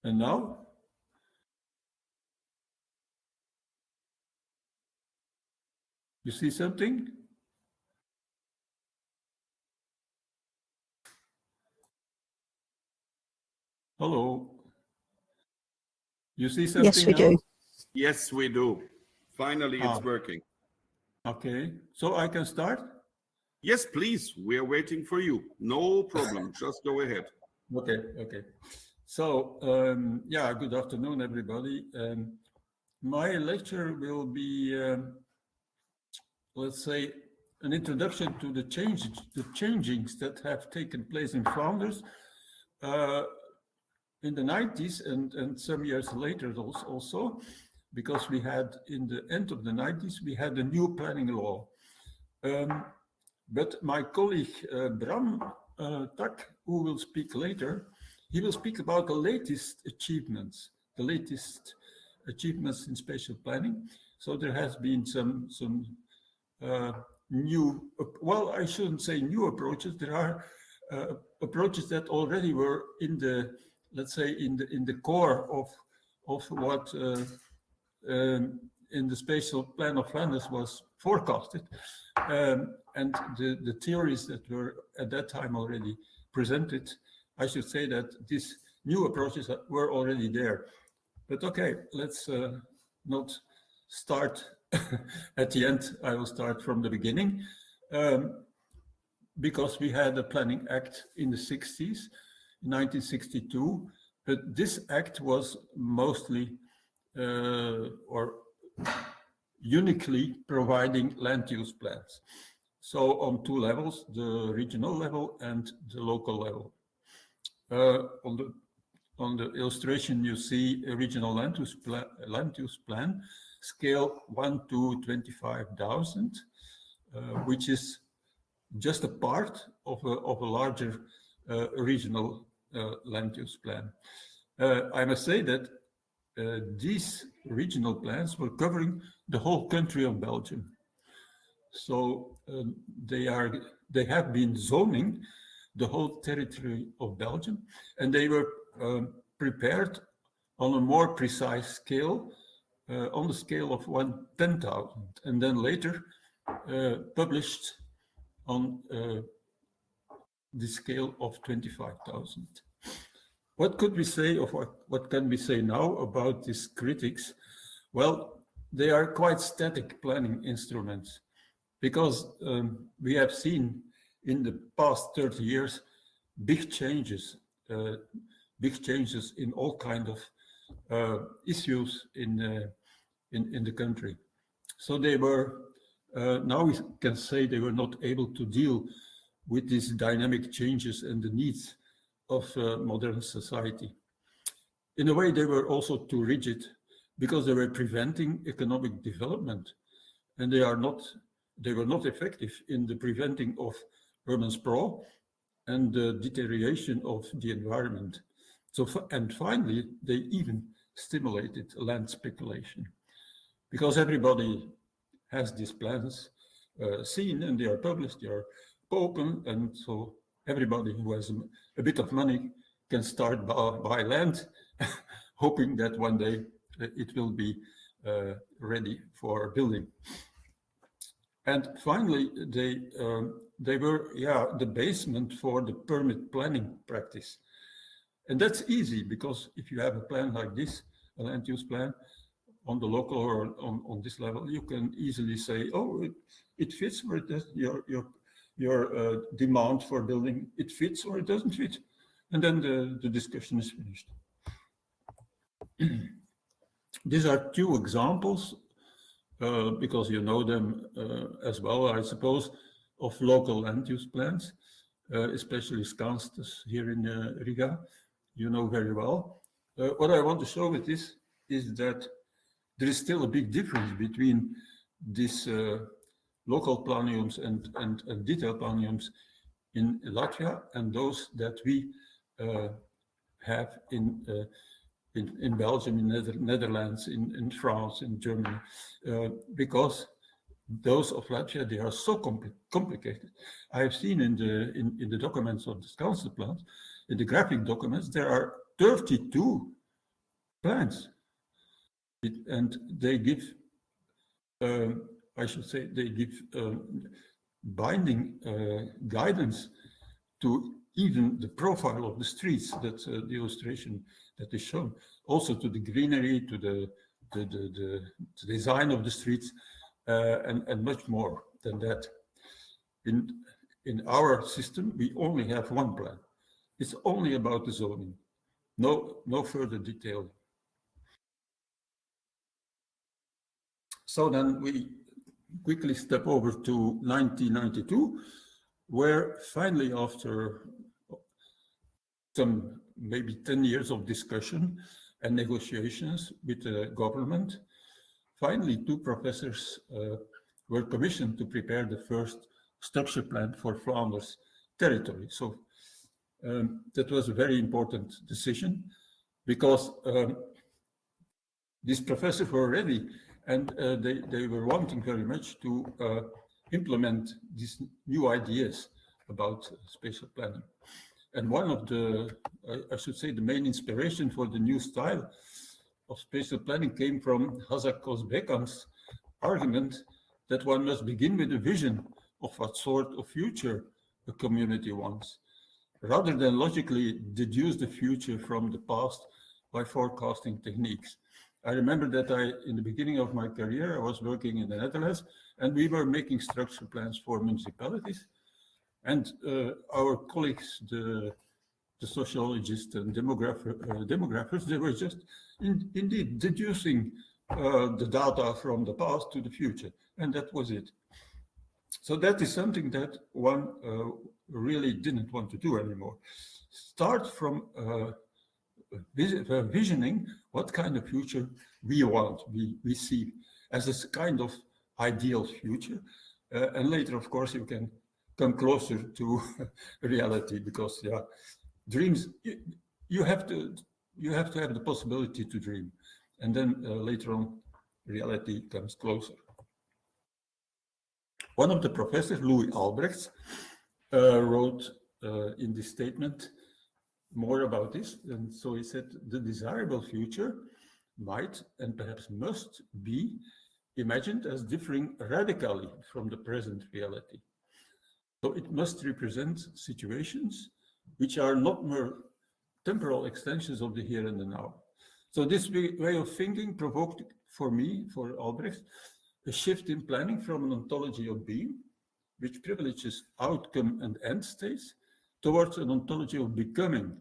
H: And now? You see something? Hello. You see something?
C: Yes, we do.
A: Yes, we do. Finally, it's working.
H: Okay, so I can start?
A: Yes, please. We are waiting for you. No problem. Just go ahead.
H: Okay. So, yeah, good afternoon, everybody. My lecture will be, let's say, an introduction to the changings that have taken place in Flanders in the 90s and some years later also, because we had, in the end of the 90s, we had a new planning law. But my colleague Bram Tak, who will speak later, he will speak about the latest achievements in spatial planning. So there has been some new, well, I shouldn't say new approaches. There are approaches that already were in the, let's say, in the core of what in the spatial plan of Flanders was forecasted. And the theories that were at that time already presented, I should say that these new approaches were already there. But okay, let's not start at the end. I will start from the beginning. Because we had a planning act in the 60s, 1962, but this act was mostly or uniquely providing land use plans. So on two levels, the regional level and the local level. On the illustration, you see a regional land use plan, scale 1 to 25,000, which is just a part of a larger regional land use plan. I must say that these regional plans were covering the whole country of Belgium. So they have been zoning the whole territory of Belgium, and they were prepared on a more precise scale, on the scale of 10,000, and then later published on the scale of 25,000. What could we say, or what can we say now about these critics? Well, they are quite static planning instruments, because we have seen in the past 30 years big changes in all kinds of issues in the country. So they were, now we can say they were not able to deal with these dynamic changes and the needs of modern society. In a way, they were also too rigid because they were preventing economic development, and they were not effective in the preventing of urban sprawl and the deterioration of the environment. So, and finally, they even stimulated land speculation, because everybody has these plans seen and they are published, they are open, and so everybody who has a bit of money can start buy land, hoping that one day it will be ready for building. And finally, they were the basement for the permit planning practice. And that's easy, because if you have a plan like this, a land use plan, on the local or on this level, you can easily say, oh, it fits, or it does, your demand for building, it fits or it doesn't fit. And then the discussion is finished. These are two examples, because you know them as well, I suppose, of local land use plans, especially Skanstas here in Riga, you know very well. What I want to show with this is that there is still a big difference between these local planiums and detailed planiums in Latvia and those that we have in Belgium, in Netherlands, in France, in Germany, because those of Latvia, they are so complicated. I have seen in the documents of the council plans, in the graphic documents, there are 32 plans. And they give, I should say, they give binding guidance to even the profile of the streets. That's the illustration that is shown. Also to the greenery, to the design of the streets, and much more than that. In our system, we only have one plan. It's only about the zoning, no further detail. So then we quickly step over to 1992, where finally, after some maybe 10 years of discussion and negotiations with the government, finally 2 professors were commissioned to prepare the first structure plan for Flanders territory. So that was a very important decision, because these professors were ready, and they were wanting very much to implement these new ideas about spatial planning. And one of the, I should say, the main inspiration for the new style of spatial planning came from Hazakos Bekam's argument that one must begin with a vision of what sort of future a community wants, rather than logically deduce the future from the past by forecasting techniques. I remember that in the beginning of my career, I was working in the Netherlands, and we were making structure plans for municipalities. And our colleagues, the sociologists and demographers, they were just indeed deducing the data from the past to the future. And that was it. So that is something that one really didn't want to do anymore. Start from visioning what kind of future we want, we see as a kind of ideal future. And later, of course, you can come closer to reality, because dreams, you have to have the possibility to dream. And then later on, reality comes closer. One of the professors, Louis Albrechts, wrote in this statement more about this. And so he said, the desirable future might and perhaps must be imagined as differing radically from the present reality. So it must represent situations which are not mere temporal extensions of the here and the now. So this way of thinking provoked for me, for Albrecht, a shift in planning from an ontology of being, which privileges outcome and end states, towards an ontology of becoming,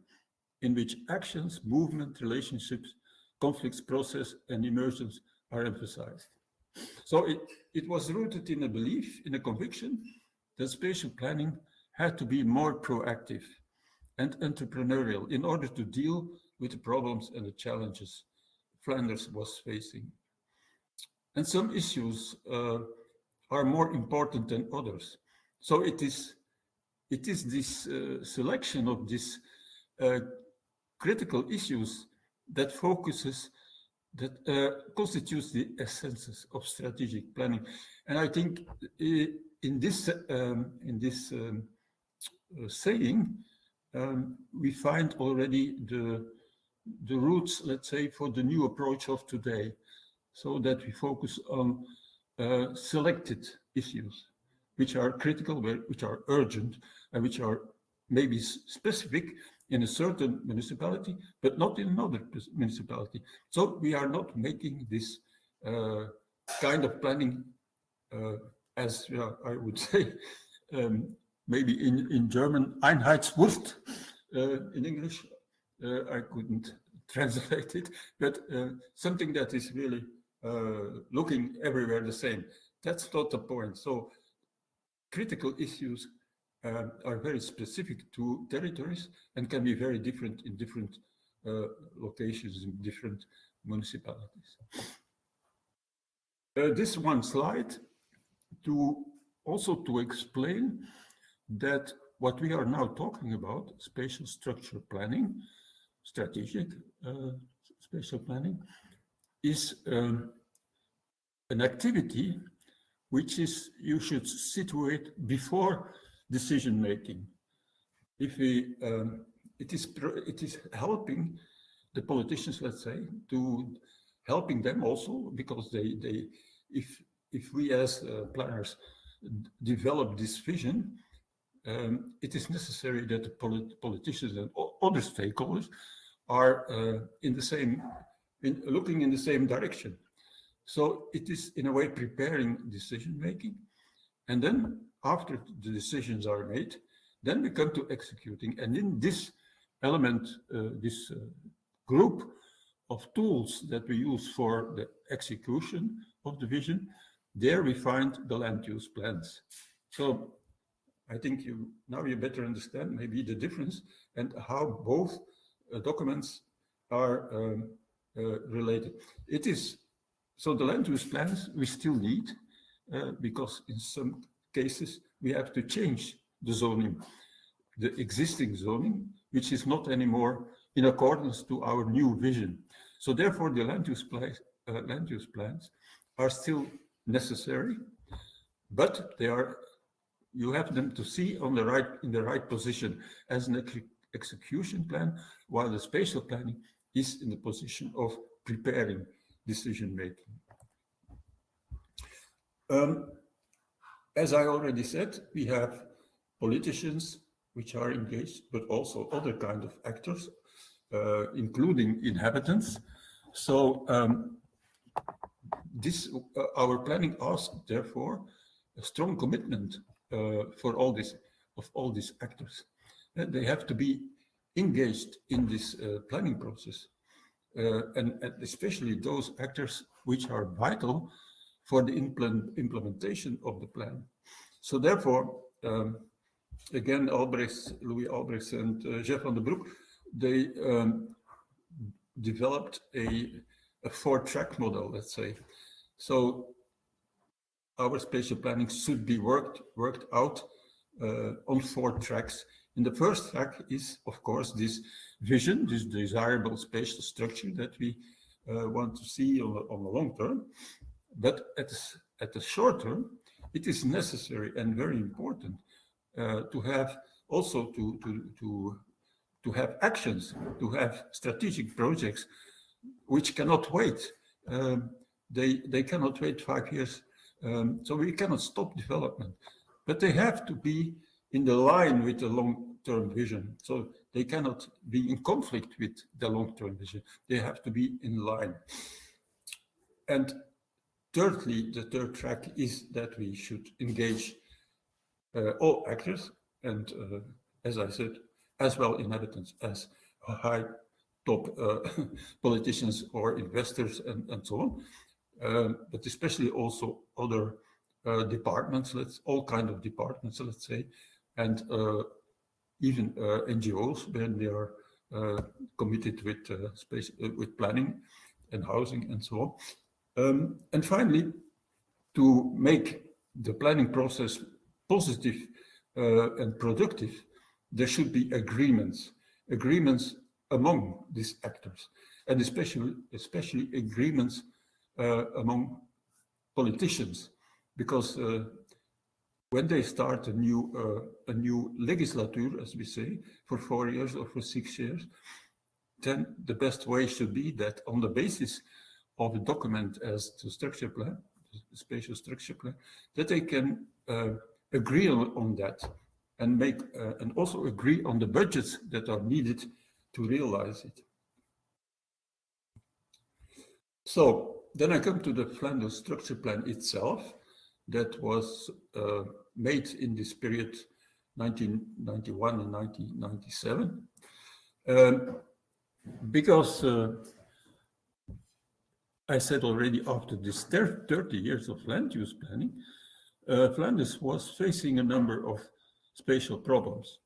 H: in which actions, movement, relationships conflicts process and emergence are emphasized. So it was rooted in a belief, in a conviction that spatial planning had to be more proactive and entrepreneurial in order to deal with the problems and the challenges Flanders was facing. And some issues are more important than others. So it is this selection of these critical issues that constitutes the essence of strategic planning. And I think in this saying, we find already the roots, let's say, for the new approach of today, so that we focus on selected issues, which are critical, which are urgent, and which are maybe specific in a certain municipality, but not in another municipality. So we are not making this kind of planning as I would say, maybe in German, Einheitswurst, in English, I couldn't translate it, but something that is really looking everywhere the same. That's not the point. So critical issues are very specific to territories and can be very different in different locations in different municipalities. This one slide to explain that what we are now talking about, spatial structure planning, strategic spatial planning, is an activity which is you should situate before decision making. If we, it is helping the politicians, let's say, to helping them also, because if we as planners develop this vision, it is necessary that the politicians and other stakeholders are looking in the same direction. So it is in a way preparing decision making, and then after the decisions are made, then we come to executing. And in this element, this group of tools that we use for the execution of the vision, there we find the land use plans. So I think now you better understand maybe the difference and how both documents are related. It is, so the land use plans we still need because in some cases we have to change the zoning, the existing zoning, which is not anymore in accordance to our new vision. So therefore the land use plans are still necessary, but they are, you have them to see in the right position as an execution plan, while the spatial planning is in the position of preparing decision making. As I already said, we have politicians which are engaged, but also other kind of actors, including inhabitants. So our planning asks, therefore, a strong commitment for all these actors. They have to be engaged in this planning process, and especially those actors which are vital for the implementation of the plan. So therefore, again, Louis Albrechts and Jeff van den Broek, they developed a 4-track model, let's say. So our spatial planning should be worked out on 4 tracks. And the first track is, of course, this vision, this desirable spatial structure that we want to see on the long term. But at the short term, it is necessary and very important to have also to have actions, to have strategic projects which cannot wait. They cannot wait 5 years. So we cannot stop development, but they have to be in the line with the long-term vision. So they cannot be in conflict with the long-term vision. They have to be in line. And thirdly, the third track is that we should engage all actors and, as I said, as well inhabitants as high top politicians or investors and so on, but especially also other departments, all kind of departments, let's say, and even NGOs when they are committed with space, with planning and housing and so on. And finally, to make the planning process positive and productive, there should be agreements among these actors, and especially agreements among politicians, because when they start a new legislature, as we say, for 4 years or for 6 years, then the best way should be that on the basis of a document as the structure plan, the spatial structure plan, that they can agree on that and make and also agree on the budgets that are needed to realize it. So then I come to the Flanders structure plan itself, that was made in this period 1991 and 1997, because I said already, after this 30 years of land use planning, Flanders was facing a number of spatial problems,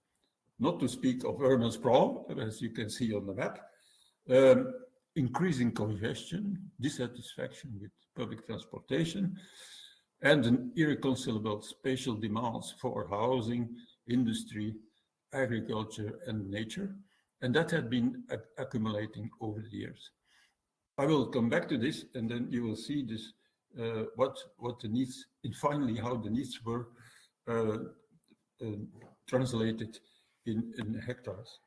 H: not to speak of urban sprawl, as you can see on the map, increasing congestion, dissatisfaction with public transportation, and an irreconcilable spatial demands for housing, industry, agriculture, and nature. And that had been accumulating over the years. I will come back to this, and then you will see this, what the needs, and finally how the needs were translated in hectares.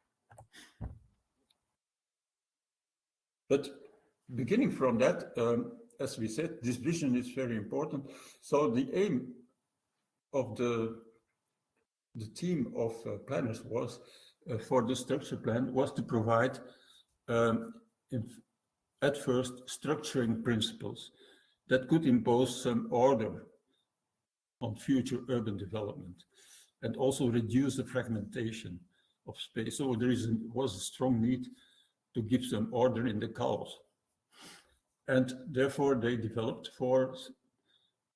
H: But beginning from that, as we said, this vision is very important. So the aim of the team of planners was, for the structure plan, was to provide at first structuring principles that could impose some order on future urban development and also reduce the fragmentation of space. So there was a strong need to give some order in the chaos. And therefore they developed four,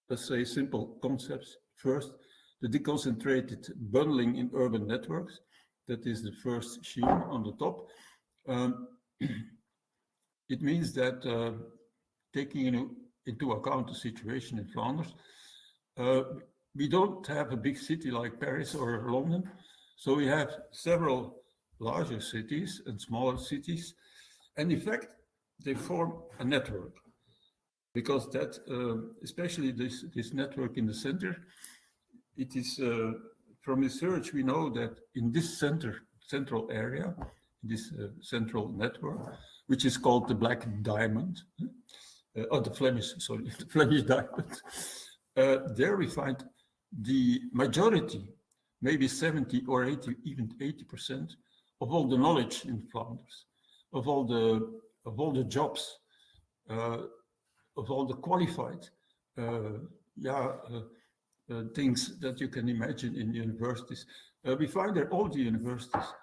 H: let's say, simple concepts. First, the deconcentrated bundling in urban networks. That is the first sheet on the top. It means that taking into account the situation in Flanders, we don't have a big city like Paris or London. So we have several larger cities and smaller cities. And in fact, they form a network, because that, especially this network in the center, it is, from research, we know that in this central area, this central network, which is called the Black Diamond, the Flemish Diamond, there we find the majority, maybe 70 or 80, even 80% of all the knowledge in Flanders, of all the jobs, of all the qualified things that you can imagine in universities. We find there all the universities,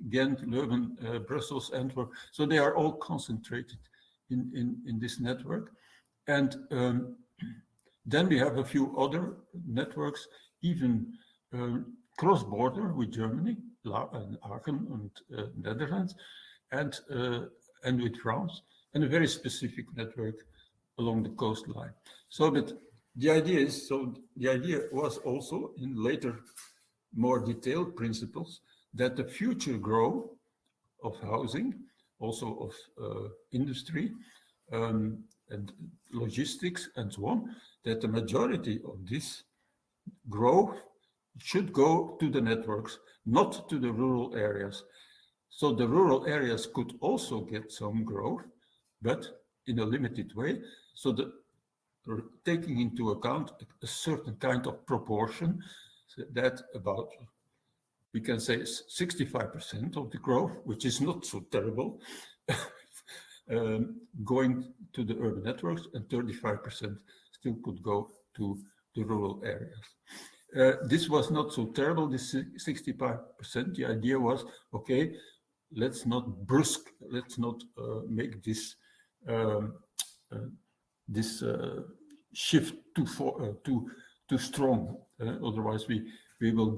H: Ghent, Leuven, Brussels, Antwerp. So they are all concentrated in this network. And then we have a few other networks, even cross-border with Germany, and Aachen and Netherlands, and with France, and a very specific network along the coastline. So that the idea was also, in later, more detailed principles, that the future growth of housing, also of industry and logistics and so on, that the majority of this growth should go to the networks, not to the rural areas. So the rural areas could also get some growth, but in a limited way. So taking into account a certain kind of proportion, that about, we can say, 65% of the growth, which is not so terrible, going to the urban networks, and 35% still could go to the rural areas. This was not so terrible, this 65%. The idea was, okay, let's not make this shift too strong. Otherwise, we will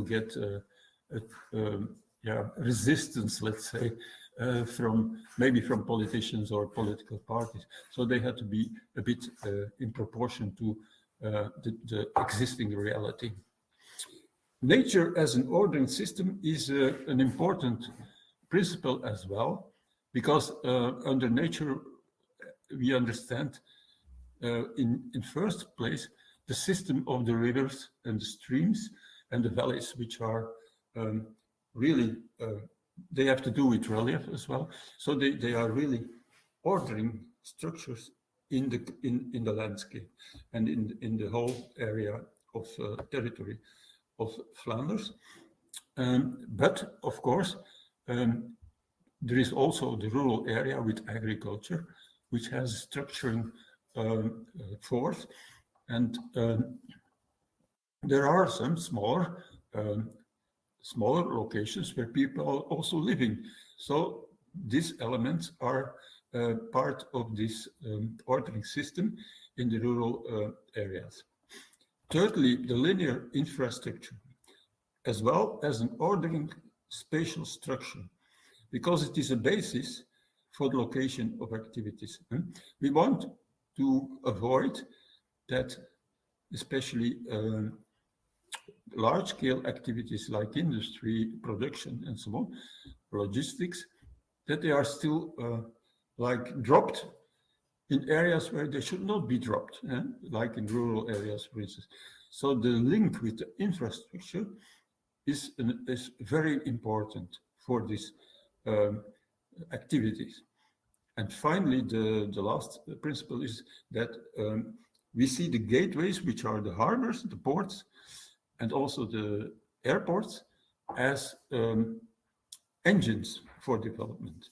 H: get resistance, let's say, from politicians or political parties. So they had to be a bit in proportion to the existing reality. Nature as an ordering system is an important principle as well, because under nature we understand in first place the system of the rivers and the streams and the valleys, which are really they have to do with relief as well. So they are really ordering structures in the landscape and in the whole area of territory of Flanders. But of course, there is also the rural area with agriculture, which has structuring force, and there are some smaller locations where people are also living. So these elements are part of this ordering system in the rural areas. Thirdly, the linear infrastructure, as well as an ordering spatial structure, because it is a basis for the location of activities. We want to avoid that, especially large-scale activities like industry, production, and so on, logistics, that they are still like dropped in areas where they should not be dropped, like in rural areas, for instance. So the link with the infrastructure is very important for these activities. And finally, the last principle is that we see the gateways, which are the harbors, the ports, and also the airports, as engines for development.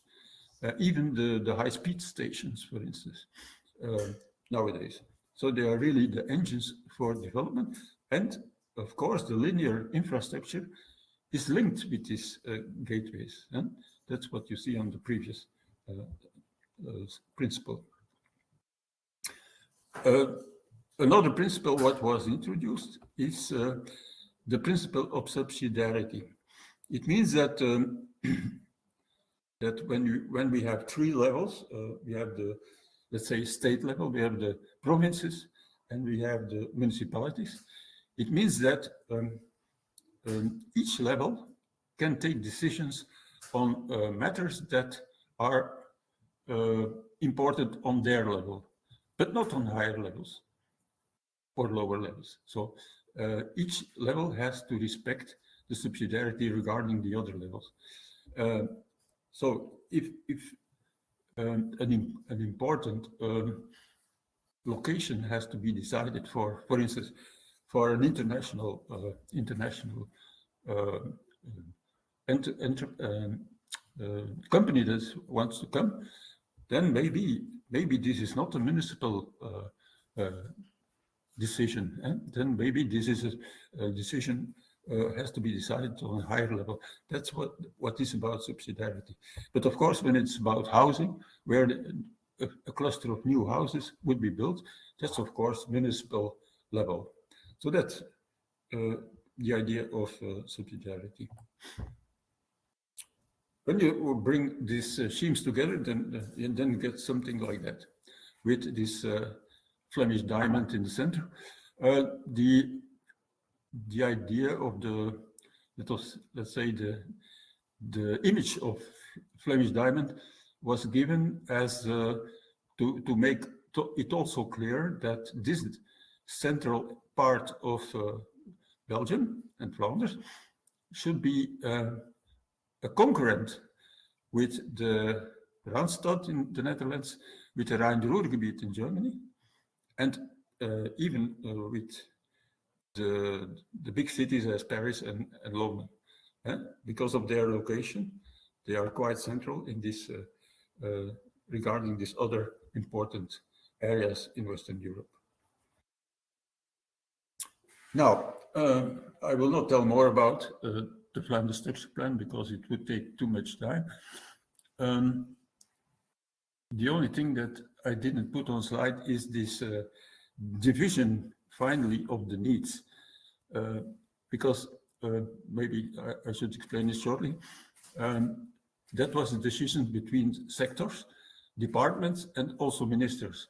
H: Even the high-speed stations, for instance, nowadays. So they are really the engines for development. And of course, the linear infrastructure is linked with these gateways. And that's what you see on the previous principle. Another principle what was introduced is the principle of subsidiarity. It means that that when we have three levels, we have the, let's say, state level, we have the provinces, and we have the municipalities. It means that each level can take decisions on matters that are important on their level, but not on higher levels or lower levels. So each level has to respect the subsidiarity regarding the other levels. So if an important location has to be decided for instance, for an international company that wants to come, then maybe this is not a municipal decision, and then maybe this is a decision has to be decided on a higher level. That's what is about subsidiarity. But of course, when it's about housing, where a cluster of new houses would be built, that's of course municipal level. So that's the idea of subsidiarity. When you bring these schemes together, then you get something like that, with this Flemish diamond in the center. The idea of let's say the image of Flemish diamond was given as to make it also clear that this central part of Belgium and Flanders should be a concurrent with the Randstad in the Netherlands, with the Rhine-Ruhr-Gebiet in Germany, and even with the big cities as Paris and London. Because of their location, they are quite central in this regarding these other important areas in Western Europe. Now, I will not tell more about the Flanders structure plan because it would take too much time. The only thing that I didn't put on slide is this division, finally, of the needs. Because maybe I should explain this shortly. That was a decision between sectors, departments, and also ministers.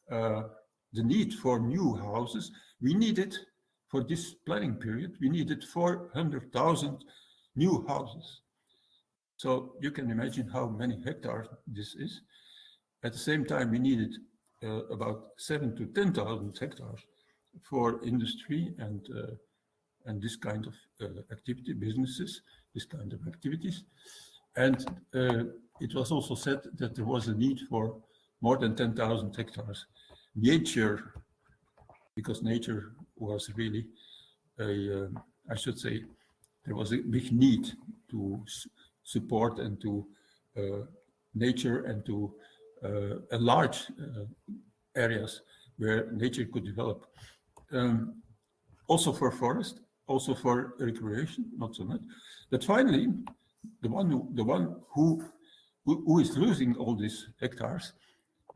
H: The need for new houses, we needed, for this planning period, we needed 400,000 new houses. So you can imagine how many hectares this is. At the same time, we needed about 7,000 to 10,000 hectares for industry and this kind of activity, businesses, this kind of activities. And it was also said that there was a need for more than 10,000 hectares. Nature, because nature was really I should say, there was a big need to support and to nature and to enlarge areas where nature could develop. Also for forest, also for recreation, not so much. But finally, the one who is losing all these hectares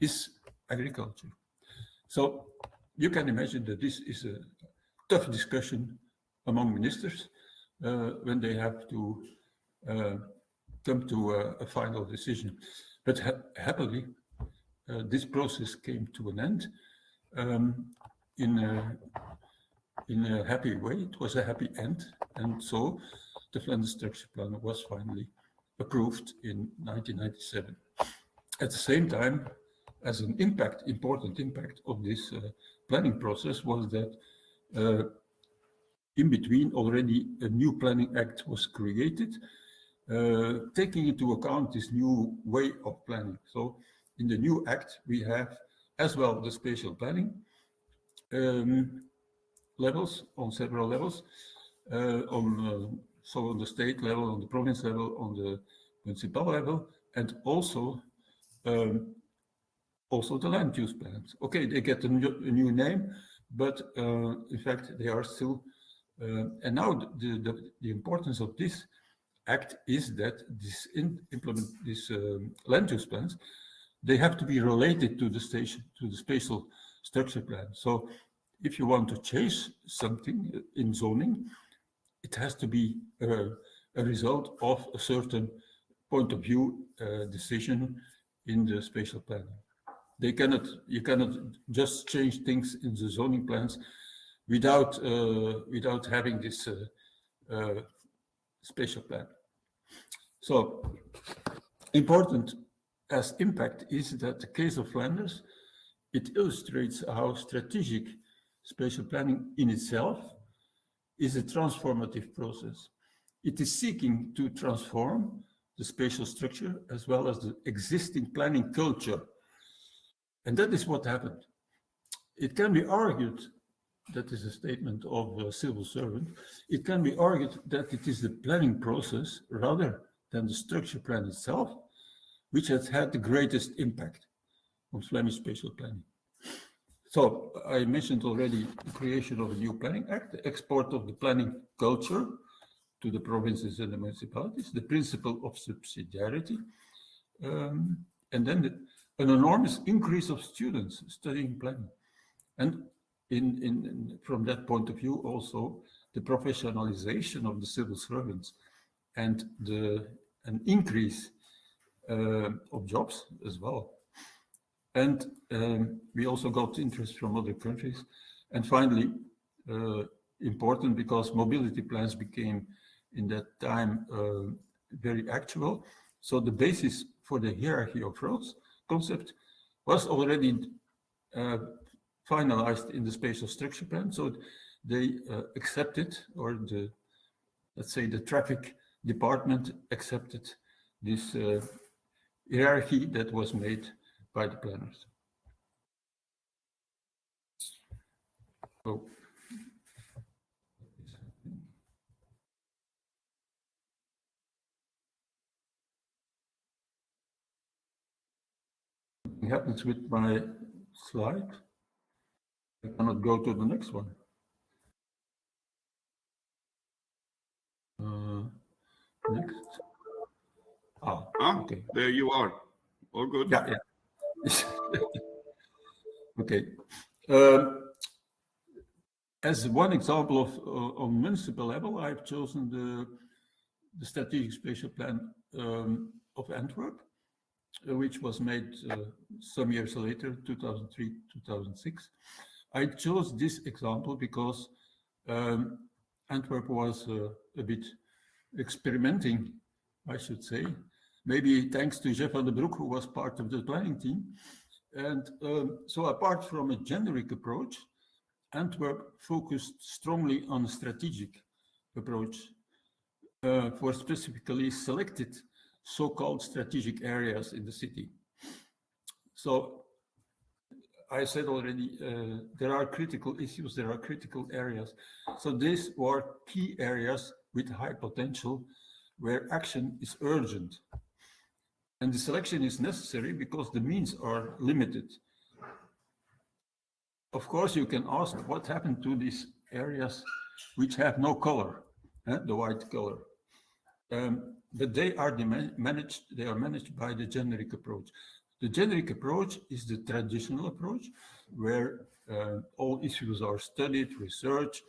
H: is agriculture. So you can imagine that this is a tough discussion among ministers when they have to come to a final decision. But happily, this process came to an end in a happy way. It was a happy end, and so the Flanders Structure Plan was finally approved in 1997. At the same time, as an important impact of this planning process was that in between already a new planning act was created, taking into account this new way of planning. So in the new act, we have as well the spatial planning levels, on several levels, so on the state level, on the province level, on the municipal level, and also the land use plans. Okay, they get a new name, but in fact they are still. And now the importance of this act is that this land use plans, they have to be related to the spatial structure plan. So if you want to change something in zoning, it has to be a result of a certain point of view decision in the spatial planning. You cannot just change things in the zoning plans without having this spatial plan. So important as impact is that the case of Flanders, it illustrates how strategic spatial planning in itself is a transformative process. It is seeking to transform the spatial structure as well as the existing planning culture. And that is what happened. It can be argued, that is a statement of a civil servant, it can be argued that it is the planning process rather than the structure plan itself, which has had the greatest impact on Flemish spatial planning. So I mentioned already the creation of a new planning act, the export of the planning culture to the provinces and the municipalities, the principle of subsidiarity, and then an enormous increase of students studying planning. And from that point of view, also the professionalization of the civil servants and an increase of jobs as well. And we also got interest from other countries. And finally, important because mobility plans became in that time very actual. So the basis for the hierarchy of roads concept was already finalized in the spatial structure plan. So they accepted, or let's say the traffic department accepted this hierarchy that was made by the planners. So, what happens with my slide? I cannot go to the next one. Next. Ah,
A: Ah,
H: okay.
A: there you are. All good.
H: Yeah. Okay. As one example of on municipal level, I've chosen the strategic spatial plan of Antwerp, which was made some years later, 2003, 2006. I chose this example because Antwerp was a bit experimenting, I should say, maybe thanks to Jeff van den Broek, who was part of the planning team. And so apart from a generic approach, Antwerp focused strongly on a strategic approach for specifically selected so-called strategic areas in the city. So I said already, there are critical issues, there are critical areas. So these were key areas with high potential where action is urgent. And the selection is necessary because the means are limited. Of course, you can ask what happened to these areas which have no color, the white color. But they are managed by the generic approach. The generic approach is the traditional approach where all issues are studied, researched,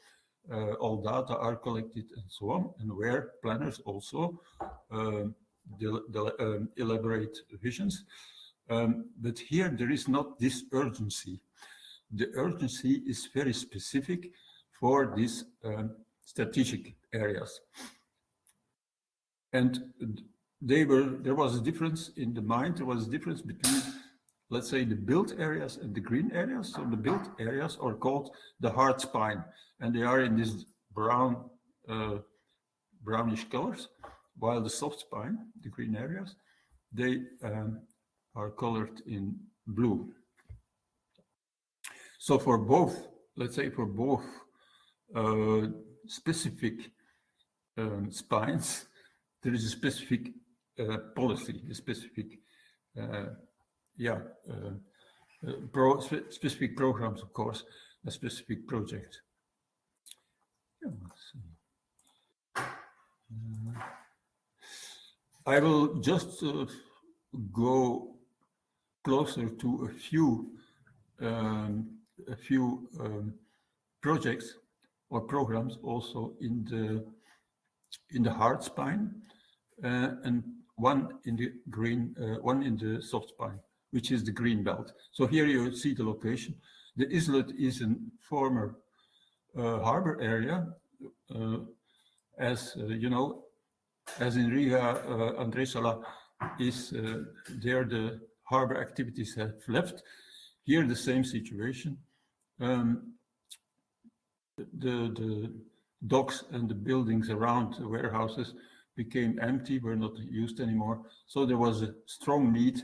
H: all data are collected and so on, and where planners also elaborate visions. But here there is not this urgency. The urgency is very specific for these strategic areas. And there was a difference in the mind, there was a difference between, let's say, the built areas and the green areas. So the built areas are called the hard spine, and they are in this brown, brownish colors, while the soft spine, the green areas, they are colored in blue. So for both, let's say for both specific spines, there is a specific policy, a specific, specific programs, of course, a specific project. Yeah, let's see. I will just go closer to a few projects or programs also in the hard spine and one in the green, one in the soft spine, which is the green belt. So here you see the location. The islet is a former harbor area, as you know, as in Riga, Andresala is there. The harbor activities have left. Here, the same situation. The docks and the buildings around the warehouses became empty, were not used anymore. So there was a strong need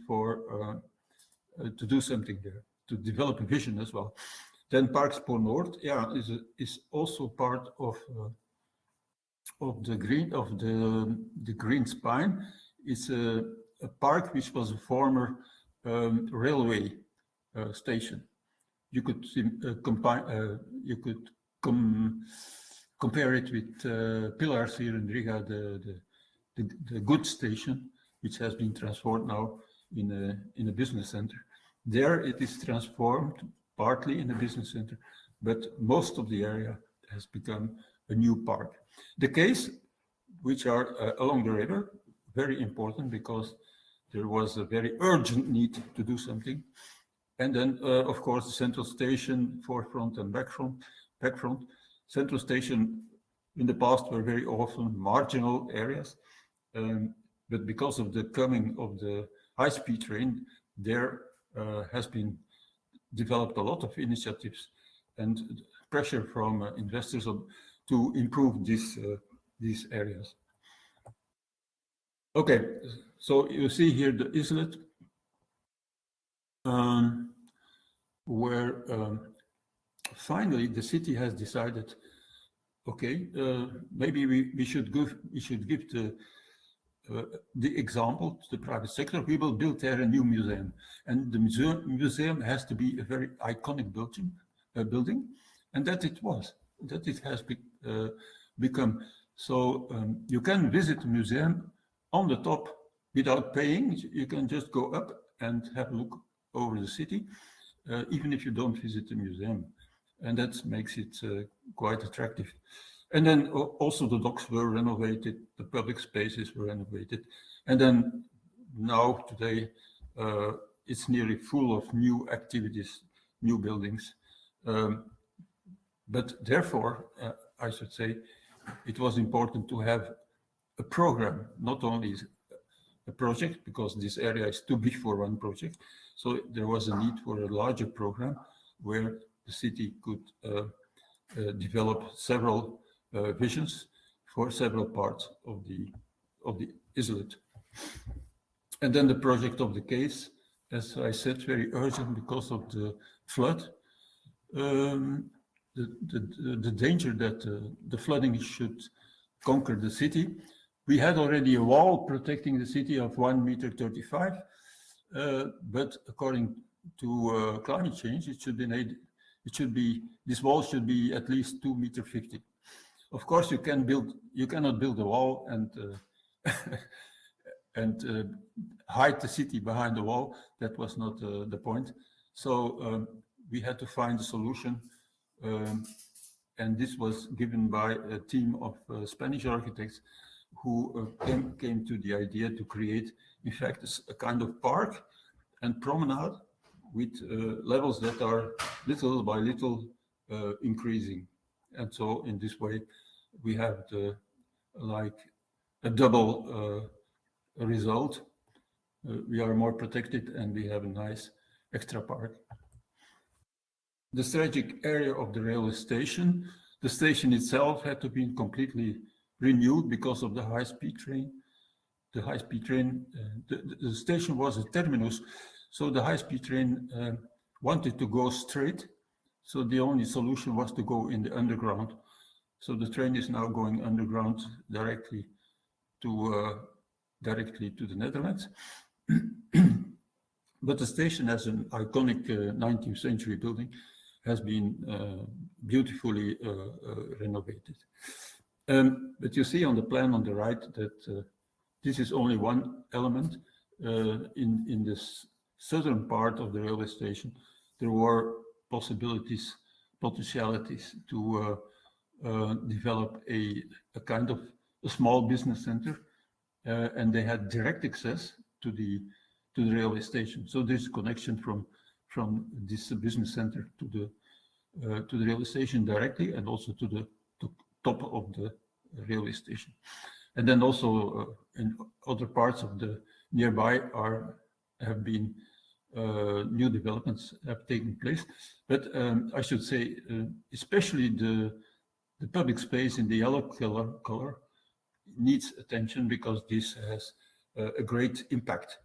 H: for to do something there, to develop a vision as well. Then Parkspoor Noord, is also part of the green spine. It's a park which was a former railway station. You could compare it with Pillars here in Riga, the goods station, which has been transformed now in a business center. There it is transformed partly in a business center, but most of the area has become a new park. The quays, which are along the river, very important because there was a very urgent need to do something. And then, of course, the central station, forefront and backfront. Central station in the past were very often marginal areas, but because of the coming of the high-speed train, there has been developed a lot of initiatives and pressure from investors to improve these areas. Okay, so you see here the islet, where finally the city has decided, okay, maybe we should give the example to the private sector. We will build there a new museum, and the museum has to be a very iconic building, and that it has become. So you can visit the museum on the top without paying. You can just go up and have a look over the city, even if you don't visit the museum. And that makes it quite attractive. And then also the docks were renovated, the public spaces were renovated. And then now today, it's nearly full of new activities, new buildings. But therefore, I should say, it was important to have a program, not only a project, because this area is too big for one project. So there was a need for a larger program where the city could develop several visions for several parts of the islet. And then the project of the case, as I said, very urgent because of the flood. The danger that the flooding should conquer the city. We had already a wall protecting the city of 1.35 meters, but according to climate change, this wall should be at least 2.50 meters. Of course, you cannot build a wall and hide the city behind the wall. That was not the point. So we had to find a solution, and this was given by a team of Spanish architects who came to the idea to create, in fact, a kind of park and promenade with levels that are little by little increasing. And so in this way, we have like a double result. We are more protected and we have a nice extra park. The strategic area of the railway station. The station itself had to be completely renewed because of the high-speed train. The high-speed train, the station was a terminus, so the high-speed train wanted to go straight. So the only solution was to go in the underground. So the train is now going underground directly to the Netherlands. But the station, as an iconic 19th century building, has been beautifully renovated. But you see on the plan on the right that this is only one element. In this southern part of the railway station, there were potentialities to develop a kind of a small business center, and they had direct access to the railway station. So there's a connection from this business center to the railway station directly, and also to the top of the railway station. And then also in other parts of the nearby have been new developments have taken place. But I should say, especially the public space in the yellow color needs attention, because this has a great impact,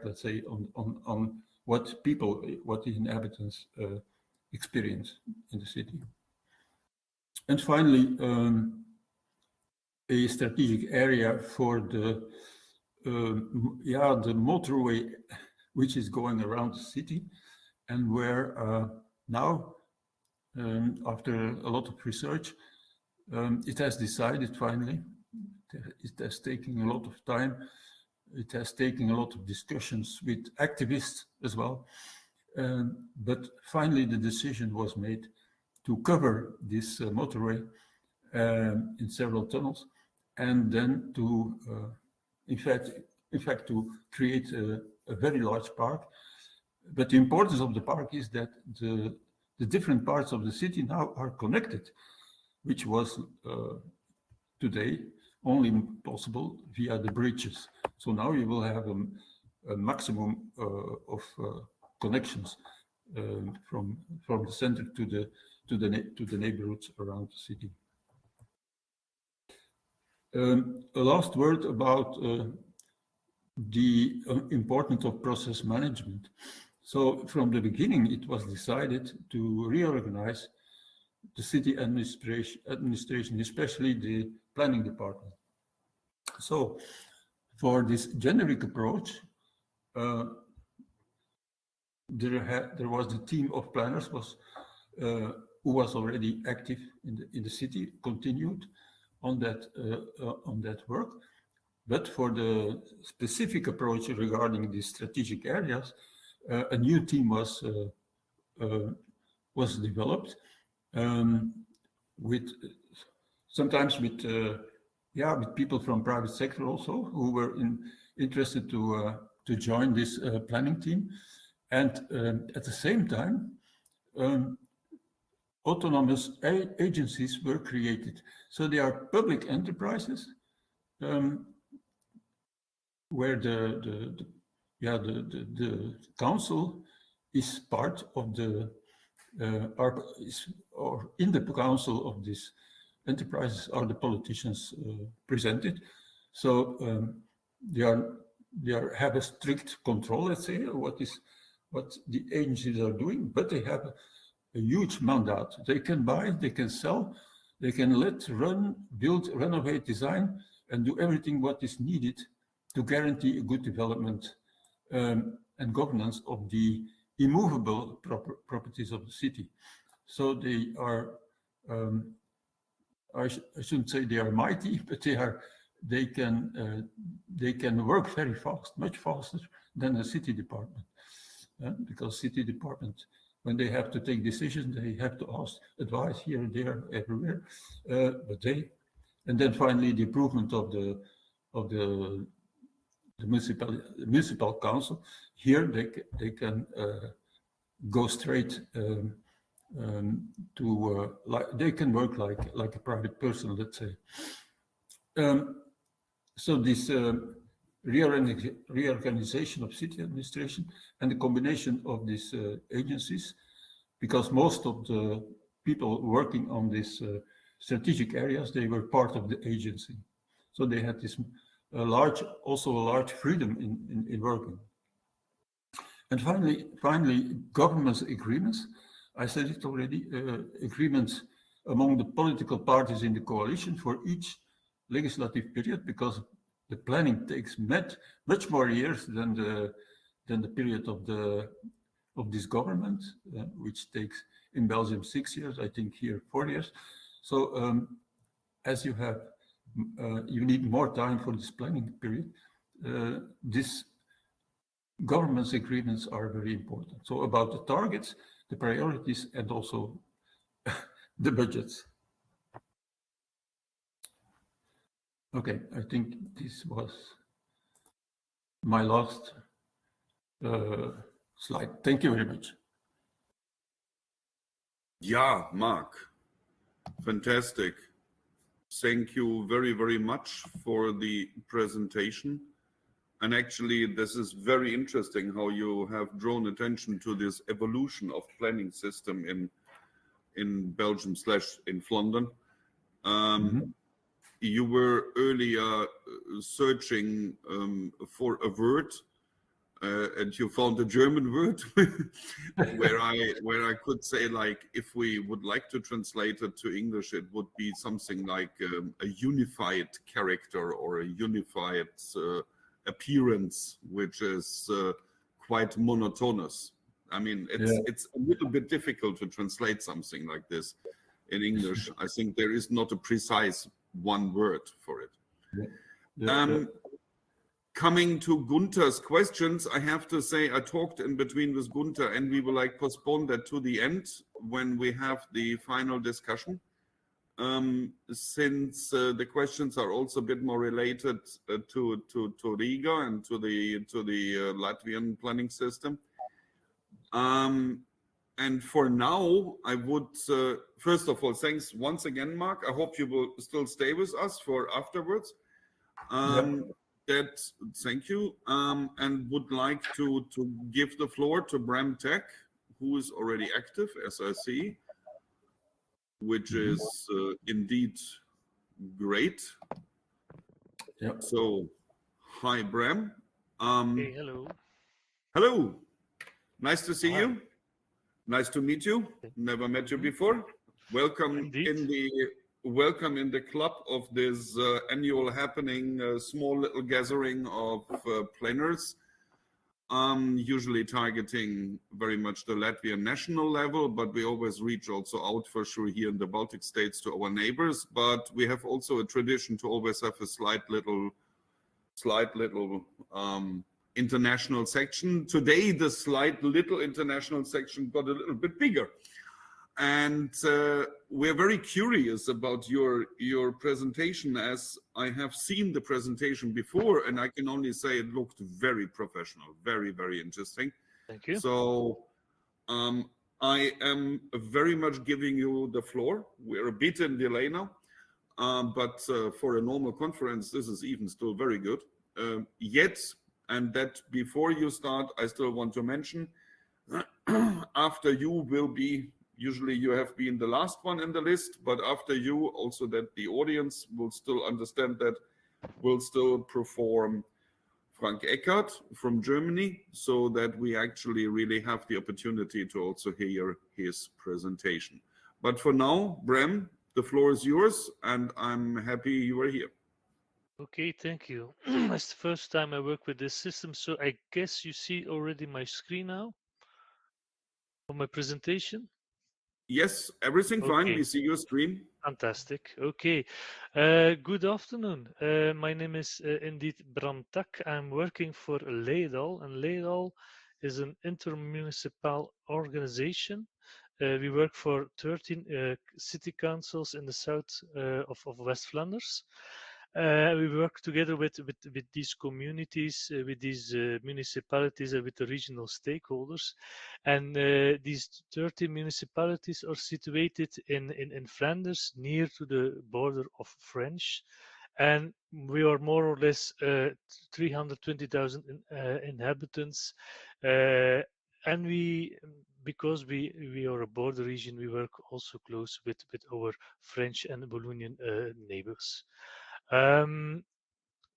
H: let's say, on what the inhabitants experience in the city. And finally, a strategic area for the motorway, which is going around the city, and where now, after a lot of research, it has decided finally. It has taken a lot of time. It has taken a lot of discussions with activists as well. But finally, the decision was made to cover this motorway in several tunnels, and then to, in fact, to create a very large park. But the importance of the park is that the different parts of the city now are connected, which was today only possible via the bridges. So now you will have a maximum of connections from the center to the neighborhoods around the city. A last word about the importance of process management. So from the beginning, it was decided to reorganize the city administration, especially the planning department. So for this generic approach, there was the team of planners who was already active in the city, continued, on that work. But for the specific approach regarding these strategic areas, a new team was developed, with sometimes with people from private sector also, who were interested to join this planning team, and at the same time, autonomous agencies were created. So they are public enterprises, where the council is part of the or in the council of these enterprises are the politicians presented. So they have a strict control, let's say, what the agencies are doing, but they have a huge mandate. They can buy, they can sell, they can run, build, renovate, design, and do everything what is needed to guarantee a good development and governance of the immovable properties of the city. So they are, I shouldn't say they are mighty, but they can work very fast, much faster than a city department. Because city department, when they have to take decisions, they have to ask advice here, there, everywhere. And then finally the improvement of the municipal council. Here they can go straight to they can work like a private person, let's say. So this reorganization of city administration and the combination of these agencies, because most of the people working on these strategic areas, they were part of the agency. So they had this a large freedom in working. And finally, government's agreements. I said it already, agreements among the political parties in the coalition for each legislative period, because the planning takes much more years than the period of this government, which takes in Belgium 6 years, I think here 4 years. So as you need more time for this planning period, this government's agreements are very important. So about the targets, the priorities, and also the budgets. Okay, I think this was my last slide. Thank you very much.
A: Yeah, Mark, fantastic. Thank you very, very much for the presentation. And actually, this is very interesting how you have drawn attention to this evolution of planning system in Belgium / in Flandern. You were earlier searching for a word, and you found a German word where I could say, like, if we would like to translate it to English, it would be something like a unified character or a unified appearance, which is quite monotonous. I mean, it's a little bit difficult to translate something like this in English. I think there is not a precise one word for it. Coming to Gunther's questions, I have to say I talked in between with Gunther, and we will postpone that to the end when we have the final discussion. Since the questions are also a bit more related to Riga and to the Latvian planning system. And for now, I would first of all, thanks once again, Mark. I hope you will still stay with us for afterwards. Thank you, and would like to give the floor to Bram Tech, who is already active, as I see, which is indeed great. So, hi, Bram.
I: Hey, hello.
A: Hello. Nice to see you. Nice to meet you. Never met you before. Welcome welcome in the club of this annual happening, small little gathering of planners usually targeting very much the Latvian national level, but we always reach also out for sure here in the Baltic states to our neighbors. But we have also a tradition to always have a slight little international section. Today, the slight little international section got a little bit bigger. And we're very curious about your presentation, as I have seen the presentation before, and I can only say it looked very professional, very, very interesting.
I: Thank you.
A: So I am very much giving you the floor. We're a bit in delay now, but for a normal conference, this is even still very good. Yet, and that before you start, I still want to mention, after you will be, usually you have been the last one in the list, but after you, also that the audience will still understand that, will still perform Frank Eckert from Germany, so that we actually really have the opportunity to also hear his presentation. But for now, Bram, the floor is yours, and I'm happy you are here.
I: Okay, thank you. It's the first time I work with this system, so I guess you see already my screen now for my presentation.
A: Yes, everything fine.
I: Okay.
A: We see your screen.
I: Fantastic. Okay. Good afternoon. My name is indeed Bram Tak. I'm working for Leidal, and Leidal is an intermunicipal organization. We work for 13 city councils in the south of West Flanders. We work together with these communities, with these municipalities, and with the regional stakeholders. And these 30 municipalities are situated in Flanders, near to the border of French. And we are more or less 320,000 inhabitants. And because we are a border region, we work also close with our French and Wallonian neighbors.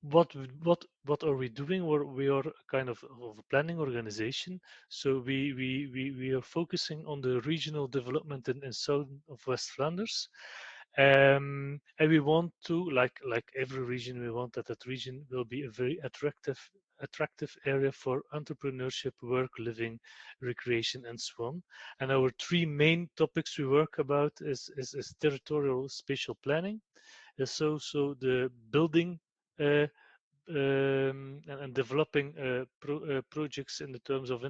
I: What are we doing? We are kind of a planning organization, so we are focusing on the regional development in south of West Flanders, and we want to, like every region, we want that region will be a very attractive area for entrepreneurship, work, living, recreation, and so on. And our three main topics we work about is territorial spatial planning, so the building and developing projects in the terms of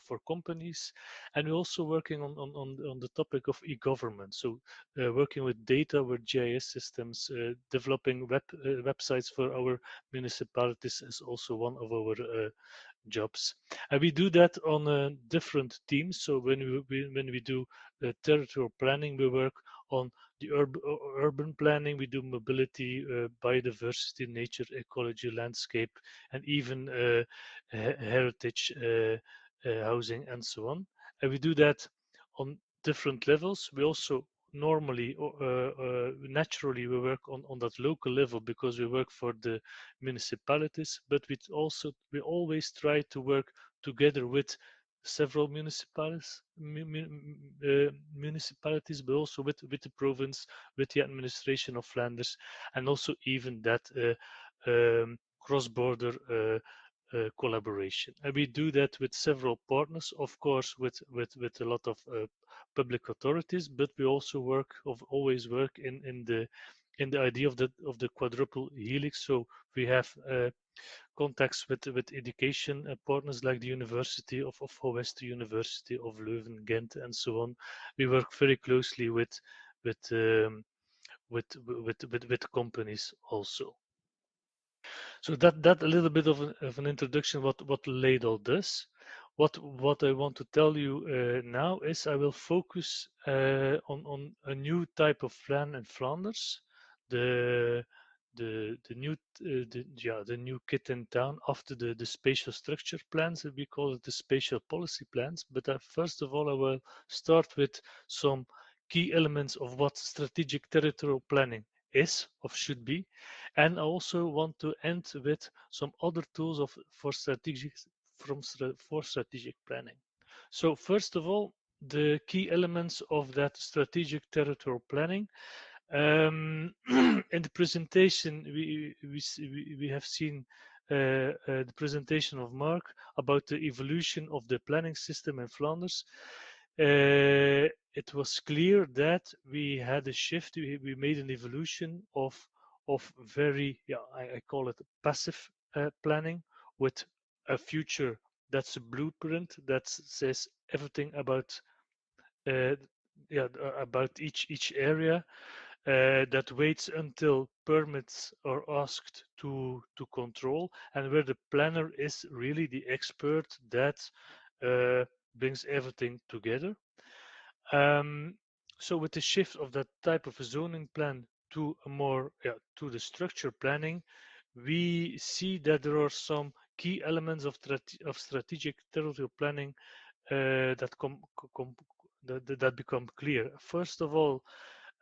I: for companies, and we're also working on the topic of e-government. So working with data, with GIS systems, developing websites for our municipalities is also one of our jobs, and we do that on different teams. So when we do territorial planning, we work on the urban planning, we do mobility, biodiversity, nature, ecology, landscape, and even heritage, housing, and so on. And we do that on different levels. We also normally naturally we work on that local level because we work for the municipalities, but we always try to work together with several municipalities, but also with the province, with the administration of Flanders, and also even that cross-border collaboration. And we do that with several partners, of course, with a lot of public authorities, but we also always work in the idea of the quadruple helix. So we have contacts with education partners like the University of West, University of Leuven, Ghent, and so on. We work very closely with companies also. So that a little bit of an introduction what Leidal does. What I want to tell you now is I will focus on a new type of plan in Flanders, the new kit in town after the spatial structure plans. We call it the spatial policy plans. But first of all, I will start with some key elements of what strategic territorial planning is or should be, and I also want to end with some other tools for strategic planning. So first of all, the key elements of that strategic territorial planning. In the presentation, we have seen the presentation of Mark about the evolution of the planning system in Flanders, it was clear that we had a shift. We made an evolution of very, I call it passive planning, with a future that's a blueprint that says everything about about each area, that waits until permits are asked to control, and where the planner is really the expert that brings everything together. So with the shift of that type of a zoning plan to a more to the structure planning, we see that there are some key elements of strategic territorial planning that that become clear. First of all,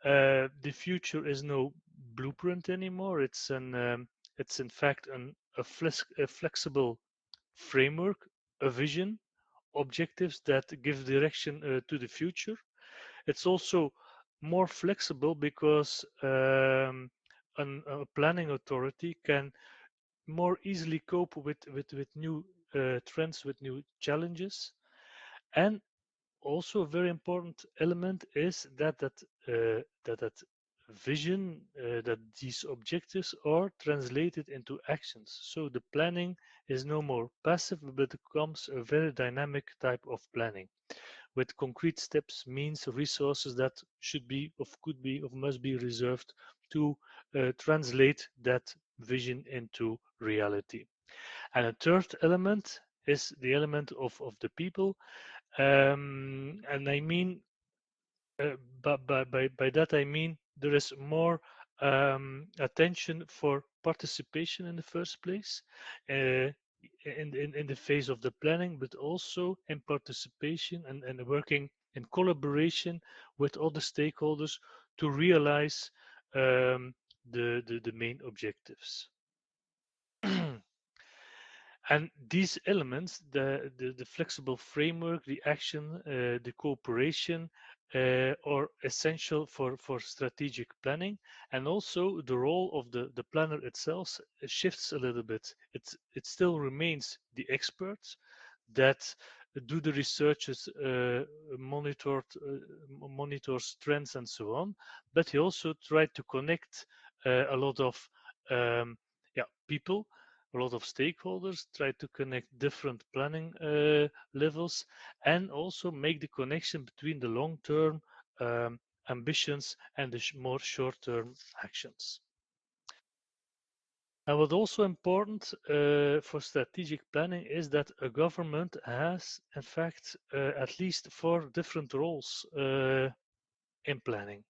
I: the future is no blueprint anymore. It's in fact a flexible framework, a vision, objectives that give direction to the future. It's also more flexible because a planning authority can more easily cope with new trends, with new challenges. And also a very important element is that vision, that these objectives are translated into actions. So the planning is no more passive, but becomes a very dynamic type of planning with concrete steps, means, resources that should be, of could be, of must be reserved to translate that vision into reality. And a third element is the element of the people. And I mean, by that I mean there is more attention for participation in the first place, in the phase of the planning, but also in participation and working in collaboration with other stakeholders to realize the main objectives. And these elements, the flexible framework, the action, the cooperation, are essential for strategic planning. And also the role of the planner itself shifts a little bit. It still remains the experts that do the researches, monitors trends and so on, but he also tried to connect a lot of people, a lot of stakeholders, try to connect different planning levels, and also make the connection between the long-term ambitions and the more short-term actions. And what also important for strategic planning is that a government has, in fact, at least 4 different roles in planning.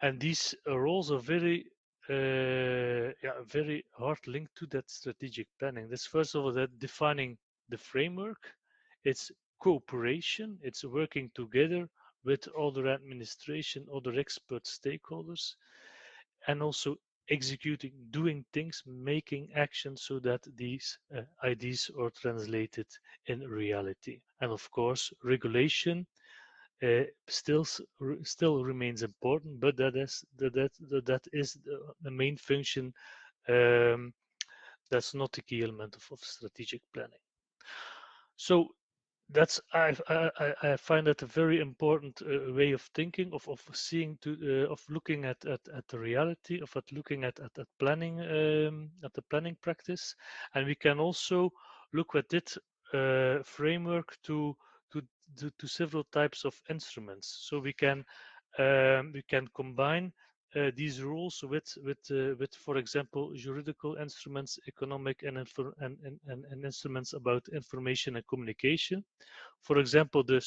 I: And these roles are very very hard linked to that strategic planning. This first of all, that defining the framework, it's cooperation, it's working together with other administration, other expert stakeholders, and also executing, doing things, making action so that these ideas are translated in reality. And of course, regulation still remains important, but that is the main function. That's not the key element of strategic planning. So that's I find that a very important way of thinking, of seeing to of looking at the reality, of looking at planning, at the planning practice. And we can also look at it framework to several types of instruments. So we can combine these rules with for example juridical instruments, economic and instruments about information and communication. For example, the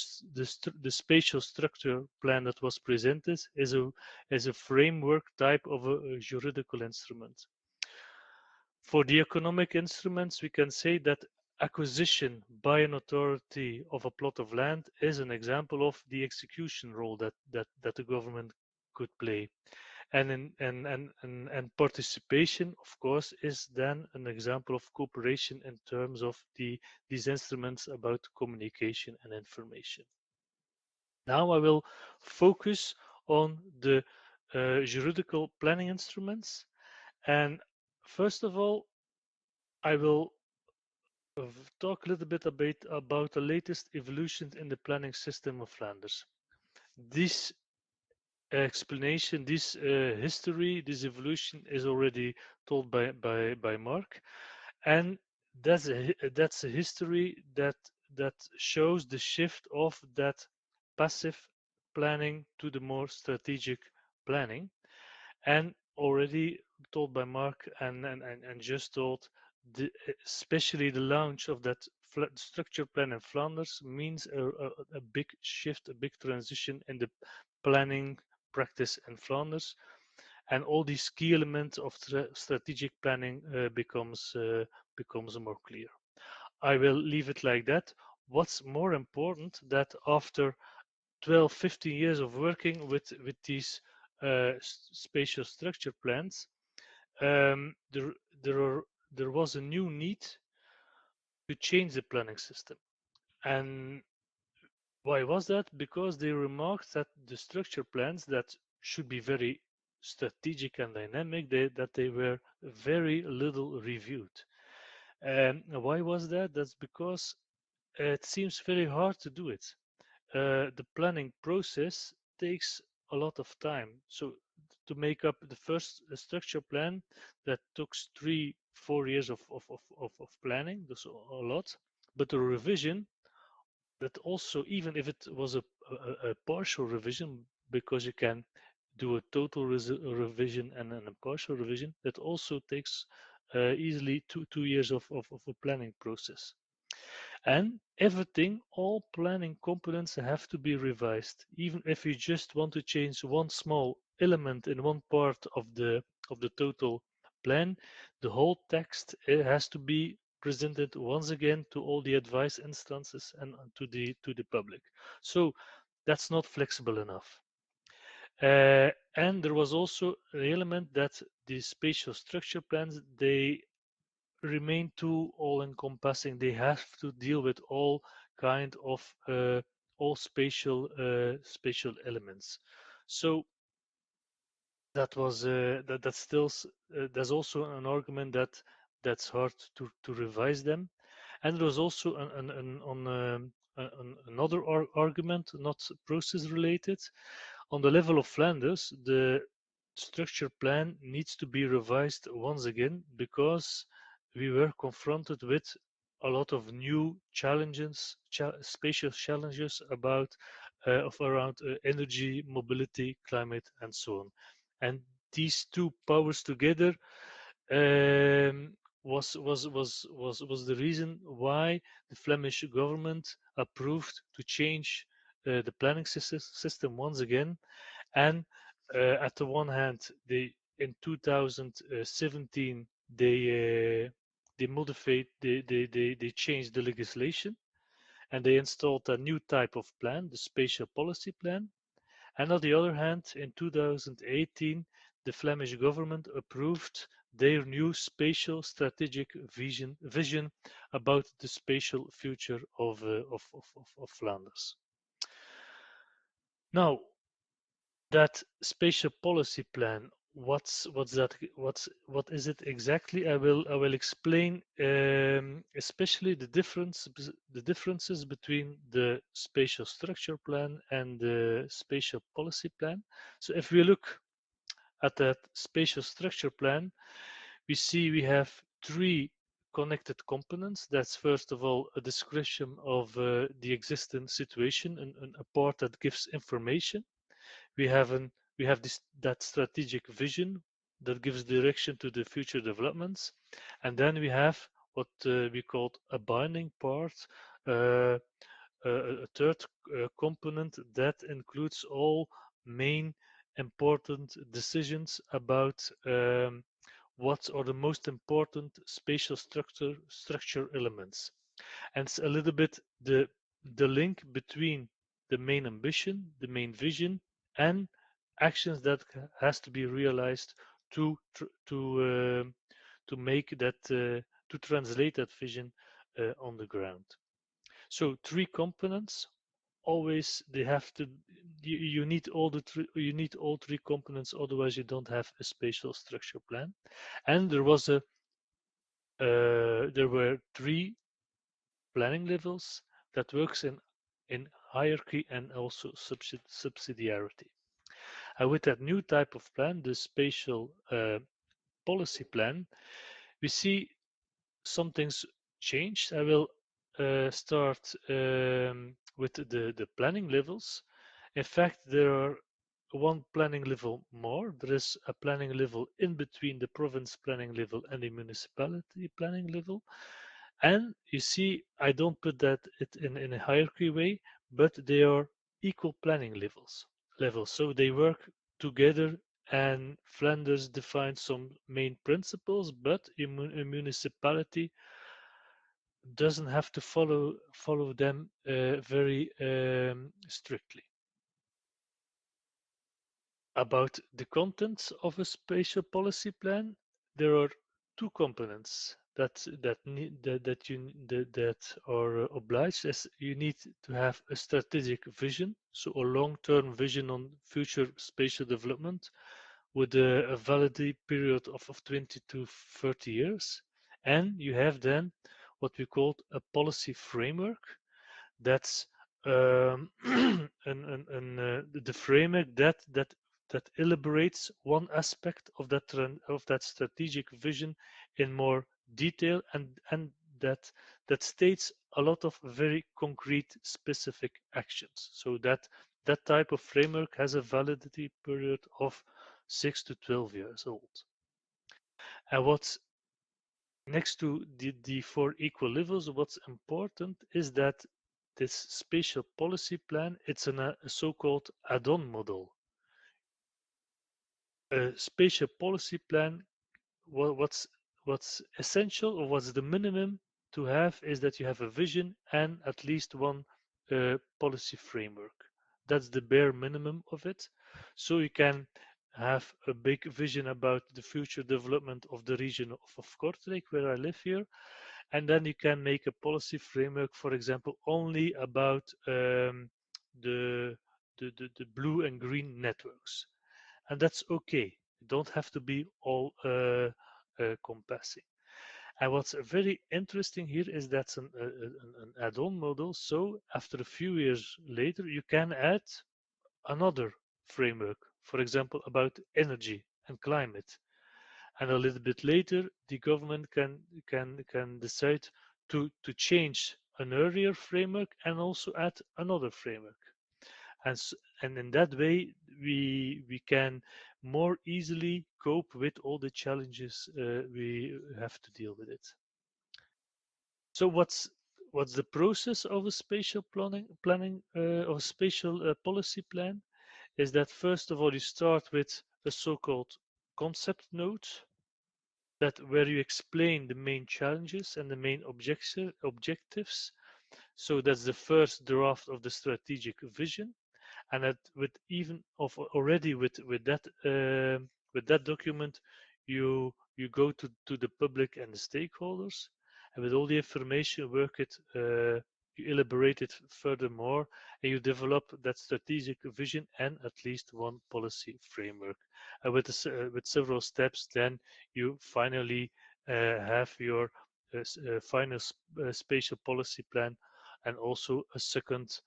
I: spatial structure plan that was presented is a framework type of a juridical instrument. For the economic instruments, we can say that acquisition by an authority of a plot of land is an example of the execution role that the government could play. And participation, of course, is then an example of cooperation in terms of these instruments about communication and information. Now I will focus on the juridical planning instruments. And first of all, I will talk a little bit about the latest evolution in the planning system of Flanders. This explanation, this history, this evolution is already told by Mark, and that's a history that shows the shift of that passive planning to the more strategic planning, and already told by Mark and just told, especially the launch of that structure plan in Flanders means a big shift, a big transition in the planning practice in Flanders, and all these key elements of strategic planning becomes more clear. I will leave it like that. What's more important that after 12, 15 years of working with these spatial structure plans, there was a new need to change the planning system. And why was that? Because they remarked that the structure plans that should be very strategic and dynamic, that they were very little reviewed. Why was that? That's because it seems very hard to do it. The planning process takes a lot of time. So to make up the first structure plan, that took 3-4 years of planning, that's a lot. But the revision, that also, even if it was a partial revision, because you can do a total revision and then a partial revision, that also takes easily two years of a planning process. And everything, all planning components have to be revised. Even if you just want to change one small element in one part of the total plan, the whole text has to be presented once again to all the advice instances and to the public. So that's not flexible enough. And there was also an element that the spatial structure plans, they remain too all-encompassing. They have to deal with all kind of all spatial elements. So that was that still there's also an argument that that's hard to revise them, and there was also another argument, not process related. On the level of Flanders, the structure plan needs to be revised once again because we were confronted with a lot of new challenges, spatial challenges around energy, mobility, climate, and so on. And these two powers together was the reason why the Flemish government approved to change the planning system once again. And at the one hand, in 2017 they modified, they changed the legislation, and they installed a new type of plan, the spatial policy plan. And on the other hand, in 2018, the Flemish government approved their new spatial strategic vision about the spatial future of Flanders. Now, that spatial policy plan, what is it exactly? I will explain, especially the differences between the spatial structure plan and the spatial policy plan. So if we look at that spatial structure plan, we see we have 3 connected components. That's first of all a description of the existing situation, and a part that gives information. We have that strategic vision that gives direction to the future developments, and then we have what we call a binding part, a third component that includes all main important decisions about what are the most important spatial structure elements, and it's a little bit the link between the main ambition, the main vision, and actions that has to be realized to make that to translate that vision on the ground. So 3 components. Always they have to. You need all the you need all 3 components. Otherwise, you don't have a spatial structure plan. And there was a there were 3 planning levels that works in hierarchy and also subsidiarity. And with that new type of plan, the spatial policy plan, we see some things changed. I will start with the planning levels. In fact, there are one planning level more. There is a planning level in between the province planning level and the municipality planning level. And you see, I don't put that in a hierarchy way, but they are equal planning levels. So they work together, and Flanders defines some main principles, but a municipality doesn't have to follow them very strictly. About the contents of a spatial policy plan, there are 2 components that are obliged, as you need to have a strategic vision, so a long-term vision on future spatial development with a validity period of 20 to 30 years. And you have then what we call a policy framework. That's the framework that elaborates one aspect of that strategic vision in more detail, and that states a lot of very concrete specific actions. So that type of framework has a validity period of 6 to 12 years old. And what's next to the 4 equal levels, what's important is that this spatial policy plan, it's a so-called add-on model. A spatial policy plan, what's essential, or what's the minimum to have, is that you have a vision and at least one policy framework. That's the bare minimum of it. So you can have a big vision about the future development of the region of Kortrijk, where I live here, and then you can make a policy framework, for example, only about the blue and green networks, and that's okay. You don't have to be all compassing. And what's very interesting here is that's an add-on model. So after a few years later, you can add another framework, for example, about energy and climate. And a little bit later, the government can decide to change an earlier framework and also add another framework. And in that way, we can more easily cope with all the challenges we have to deal with it. So what's the process of a spatial planning or spatial policy plan? Is that first of all you start with a so-called concept note, that where you explain the main challenges and the main objectives. So that's the first draft of the strategic vision, and that already with that document, you go to the public and the stakeholders, and with all the information, you elaborate it furthermore, and you develop that strategic vision and at least one policy framework. And with several steps, then you finally have your final spatial policy plan, and also a second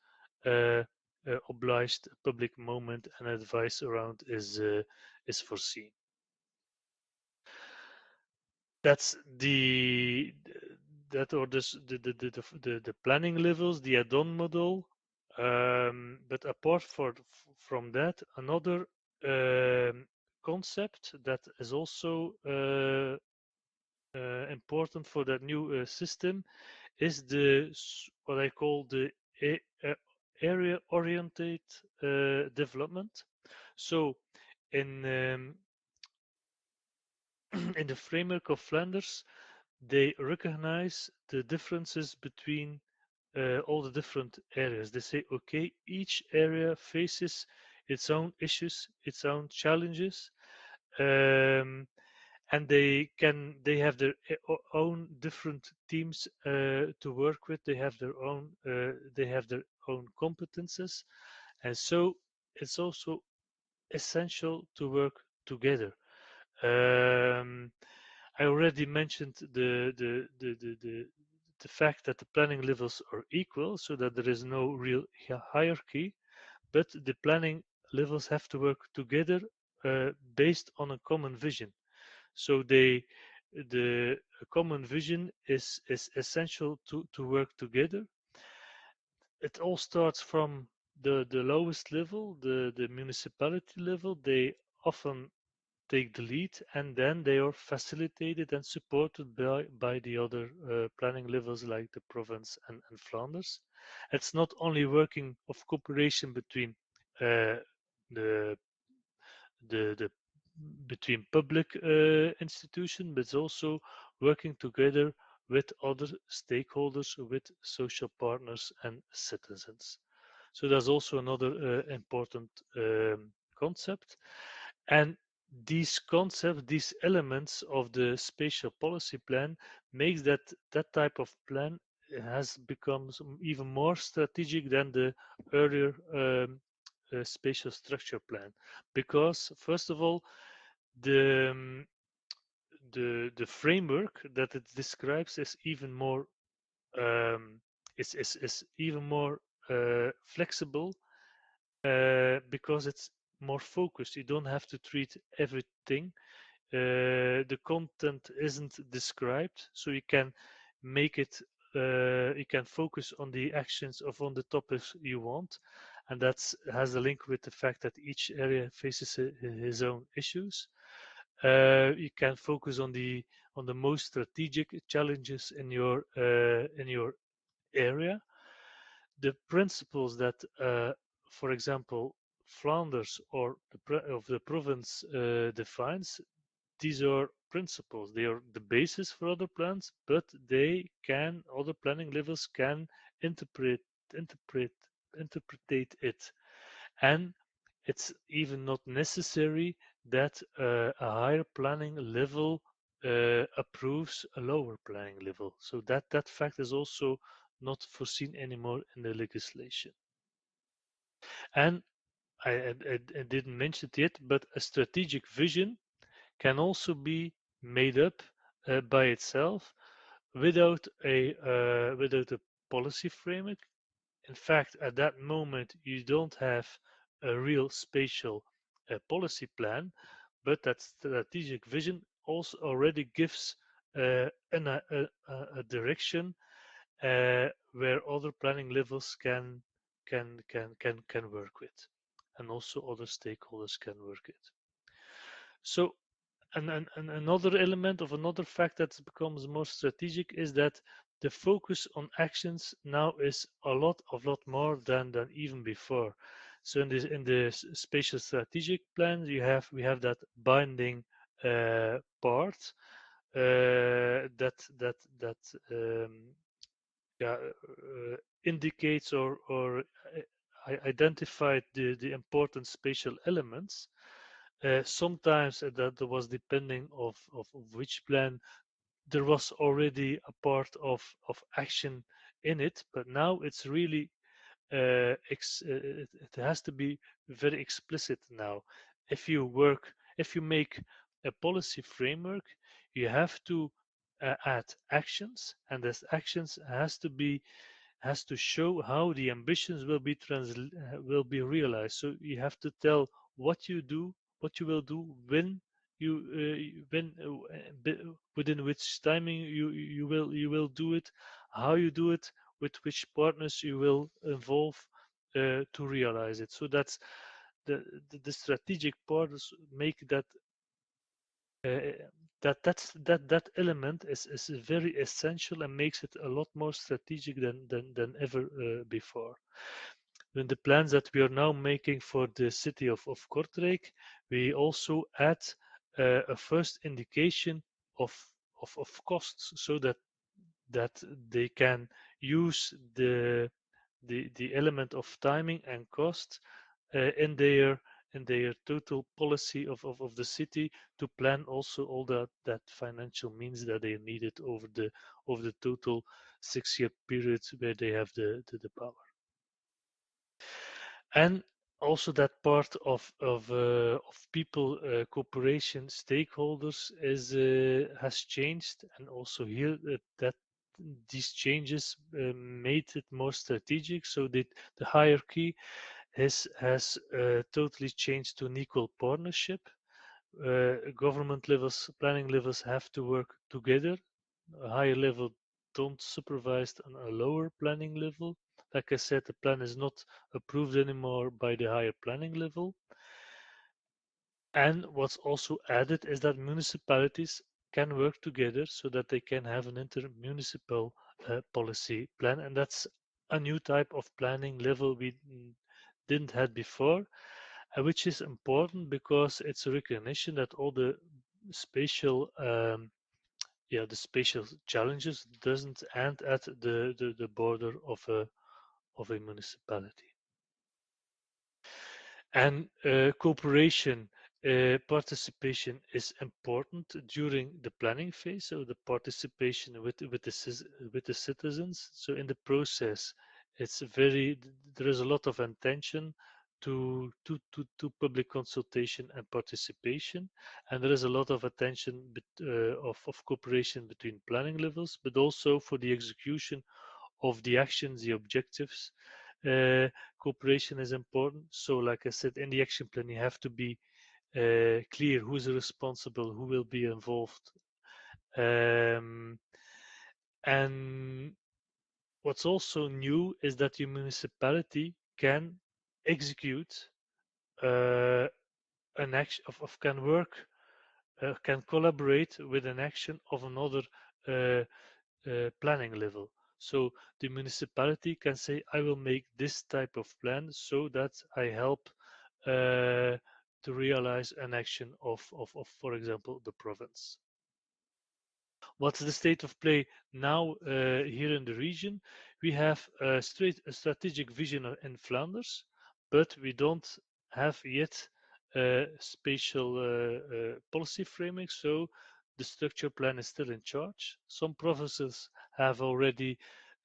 I: obliged public moment and advice around is foreseen. That's the planning levels, the add-on model. But apart from that, another concept that is also important for that new system is what I call the area-oriented development. So in in the framework of Flanders, they recognize the differences between all the different areas. They say, okay, each area faces its own issues, its own challenges, and they have their own different teams to work with. They have their own competences, and so it's also essential to work together. I already mentioned the fact that the planning levels are equal, so that there is no real hierarchy, but the planning levels have to work together based on a common vision. So the common vision is essential to work together. It all starts from the lowest level, the municipality level. They often take the lead, and then they are facilitated and supported by the other planning levels like the province and Flanders. It's not only working of cooperation between the the between public institutions, but it's also working together with other stakeholders, with social partners and citizens. So that's also another important concept. And these concepts, these elements of the spatial policy plan makes that type of plan has become even more strategic than the earlier spatial structure plan, because first of all, the the framework that it describes is even more is even more flexible because it's more focused. You don't have to treat everything. The content isn't described, so you can make it. You can focus on the actions of on the topics you want, and that has a link with the fact that each area faces his own issues. You can focus on the most strategic challenges in your area. The principles that, for example, Flanders or of the province defines, these are principles. They are the basis for other plans, but they can other planning levels can interpret interpret interpretate it, and it's even not necessary that a higher planning level approves a lower planning level. So that fact is also not foreseen anymore in the legislation. And I didn't mention it yet, but a strategic vision can also be made up by itself without a policy framework. In fact, at that moment, you don't have a real spatial policy plan, but that strategic vision also already gives a direction where other planning levels can work with, and also other stakeholders can work with. So, and another element of another fact that becomes more strategic is that the focus on actions now is a lot more than even before. So in the spatial strategic plan, we have that binding part that yeah, indicates or identified the important spatial elements. Sometimes that was depending of which plan, there was already a part of action in it, but now it's really it has to be very explicit now. If you make a policy framework, you have to add actions, and those actions has to show how the ambitions will be realized. So you have to tell what you do, what you will do, when within which timing you will do it, how you do it, with which partners you will involve to realize it. So that's the strategic parts make that that element is very essential and makes it a lot more strategic than ever before. In the plans that we are now making for the city of Kortrijk, we also add a first indication of costs, so that they can use the element of timing and cost in their total policy of the city, to plan also all that financial means that they needed over the total 6-year period where they have the power. And also that part of people, cooperation, stakeholders has changed, and also here that these changes made it more strategic, so that the hierarchy has totally changed to an equal partnership. Government levels, planning levels have to work together. A higher level don't supervise on a lower planning level. Like I said, the plan is not approved anymore by the higher planning level. And what's also added is that municipalities can work together so that they can have an inter-municipal policy plan. And that's a new type of planning level we didn't have before, which is important because it's a recognition that all the spatial the spatial challenges doesn't end at the border of a municipality. And cooperation, participation is important during the planning phase. So the participation with the citizens. So in the process, there is a lot of attention to public consultation and participation, and there is a lot of attention of cooperation between planning levels, but also for the execution of the actions, the objectives. Cooperation is important. So, like I said, in the action plan, you have to be clear who's responsible, who will be involved. And what's also new is that your municipality can execute an action can work, can collaborate with an action of another planning level. So the municipality can say, I will make this type of plan so that I help to realize an action of, for example, the province. What's the state of play now here in the region? We have a strategic vision in Flanders, but we don't have yet a spatial policy framework. So the structure plan is still in charge. Some provinces have already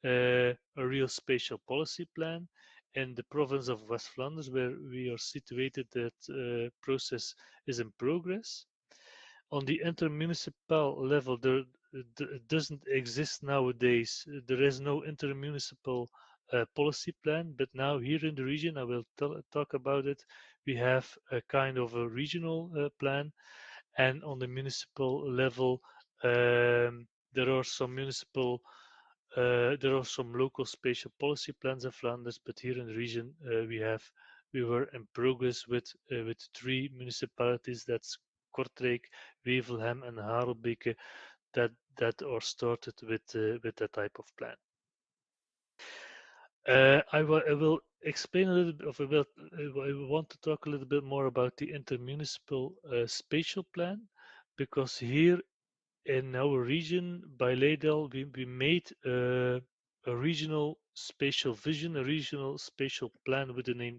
I: a real spatial policy plan. In the province of West Flanders, where we are situated, that process is in progress. On the intermunicipal level, it doesn't exist nowadays. There is no intermunicipal policy plan, but now here in the region, I will talk about it. We have a kind of a regional plan, and on the municipal level, there are some local spatial policy plans in Flanders, but here in the region, we were in progress with 3 municipalities. That's Kortrijk, Wevelgem, and Harelbeke that are started with that type of plan. I will explain a little bit of I want to talk a little bit more about the intermunicipal spatial plan, because here in our region by Leidel, we made a regional spatial vision, a regional spatial plan with the name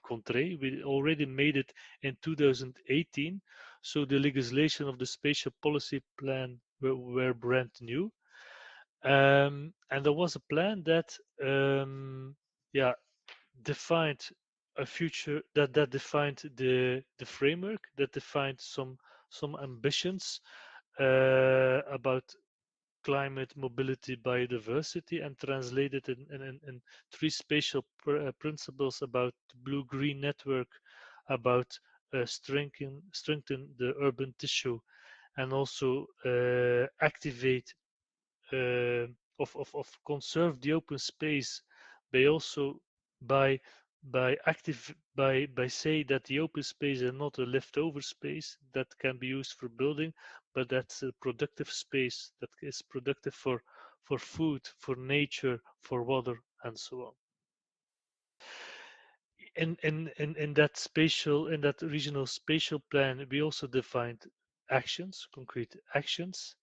I: Contré. We already made it in 2018, so the legislation of the spatial policy plan were brand new. And there was a plan that defined a future, that defined the framework, that defined some ambitions about climate, mobility, biodiversity, and translated in 3 spatial principles about the blue-green network, about strengthen the urban tissue, and also activate of conserve the open space by also by say that the open space is not a leftover space that can be used for building, but that's a productive space that is productive for food, for nature, for water, and so on. In that regional spatial plan, we also defined actions, concrete actions,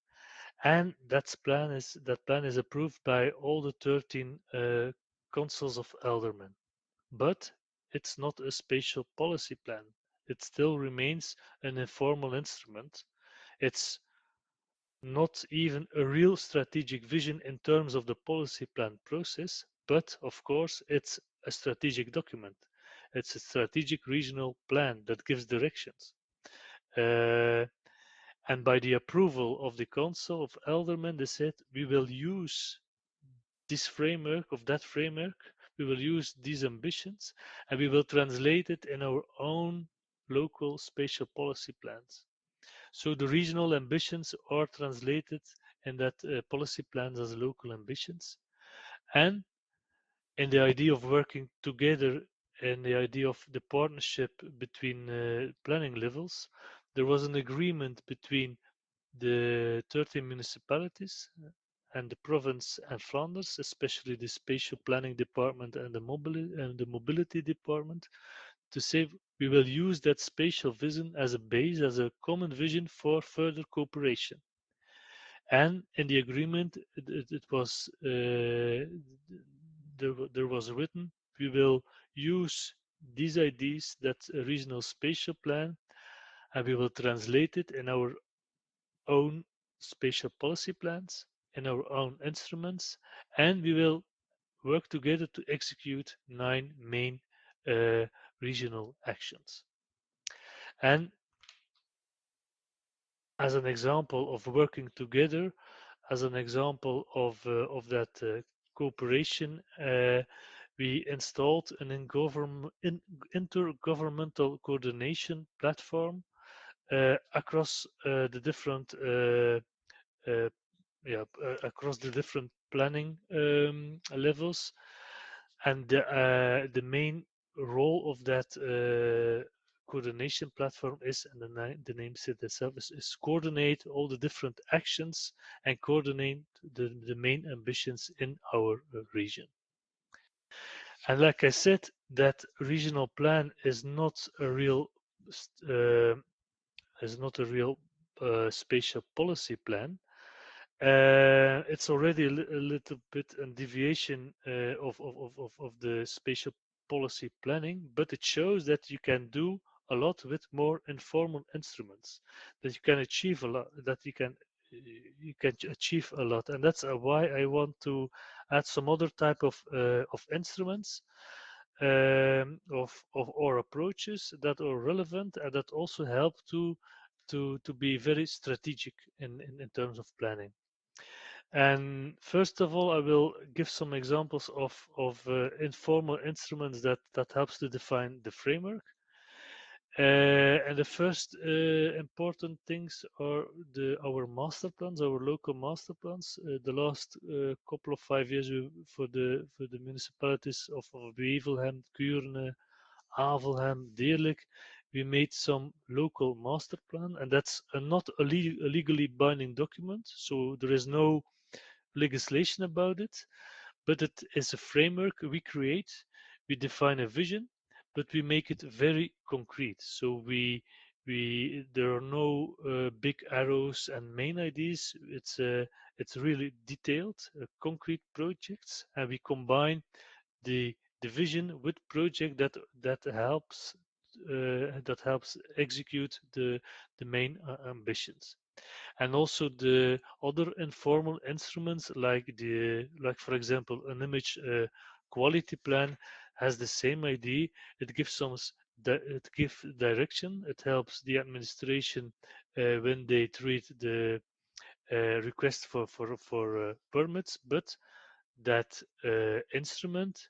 I: and that plan is approved by all the 13 councils of aldermen. But it's not a spatial policy plan. It still remains an informal instrument. It's not even a real strategic vision in terms of the policy plan process, but of course it's a strategic document. It's a strategic regional plan that gives directions. And by the approval of the Council of Aldermen, they said we will use this framework, we will use these ambitions, and we will translate it in our own local spatial policy plans. So the regional ambitions are translated in that policy plans as local ambitions. And in the idea of working together and the idea of the partnership between planning levels, there was an agreement between the 13 municipalities and the province and Flanders, especially the spatial planning department and the mobility department, to say we will use that spatial vision as a base, as a common vision for further cooperation. And in the agreement, it was there was written we will use these ideas, that regional spatial plan, and we will translate it in our own spatial policy plans, in our own instruments, and we will work together to execute 9 main regional actions. And as an example of working together, as an example of that cooperation, we installed an intergovernmental coordination platform across the different across the different planning levels, and the main role of that coordination platform is, and the name said itself, is coordinate all the different actions and coordinate the main ambitions in our region. And like I said, that regional plan is not a real spatial policy plan. It's already a little bit a deviation of the spatial policy planning, but it shows that you can do a lot with more informal instruments, that you can achieve a lot, that you can achieve a lot. And that's why I want to add some other type of instruments, or approaches that are relevant and that also help to be very strategic in terms of planning. And first of all, I will give some examples of informal instruments that helps to define the framework. And the first important things are our master plans, our local master plans. The last couple of 5 years for the municipalities of Wevelgem, Kuurne, Avelgem, Deerlijk, we made some local master plan, and that's not a legally binding document. So there is no legislation about it, but it is a framework we create. We define a vision, but we make it very concrete. So there are no big arrows and main ideas. It's really detailed, concrete projects, and we combine the vision with project that helps execute the main ambitions. And also the other informal instruments, like for example an image quality plan, has the same idea. It gives direction. It helps the administration when they treat the request for permits, but that instrument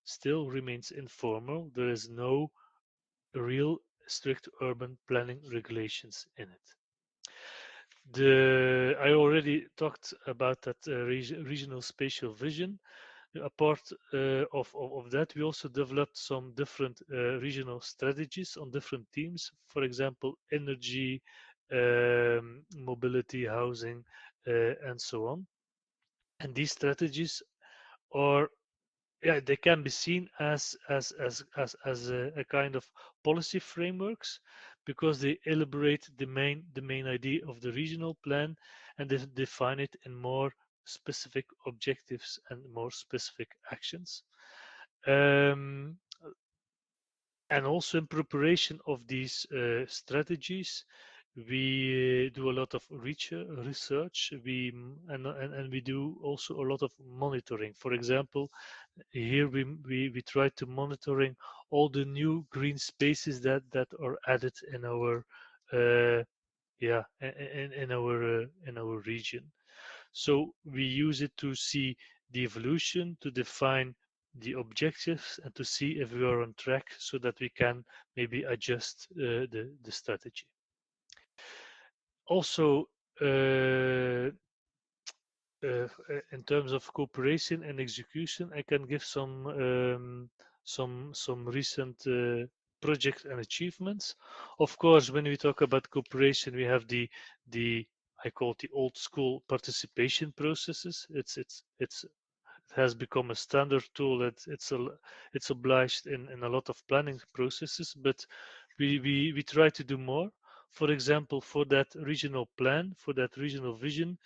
I: still remains informal. There is no real strict urban planning regulations in it. I already talked about that regional spatial vision. Apart of that, we also developed some different regional strategies on different themes. For example, energy, mobility, housing, and so on. And these strategies are, they can be seen as a kind of policy frameworks, because they elaborate the main idea of the regional plan, and they define it in more specific objectives and more specific actions. And also in preparation of these strategies, We do a lot of research. And we do also a lot of monitoring. For example, here we try to monitoring all the new green spaces that are added in our in our region. So we use it to see the evolution, to define the objectives, and to see if we are on track, so that we can maybe adjust the strategy. Also, in terms of cooperation and execution, I can give some recent projects and achievements. Of course, when we talk about cooperation, we have the I call it the old school participation processes. It has become a standard tool. It's obliged in a lot of planning processes, but we try to do more. For example, for that regional plan, for that regional vision,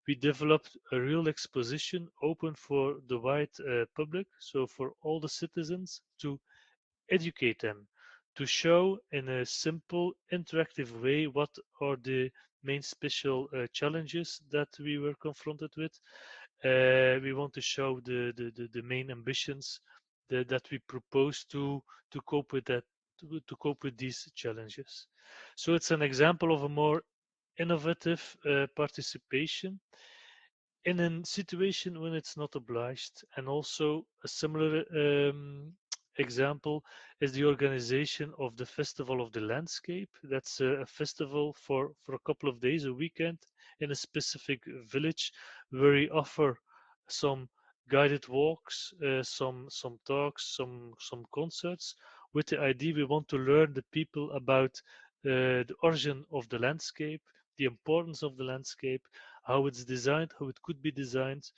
I: we developed a real exposition open for the wide public, so for all the citizens, to educate them, to show in a simple, interactive way what are the main special challenges that we were confronted with. We want to show the main ambitions that we propose to cope with that, to cope with these challenges. So it's an example of a more innovative participation in a situation when it's not obliged. And also a similar example is the organization of the Festival of the Landscape. That's a festival for a couple of days, a weekend, in a specific village, where we offer some guided walks, some talks, some concerts, with the idea we want to learn the people about the origin of the landscape, the importance of the landscape, how it's designed, how it could be designed,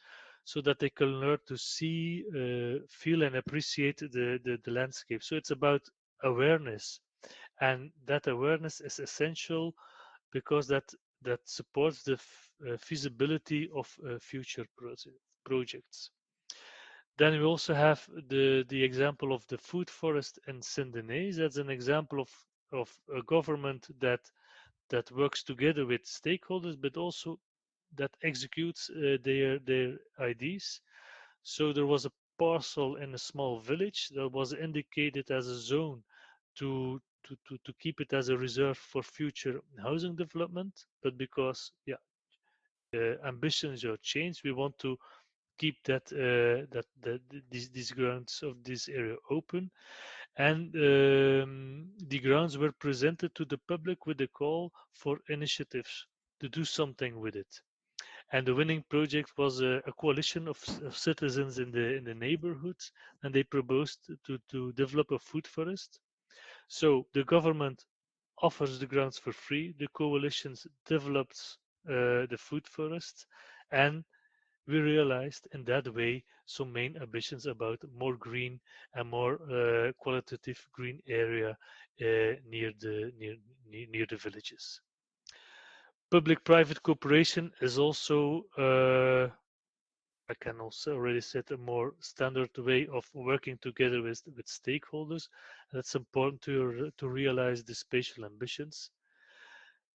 I: so that they can learn to see, feel, and appreciate the landscape. So it's about awareness, and that awareness is essential, because that supports the feasibility of future projects. Then we also have the example of the food forest in Saint-Denis. That's an example of a government that works together with stakeholders, but also that executes their ideas. So there was a parcel in a small village that was indicated as a zone to keep it as a reserve for future housing development. But because ambitions are changed, we want to keep these grounds of this area open. And the grounds were presented to the public with a call for initiatives to do something with it. And the winning project was a coalition of citizens in the neighborhoods, and they proposed to develop a food forest. So the government offers the grounds for free. The coalitions develops the food forest, and we realized in that way some main ambitions about more green and more qualitative green area near the villages. Public-private cooperation is also, I can also already set a more standard way of working together with stakeholders. And it's important to realize the spatial ambitions.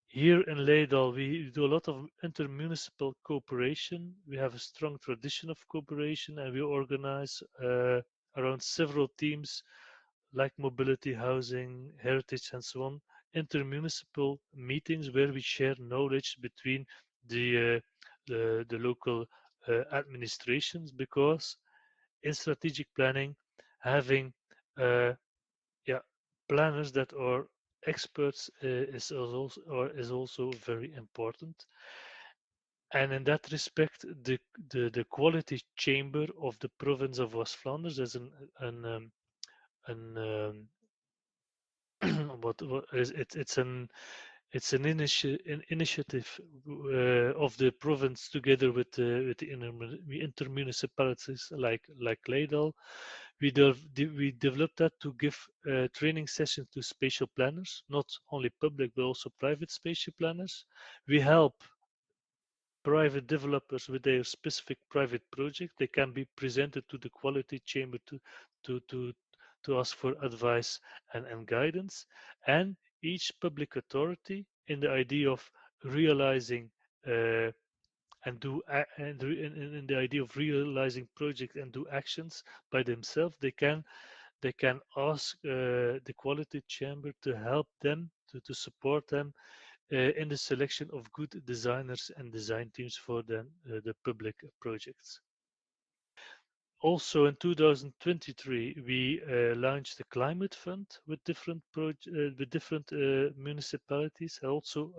I: Here in Leidal, we do a lot of intermunicipal cooperation. We have a strong tradition of cooperation, and we organize around several teams like mobility, housing, heritage, and so on, intermunicipal meetings where we share knowledge between the local administrations, because in strategic planning, having uh, yeah, planners that are experts is also very important. And in that respect, the quality chamber of the province of West Flanders is an what is it? It's an initiative of the province together with the intermunicipalities like Leidal. We developed that to give training sessions to spatial planners, not only public but also private spatial planners. We help private developers with their specific private project. They can be presented to the quality chamber to to to ask for advice and guidance. And each public authority in the idea of realizing and do in the idea of realizing projects and do actions by themselves, they can ask the quality chamber to help them to support them in the selection of good designers and design teams for the public projects. Also in 2023, we launched the climate fund with different municipalities. Also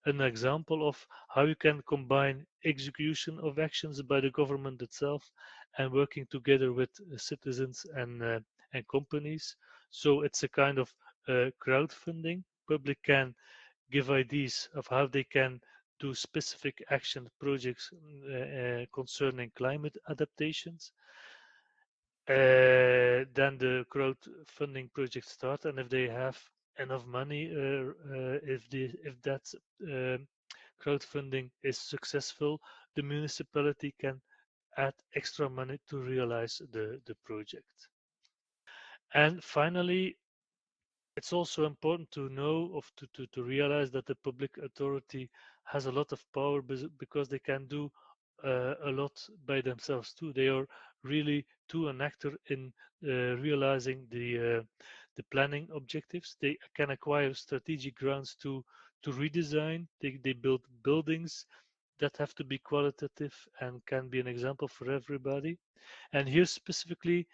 I: an example of how you can combine execution of actions by the government itself and working together with citizens and companies. So it's a kind of crowdfunding. Public can give ideas of how they can do specific action projects concerning climate adaptations. Then the crowdfunding projects start, and if they have enough money, if that crowdfunding is successful, the municipality can add extra money to realize the project. And finally, it's also important to know to realize that the public authority has a lot of power because they can do a lot by themselves too. They are really too an actor in realizing the planning objectives. They can acquire strategic grants to redesign. They build buildings that have to be qualitative and can be an example for everybody. And here specifically,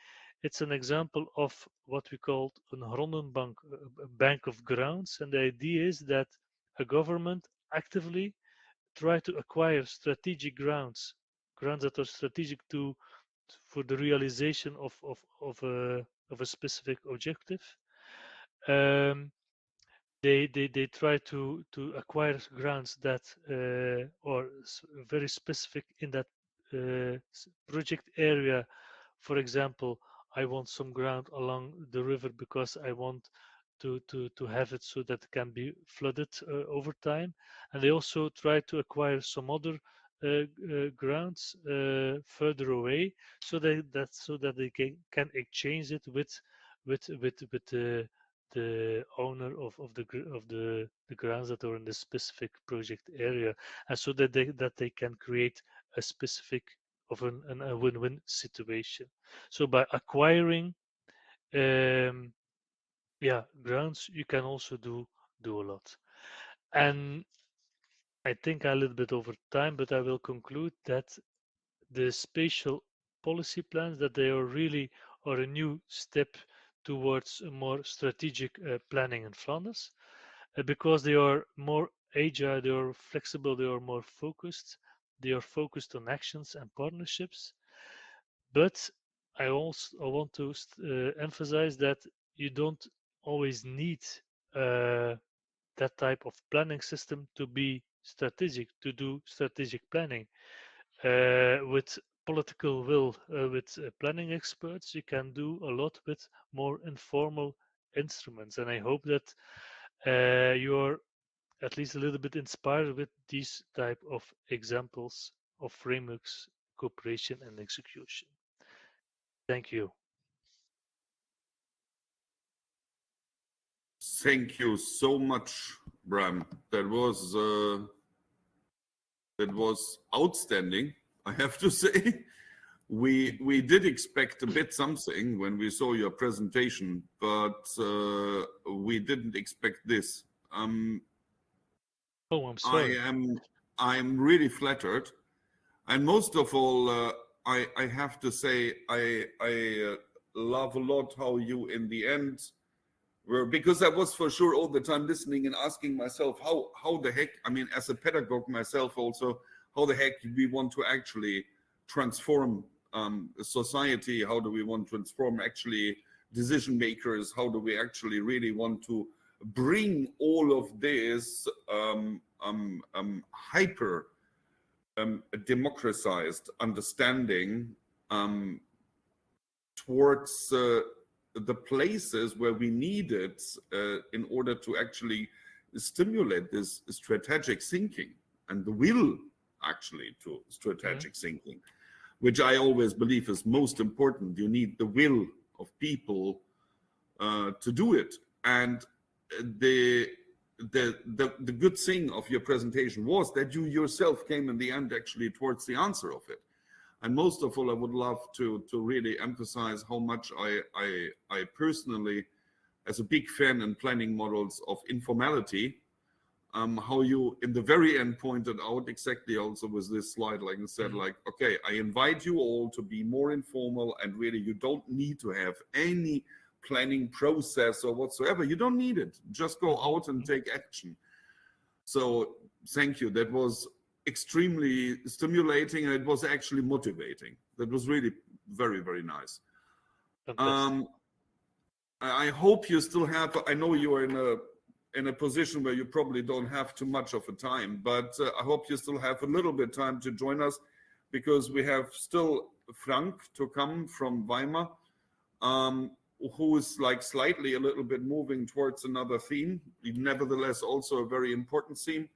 I: it's an example of what we call a Grondenbank, a bank of grounds. And the idea is that a government actively try to acquire strategic grounds that are strategic for the realization of a specific objective. They try to acquire grounds that are very specific in that project area. For example, I want some ground along the river because I want to have it so that it can be flooded over time. And they also try to acquire some other grounds further away so that they can exchange it with the owner of the grounds that are in the specific project area, and so that they can create a specific of a win-win situation. So by acquiring grounds, you can also do a lot. And I think a little bit over time, but I will conclude that the spatial policy plans, that they are really a new step towards a more strategic planning in Flanders, because they are more agile, they are flexible, they are more focused. They are focused on actions and partnerships. But I want to emphasize that you don't always need that type of planning system to be strategic, to do strategic planning. With political will, with planning experts, you can do a lot with more informal instruments. And I hope that you're at least a little bit inspired with these type of examples of frameworks, cooperation and execution. Thank you.
A: Thank you so much, Bram. That was outstanding, I have to say. We did expect a bit something when we saw your presentation, but we didn't expect this.
I: I'm sorry.
A: I'm really flattered, and most of all, I have to say I love a lot how you in the end were, because I was for sure all the time listening and asking myself how the heck, I mean, as a pedagogue myself also, how the heck do we want to actually transform society? How do we want to transform actually decision makers? How do we actually really want to bring all of this hyper democratized understanding towards the places where we need it in order to actually stimulate this strategic thinking and the will actually to strategic thinking, which I always believe is most important. You need the will of people to do it. And the good thing of your presentation was that you yourself came in the end actually towards the answer of it. And most of all, I would love to really emphasize how much I personally, as a big fan in planning models of informality, how you in the very end pointed out exactly also with this slide, like you said, like, okay, I invite you all to be more informal, and really you don't need to have any planning process or whatsoever. You don't need it. Just go out and take action. So thank you. That was extremely stimulating, and it was actually motivating. That was really very, very nice. I hope you still have, I know you are in a position where you probably don't have too much of a time, but I hope you still have a little bit time to join us, because we have still Frank to come from Weimar, who is like slightly a little bit moving towards another theme, nevertheless also a very important theme.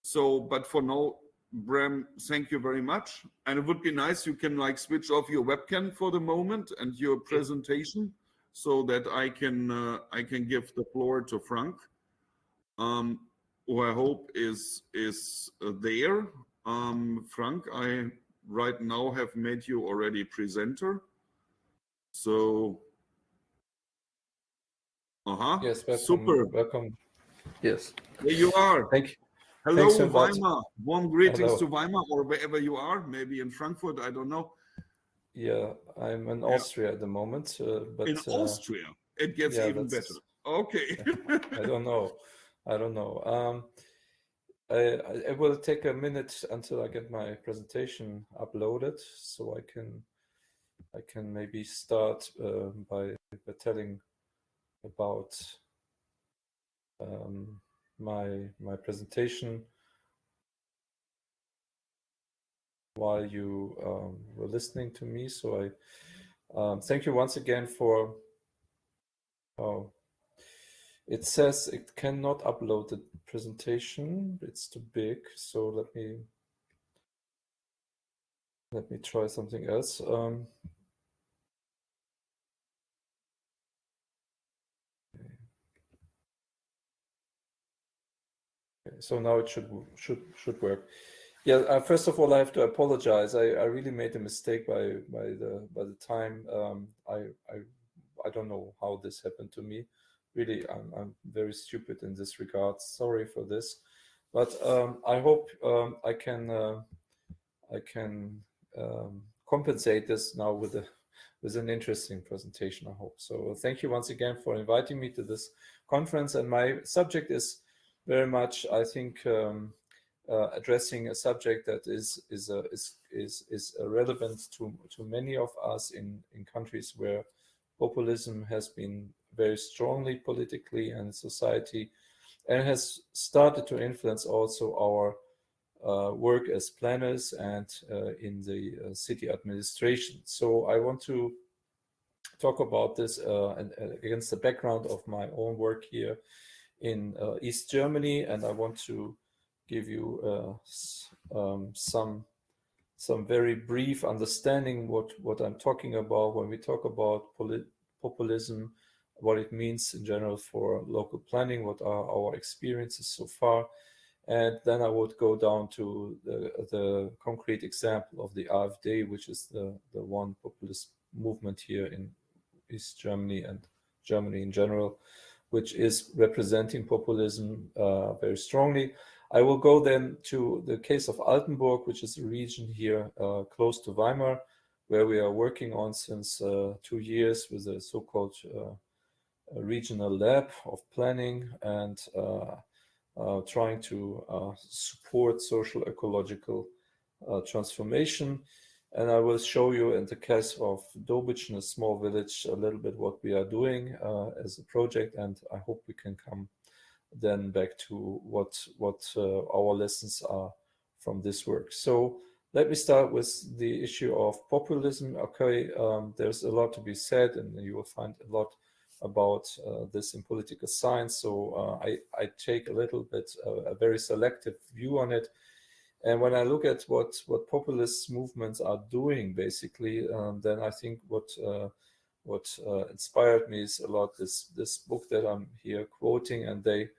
A: So, but for now, Bram, thank you very much. And it would be nice, you can like switch off your webcam for the moment and your presentation, so that I can give the floor to Frank, who I hope is there. Frank, I right now have made you already presenter. So,
J: yes, welcome,
A: super.
J: welcome. Yes,
A: There you are.
J: thank you.
A: Hello,
J: Thanks so much.
A: Weimar. Warm greetings
J: Hello.
A: to Weimar, or wherever you are, maybe in Frankfurt, I don't know.
J: Yeah, I'm in Austria at the moment, but
A: in Austria, it gets
J: yeah,
A: even better. Okay.
J: I don't know. I don't know. It will take a minute until I get my presentation uploaded, so I can maybe start by telling about my presentation while you were listening to me. So I thank you once again for. Oh, it says it cannot upload the presentation. It's too big. So let me try something else. Okay. So now it should work. Yeah. First of all, I have to apologize. I really made a mistake by the time. I don't know how this happened to me. Really, I'm very stupid in this regard. Sorry for this, but I hope I can compensate this now with an interesting presentation, I hope. So thank you once again for inviting me to this conference. And my subject is very much, I think, addressing a subject that is relevant to many of us in countries where populism has been very strongly politically and society, and has started to influence also our work as planners and in the city administration. So I want to talk about this and against the background of my own work here in East Germany, and I want to give you some very brief understanding what I'm talking about when we talk about populism, what it means in general for local planning, what are our experiences so far. And then I would go down to the concrete example of the AfD, which is the one populist movement here in East Germany and Germany in general, which is representing populism very strongly. I will go then to the case of Altenburg, which is a region here close to Weimar, where we are working on since 2 years with a so-called regional lab of planning and trying to support social ecological transformation. And I will show you in the case of Dobic, in a small village, a little bit what we are doing as a project, and I hope we can come then back to what our lessons are from this work. So let me start with the issue of populism. Okay, there's a lot to be said, and you will find a lot about this in political science. So I take a little bit a very selective view on it. And when I look at what populist movements are doing, basically, then I think what inspired me is a lot this book that I'm here quoting, and they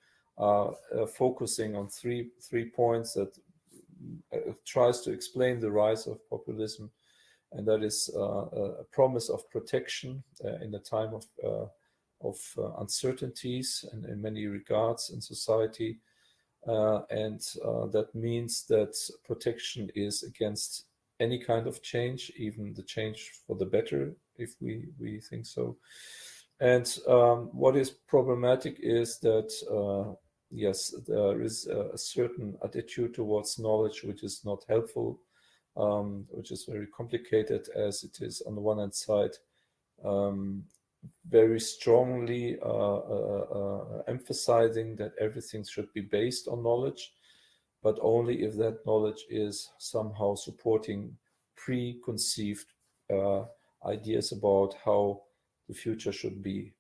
J: focusing on three points that tries to explain the rise of populism, and that is a promise of protection in a time of uncertainties and in many regards in society, and that means that protection is against any kind of change, even the change for the better, if we think so. And what is problematic is that yes, there is a certain attitude towards knowledge which is not helpful, which is very complicated, as it is on the one hand side very strongly emphasizing that everything should be based on knowledge, but only if that knowledge is somehow supporting preconceived ideas about how the future should be.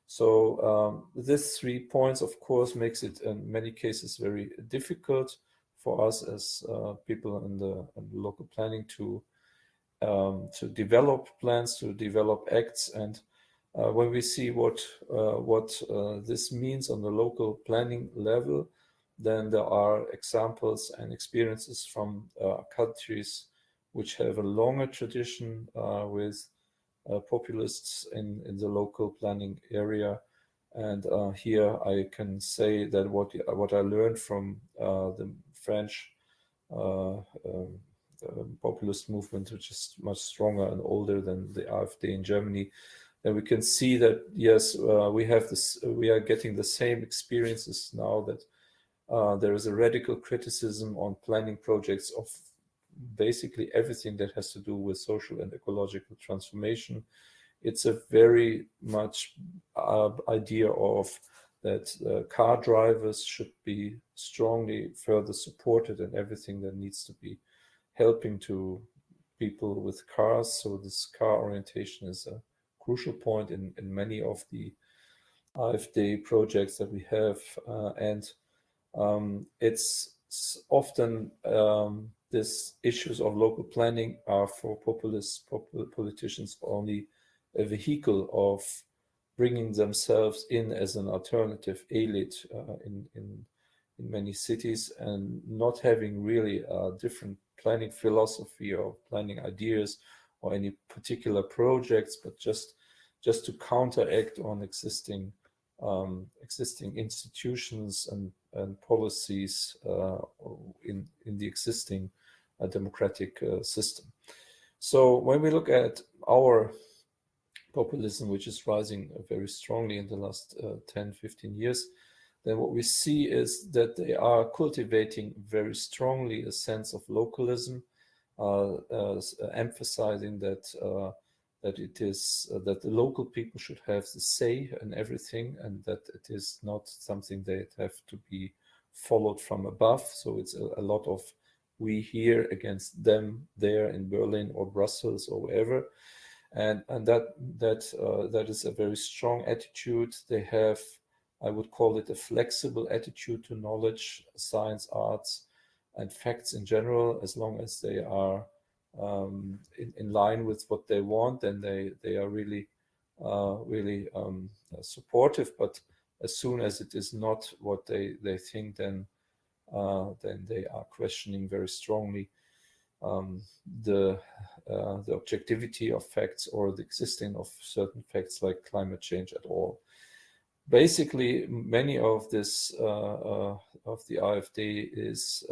J: So these 3 points, of course, makes it in many cases very difficult for us as people in the local planning to develop plans, to develop acts. And when we see what this means on the local planning level, then there are examples and experiences from countries which have a longer tradition with populists in the local planning area. And here I can say that what I learned from the French populist movement, which is much stronger and older than the AfD in Germany, then we can see that yes, we are getting the same experiences now, that there is a radical criticism on planning projects of basically everything that has to do with social and ecological transformation. It's a very much idea of that car drivers should be strongly further supported in everything that needs to be helping to people with cars. So this car orientation is a crucial point in many of the AfD projects that we have, and it's often these issues of local planning are for politicians only a vehicle of bringing themselves in as an alternative elite in many cities, and not having really a different planning philosophy or planning ideas or any particular projects, but just to counteract on existing institutions and policies in the existing democratic system. So when we look at our populism, which is rising very strongly in the last 10-15 years, then what we see is that they are cultivating very strongly a sense of localism, emphasizing that that the local people should have the say in everything, and that it is not something that have to be followed from above. So it's a lot of we here against them there in Berlin or Brussels or wherever, and that is a very strong attitude. They have, I would call it, a flexible attitude to knowledge, science, arts, and facts in general. As long as they are in line with what they want, then they are really supportive. But as soon as it is not what they think, then they are questioning very strongly the objectivity of facts or the existing of certain facts like climate change at all. Basically, many of this of the AfD is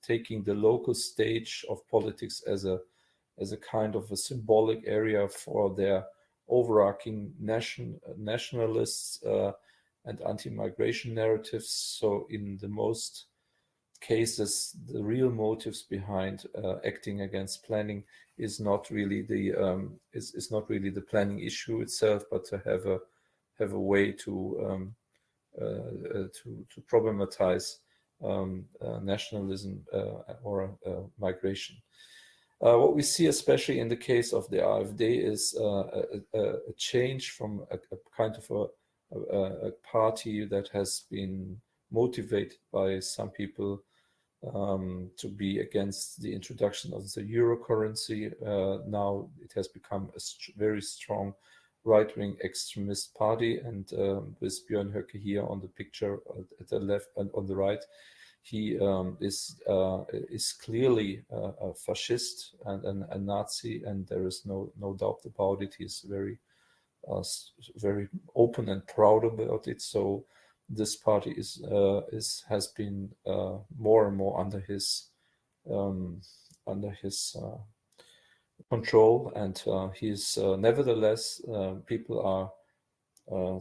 J: taking the local stage of politics as a kind of a symbolic area for their overarching nationalists and anti-migration narratives. So in the most cases, the real motives behind acting against planning is not really the planning issue itself, but to have a way to problematize nationalism or migration. What we see, especially in the case of the AfD, is a change from a kind of a party that has been motivated by some people to be against the introduction of the euro currency. Now it has become a very strong right-wing extremist party, and with Björn Höcke here on the picture at the left and on the right, he is clearly a fascist and a Nazi, and there is no doubt about it. He's very open and proud about it. So this party has been more and more under his control, and he's nevertheless people are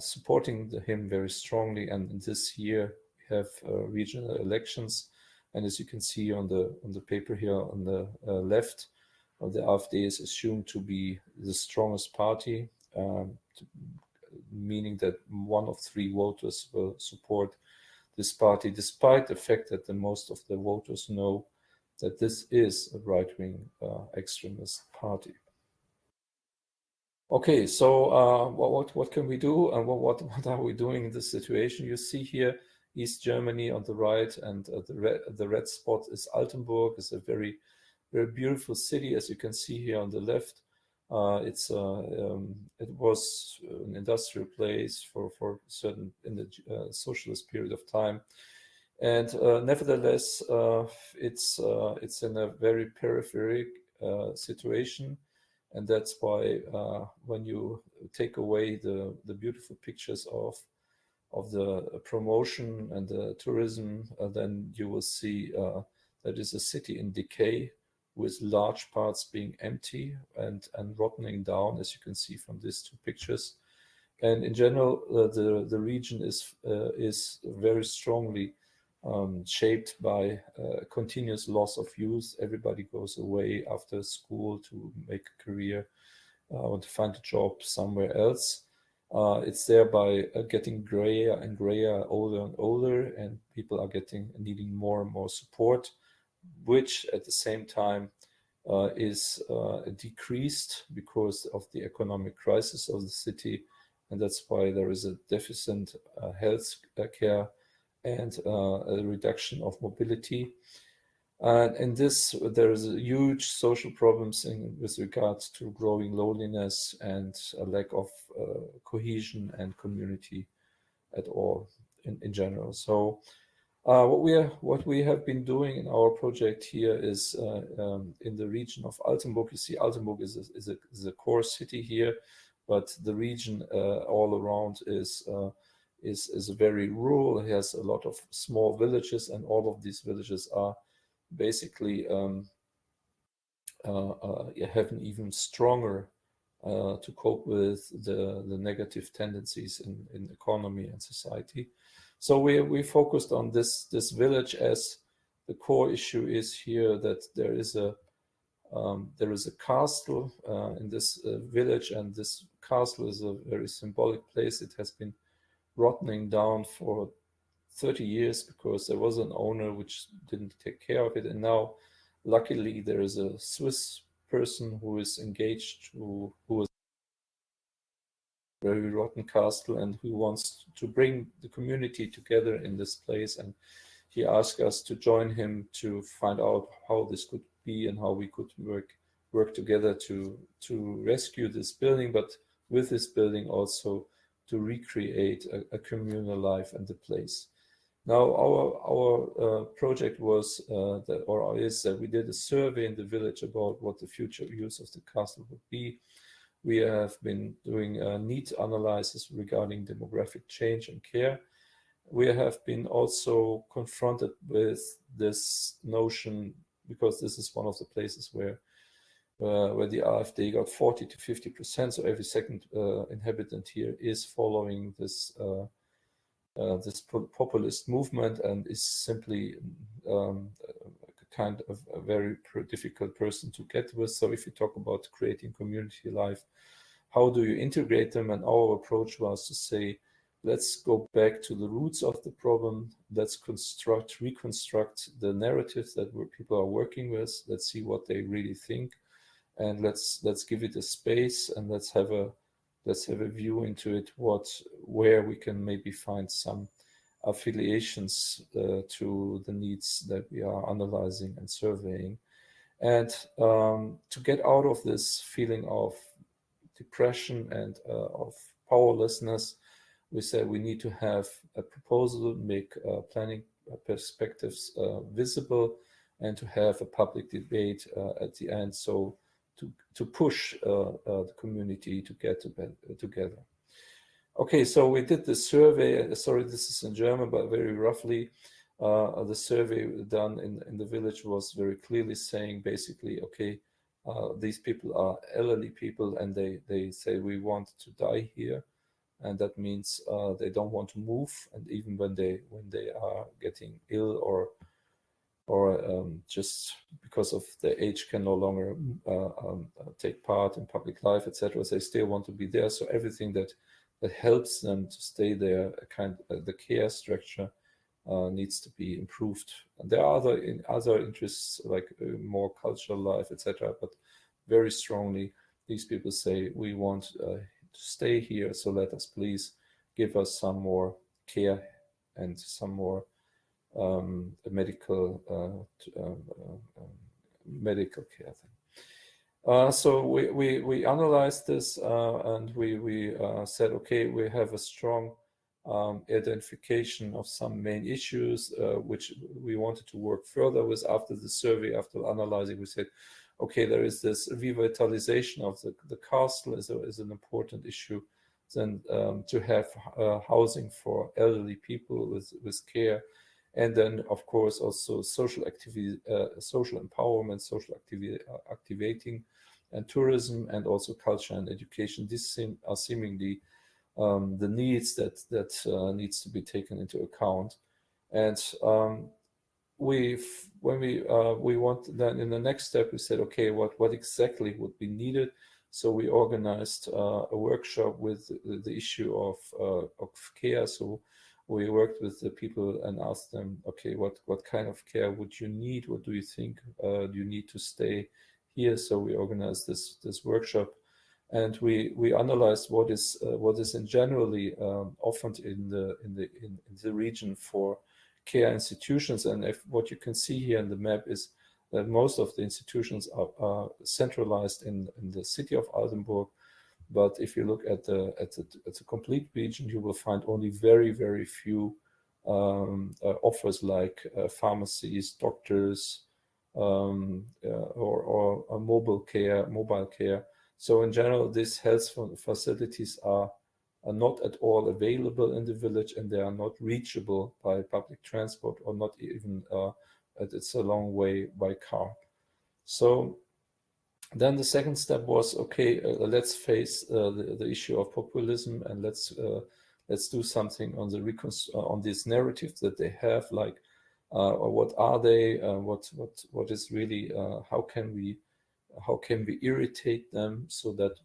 J: supporting him very strongly. And this year we have regional elections, and as you can see on the paper here on the left, the AfD is assumed to be the strongest party, meaning that 1 of 3 voters will support this party, despite the fact that the most of the voters know that this is a right-wing extremist party. Okay, so what can we do, and what are we doing in this situation? You see here East Germany on the right, and the red spot is Altenburg. It's a very beautiful city, as you can see here on the left. It was an industrial place for certain in the socialist period of time, and nevertheless, it's in a very peripheral situation, and that's why when you take away the beautiful pictures of the promotion and the tourism, then you will see that is a city in decay, with large parts being empty and rotting down, as you can see from these 2 pictures. And in general, the region is very strongly shaped by continuous loss of youth. Everybody goes away after school to make a career or to find a job somewhere else. It's thereby getting grayer and grayer, older and older, and people are needing more and more support, which at the same time is decreased because of the economic crisis of the city, and that's why there is a deficit health care and a reduction of mobility. And in this, there is a huge social problems with regards to growing loneliness and a lack of cohesion and community at all in general. So what we have been doing in our project here is in the region of Altenburg. You see, Altenburg is a core city here, but the region all around is very rural. It has a lot of small villages, and all of these villages are basically have an even stronger to cope with the negative tendencies in economy and society. So we focused on this village, as the core issue is here that there is a castle in this village, and this castle is a very symbolic place. It has been rotting down for 30 years because there was an owner which didn't take care of it, and now luckily there is a Swiss person who is engaged, who was very rotten castle, and who wants to bring the community together in this place. And he asked us to join him to find out how this could be and how we could work together to rescue this building, but with this building also to recreate a communal life in the place. Now our project was is that we did a survey in the village about what the future use of the castle would be. We have been doing a need analysis regarding demographic change and care. We have been also confronted with this notion, because this is one of the places where the AfD got 40 to 50%. So every second inhabitant here is following this populist movement, and is simply kind of a very difficult person to get with. So if you talk about creating community life, how do you integrate them? And our approach was to say, let's go back to the roots of the problem. Let's reconstruct the narratives that people are working with. Let's see what they really think, and let's give it a space, and let's have a view into it, where we can maybe find some affiliations to the needs that we are analyzing and surveying, and to get out of this feeling of depression and of powerlessness, we said we need to have a proposal, make planning perspectives visible, and to have a public debate at the end, so to push the community to get together. Okay, so we did the survey. Sorry, this is in German, but very roughly, the survey done in the village was very clearly saying basically, okay, these people are elderly people, and they say we want to die here, and that means they don't want to move, and even when they are getting ill or just because of their age can no longer take part in public life, etc., they still want to be there. So everything that helps them to stay there, the care structure needs to be improved. And there are other interests like more cultural life, etc. But very strongly, these people say we want to stay here. So let us please give us some more care and some more medical care thing. So we analyzed this and we said, okay, we have a strong identification of some main issues which we wanted to work further with. After the survey, after analyzing, we said, okay, there is this revitalization of the castle is an important issue. Then to have housing for elderly people with care. And then, of course, also social activity, social empowerment, social activating, and tourism, and also culture and education. These are seemingly the needs that needs to be taken into account. And when we want, then in the next step, we said, okay, what exactly would be needed? So we organized a workshop with the issue of care. So we worked with the people and asked them, okay, what kind of care would you need? What do you think? Do you need to stay here? So we organized this workshop, and we analyzed what is in generally offered in the region for care institutions. And what you can see here in the map is that most of the institutions are centralized in the city of Altenburg. But if you look at the complete region, you will find only very, very few offers like pharmacies, doctors, or mobile care. So in general, these health facilities are not at all available in the village, and they are not reachable by public transport, or not even it's a long way by car. So then the second step was, okay, let's face the issue of populism, and let's do something on on these narratives that they have, like what are they, what is really, how can we irritate them so that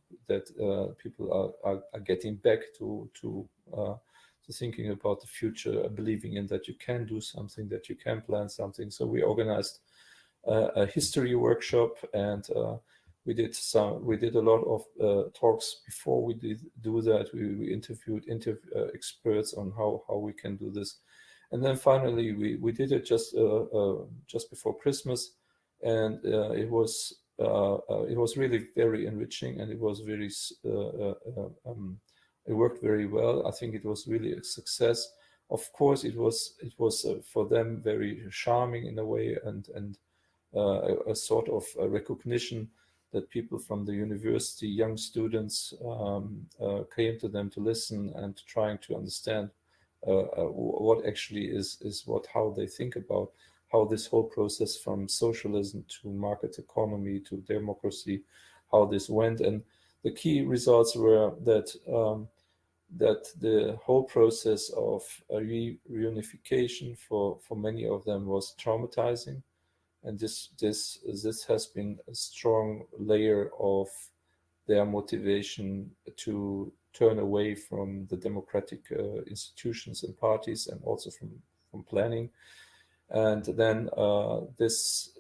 J: people are getting back to thinking about the future, believing in that you can do something, that you can plan something. So we organized a history workshop, and we did a lot of talks before we did do that. We interviewed experts on how we can do this, and then finally we did it just before Christmas, and it was really very enriching, and it was very it worked very well. I think it was really a success. Of course, it was for them very charming in a way, and a sort of a recognition that people from the university, young students, came to them to listen and trying to understand what actually is how they think about how this whole process from socialism to market economy to democracy, how this went. And the key results were that the whole process of reunification for many of them was traumatizing. And this has been a strong layer of their motivation to turn away from the democratic institutions and parties, and also from planning. And then this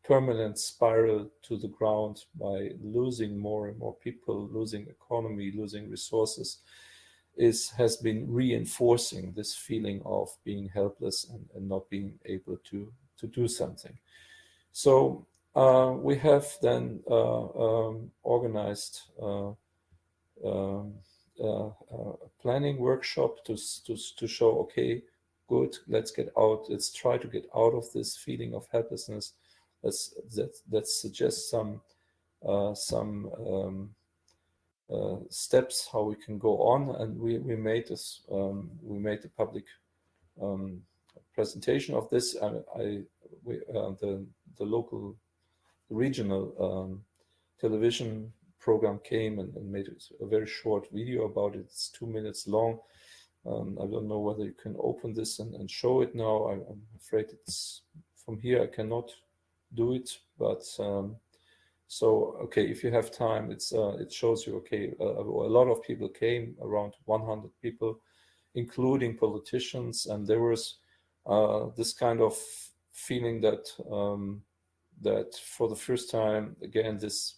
J: permanent spiral to the ground by losing more and more people, losing economy, losing resources, has been reinforcing this feeling of being helpless and not being able to do something. So we have then organized a planning workshop to show, okay, good, let's try to get out of this feeling of helplessness. Let's suggest some steps how we can go on, and we made this we made a public presentation of this. The local regional television program came and made a very short video about it. It's 2 minutes long. I don't know whether you can open this and show it now. I'm afraid it's from here. I cannot do it, but so okay, if you have time, it shows you, okay, a lot of people came, around 100 people, including politicians, and there was this kind of feeling that that for the first time again this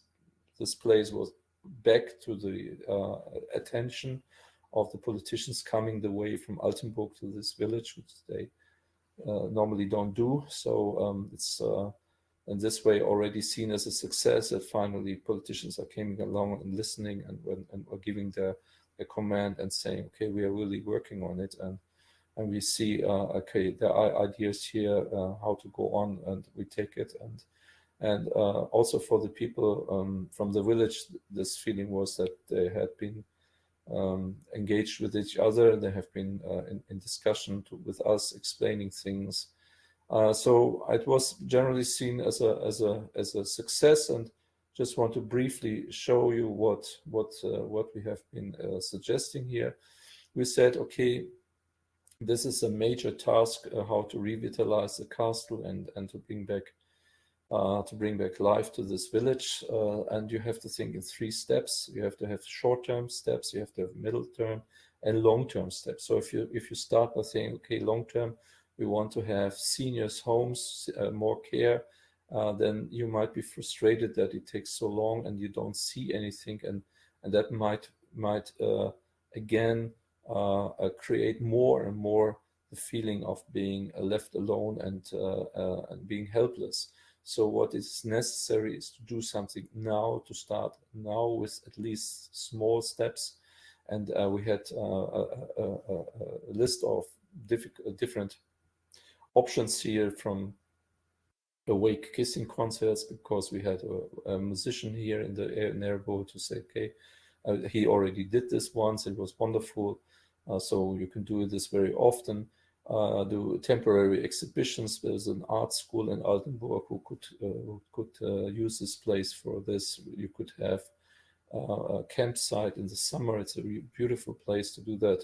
J: place was back to the attention of the politicians coming the way from Altenburg to this village, which they normally don't do. So it's in this way already seen as a success that finally politicians are coming along and listening and are giving their command and saying, okay, we are really working on it, and we see, okay, there are ideas here how to go on, and we take it. And also for the people from the village, this feeling was that they had been engaged with each other. They have been in discussion with us, explaining things. So it was generally seen as a success. And just want to briefly show you what we have been suggesting here. We said, okay, this is a major task, how to revitalize the castle and to bring back life to this village. And you have to think in 3 steps. You have to have short-term steps, you have to have middle-term and long-term steps. So if you start by saying, okay, long-term, we want to have seniors' homes, more care, then you might be frustrated that it takes so long and you don't see anything, and that might again create more and more the feeling of being left alone and being helpless. So what is necessary is to do something now, to start now with at least small steps. And we had a list of different options here, from awake kissing concerts, because we had a musician here in the neighborhood to say, okay, he already did this once, it was wonderful, so you can do this very often. Do temporary exhibitions. There's an art school in Altenburg who could use this place for this. You could have a campsite in the summer. It's a beautiful place to do that,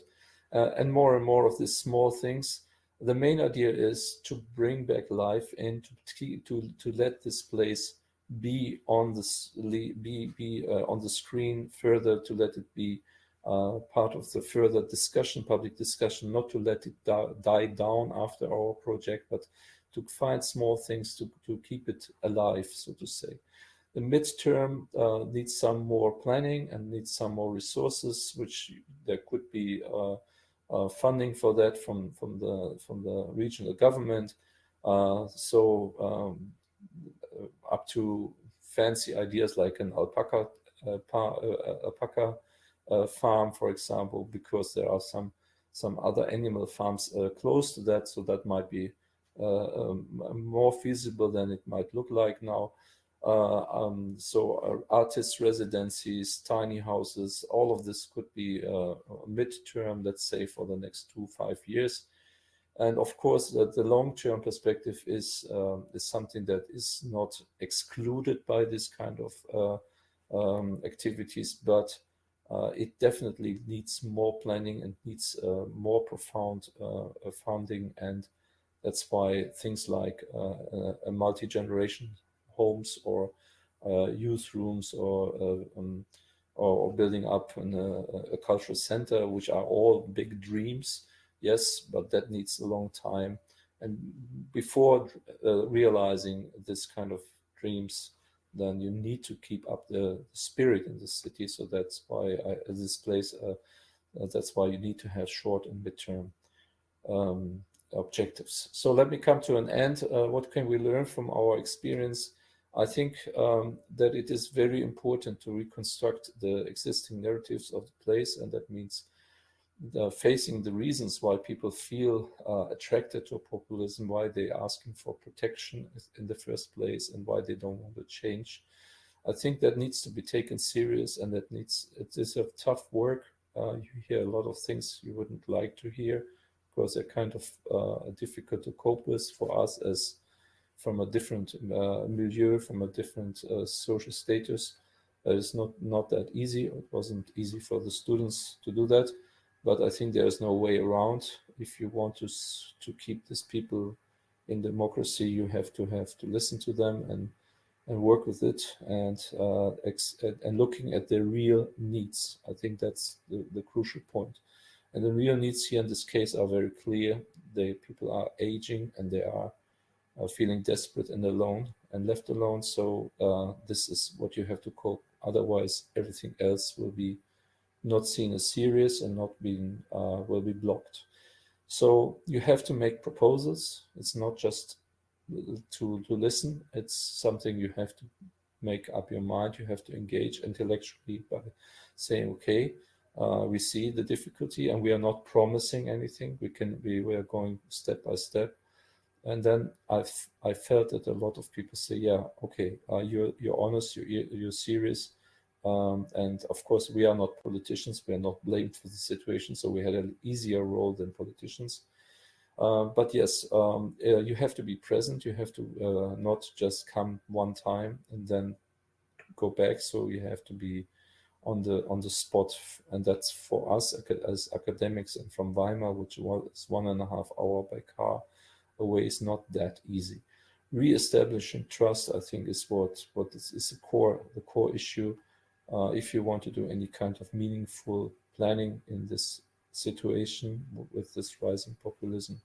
J: and more of these small things. The main idea is to bring back life and to let this place be on on the screen further, to let it be part of the further discussion, public discussion, not to let it die down after our project, but to find small things to keep it alive, so to say. The midterm needs some more planning and needs some more resources, which there could be funding for that from the regional government. So up to fancy ideas like an alpaca farm, for example, because there are some other animal farms close to that, so that might be more feasible than it might look like now. So artist residencies, tiny houses, all of this could be midterm, let's say, for the next 2-5 years. And of course, the long-term perspective is something that is not excluded by this kind of activities, but it definitely needs more planning and needs more profound funding. And that's why things like a multi-generation homes or youth rooms or building up a cultural center, which are all big dreams, yes, but that needs a long time. And before realizing this kind of dreams, then you need to keep up the spirit in the city. So that's why this place, that's why you need to have short and midterm objectives. So let me come to an end. What can we learn from our experience? I think that it is very important to reconstruct the existing narratives of the place, and that means facing the reasons why people feel attracted to populism, why they're asking for protection in the first place, and why they don't want to change. I think that needs to be taken serious, and it is a tough work. You hear a lot of things you wouldn't like to hear because they're kind of difficult to cope with for us as from a different milieu, from a different social status. It's not that easy. It wasn't easy for the students to do that, but I think there's no way around. If you want to keep these people in democracy, you have to listen to them and work with it and looking at their real needs. I think that's the crucial point. And the real needs here in this case are very clear. People are aging and they are feeling desperate and alone and left alone. So this is what you have to cope. Otherwise, everything else will be not seen as serious and not being will be blocked. So you have to make proposals. It's not just to listen. It's something you have to make up your mind. You have to engage intellectually by saying, okay, we see the difficulty and we are not promising anything. We are going step by step. And then I felt that a lot of people say, yeah, okay, you're honest, you're serious. And of course, we are not politicians. We are not blamed for the situation. So we had an easier role than politicians. But yes, you have to be present. You have to not just come one time and then go back. So you have to be on the spot, and that's for us as academics and from Weimar, which was 1.5 hours by car away, is not that easy. Re-establishing trust, I think, is what is the core issue. If you want to do any kind of meaningful planning in this situation with this rising populism,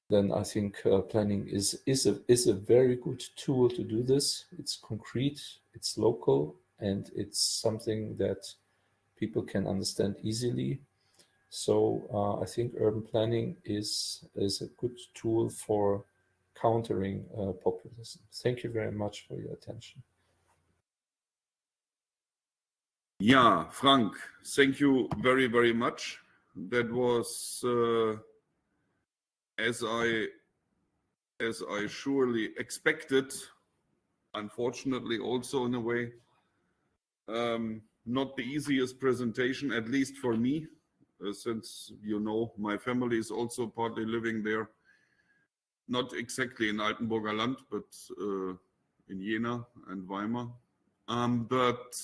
J: then I think planning is a very good tool to do this. It's concrete, it's local, and it's something that people can understand easily. So I think urban planning is a good tool for countering populism. Thank you very much for your attention.
A: Yeah, Frank, thank you very, very much. That was, as I surely expected, unfortunately also in a way, not the easiest presentation, at least for me, since, you know, my family is also partly living there, not exactly in Altenburger Land, but in Jena and Weimar. But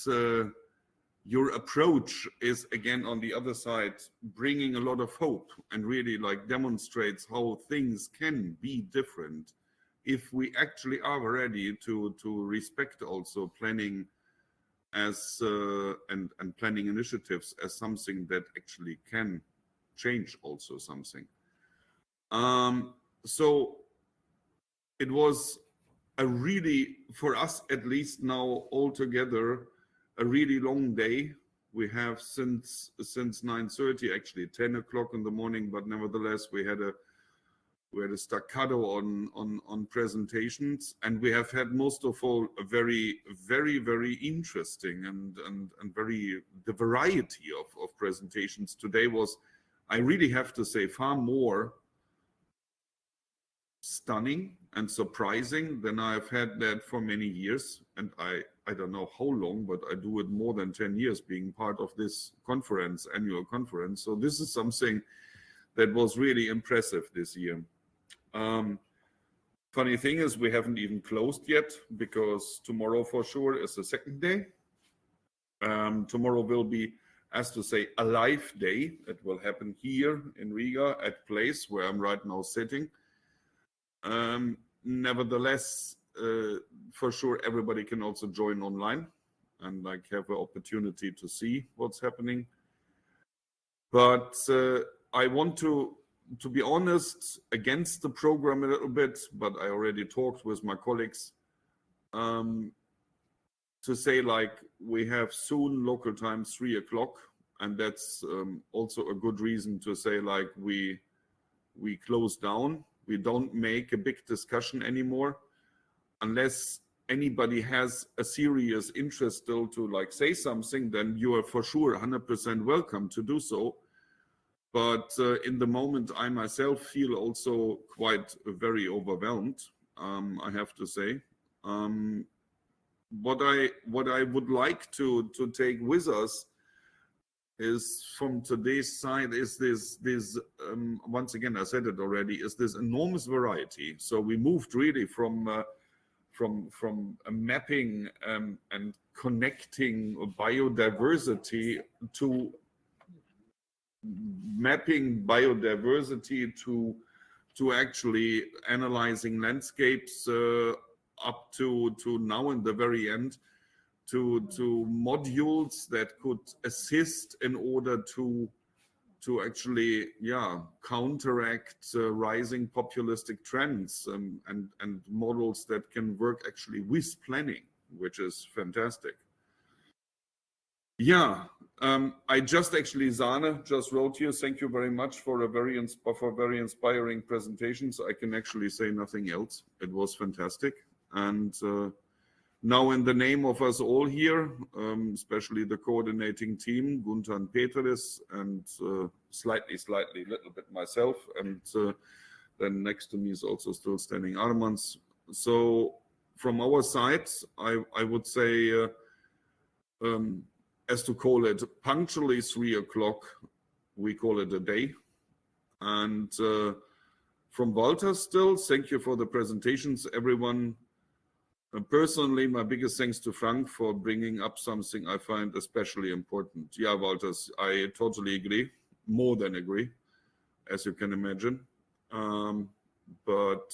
A: your approach is, again, on the other side, bringing a lot of hope and really like demonstrates how things can be different if we actually are ready to respect also planning as and planning initiatives as something that actually can change also something. So it was a really, for us at least now altogether, a really long day. We have since 9:30, actually 10 o'clock in the morning, but nevertheless we had a staccato on presentations, and we have had most of all a very, very, very interesting and very the variety of presentations today was, I really have to say, far more stunning and surprising than I've had that for many years. And I don't know how long, but I do it more than 10 years being part of this conference, annual conference. So this is something that was really impressive this year. Funny thing is we haven't even closed yet, because tomorrow for sure is the second day. Tomorrow will be, as to say, a live day. It will happen here in Riga at place where I'm right now sitting. Nevertheless, for sure everybody can also join online and like have an opportunity to see what's happening. But I want to be honest, against the program a little bit, but I already talked with my colleagues to say, like, we have soon local time 3 o'clock, and that's also a good reason to say, like, we close down. We don't make a big discussion anymore unless anybody has a serious interest still to like say something, then you are for sure 100% welcome to do so. But in the moment, I myself feel also quite very overwhelmed, I have to say. What I would like to take with us is from today's side is this once again, I said it already, is this enormous variety. So we moved really from a mapping and connecting biodiversity to mapping biodiversity to actually analyzing landscapes up to now in the very end to modules that could assist in order to actually counteract rising populistic trends and models that can work actually with planning, which is fantastic. I just actually, Zane just wrote here, thank you very much for a very inspiring presentation. So I can actually say nothing else. It was fantastic. And now in the name of us all here, especially the coordinating team, Gunther and Petris, and slightly, little bit myself, and then next to me is also still standing Armans. So from our side, I would say, as to call it punctually 3 o'clock, we call it a day. And from Walter still, thank you for the presentations, everyone. Personally, my biggest thanks to Frank for bringing up something I find especially important. Yeah, Walter, I totally agree, more than agree, as you can imagine. But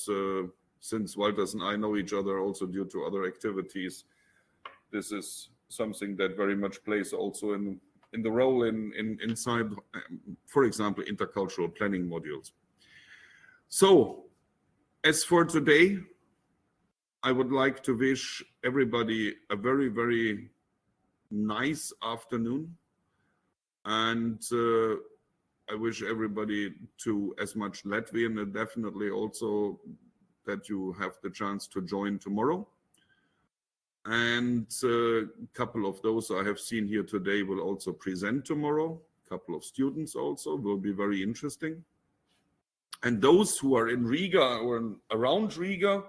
A: since Walters and I know each other also due to other activities, this is something that very much plays also in the role inside, for example, intercultural planning modules. So, as for today, I would like to wish everybody a very, very nice afternoon. And I wish everybody to as much Latvian, and definitely also that you have the chance to join tomorrow. And a couple of those I have seen here today will also present tomorrow. A couple of students also will be very interesting. And those who are in Riga or around Riga,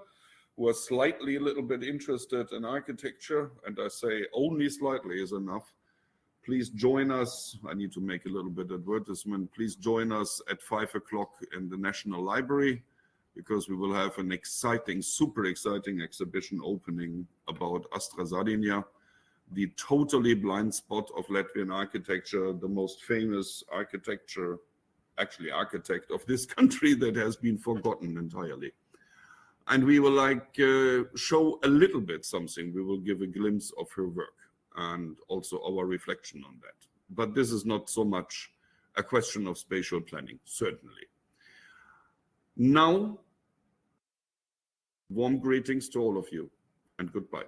A: who are slightly a little bit interested in architecture, and I say only slightly is enough, please join us. I need to make a little bit of advertisement. Please join us at 5 o'clock in the National Library, because we will have an exciting, super exciting exhibition opening about Astra Sardinia, the totally blind spot of Latvian architecture, the most famous architect of this country that has been forgotten entirely. And we will show a little bit something. We will give a glimpse of her work and also our reflection on that. But this is not so much a question of spatial planning, certainly. Now, warm greetings to all of you and goodbye.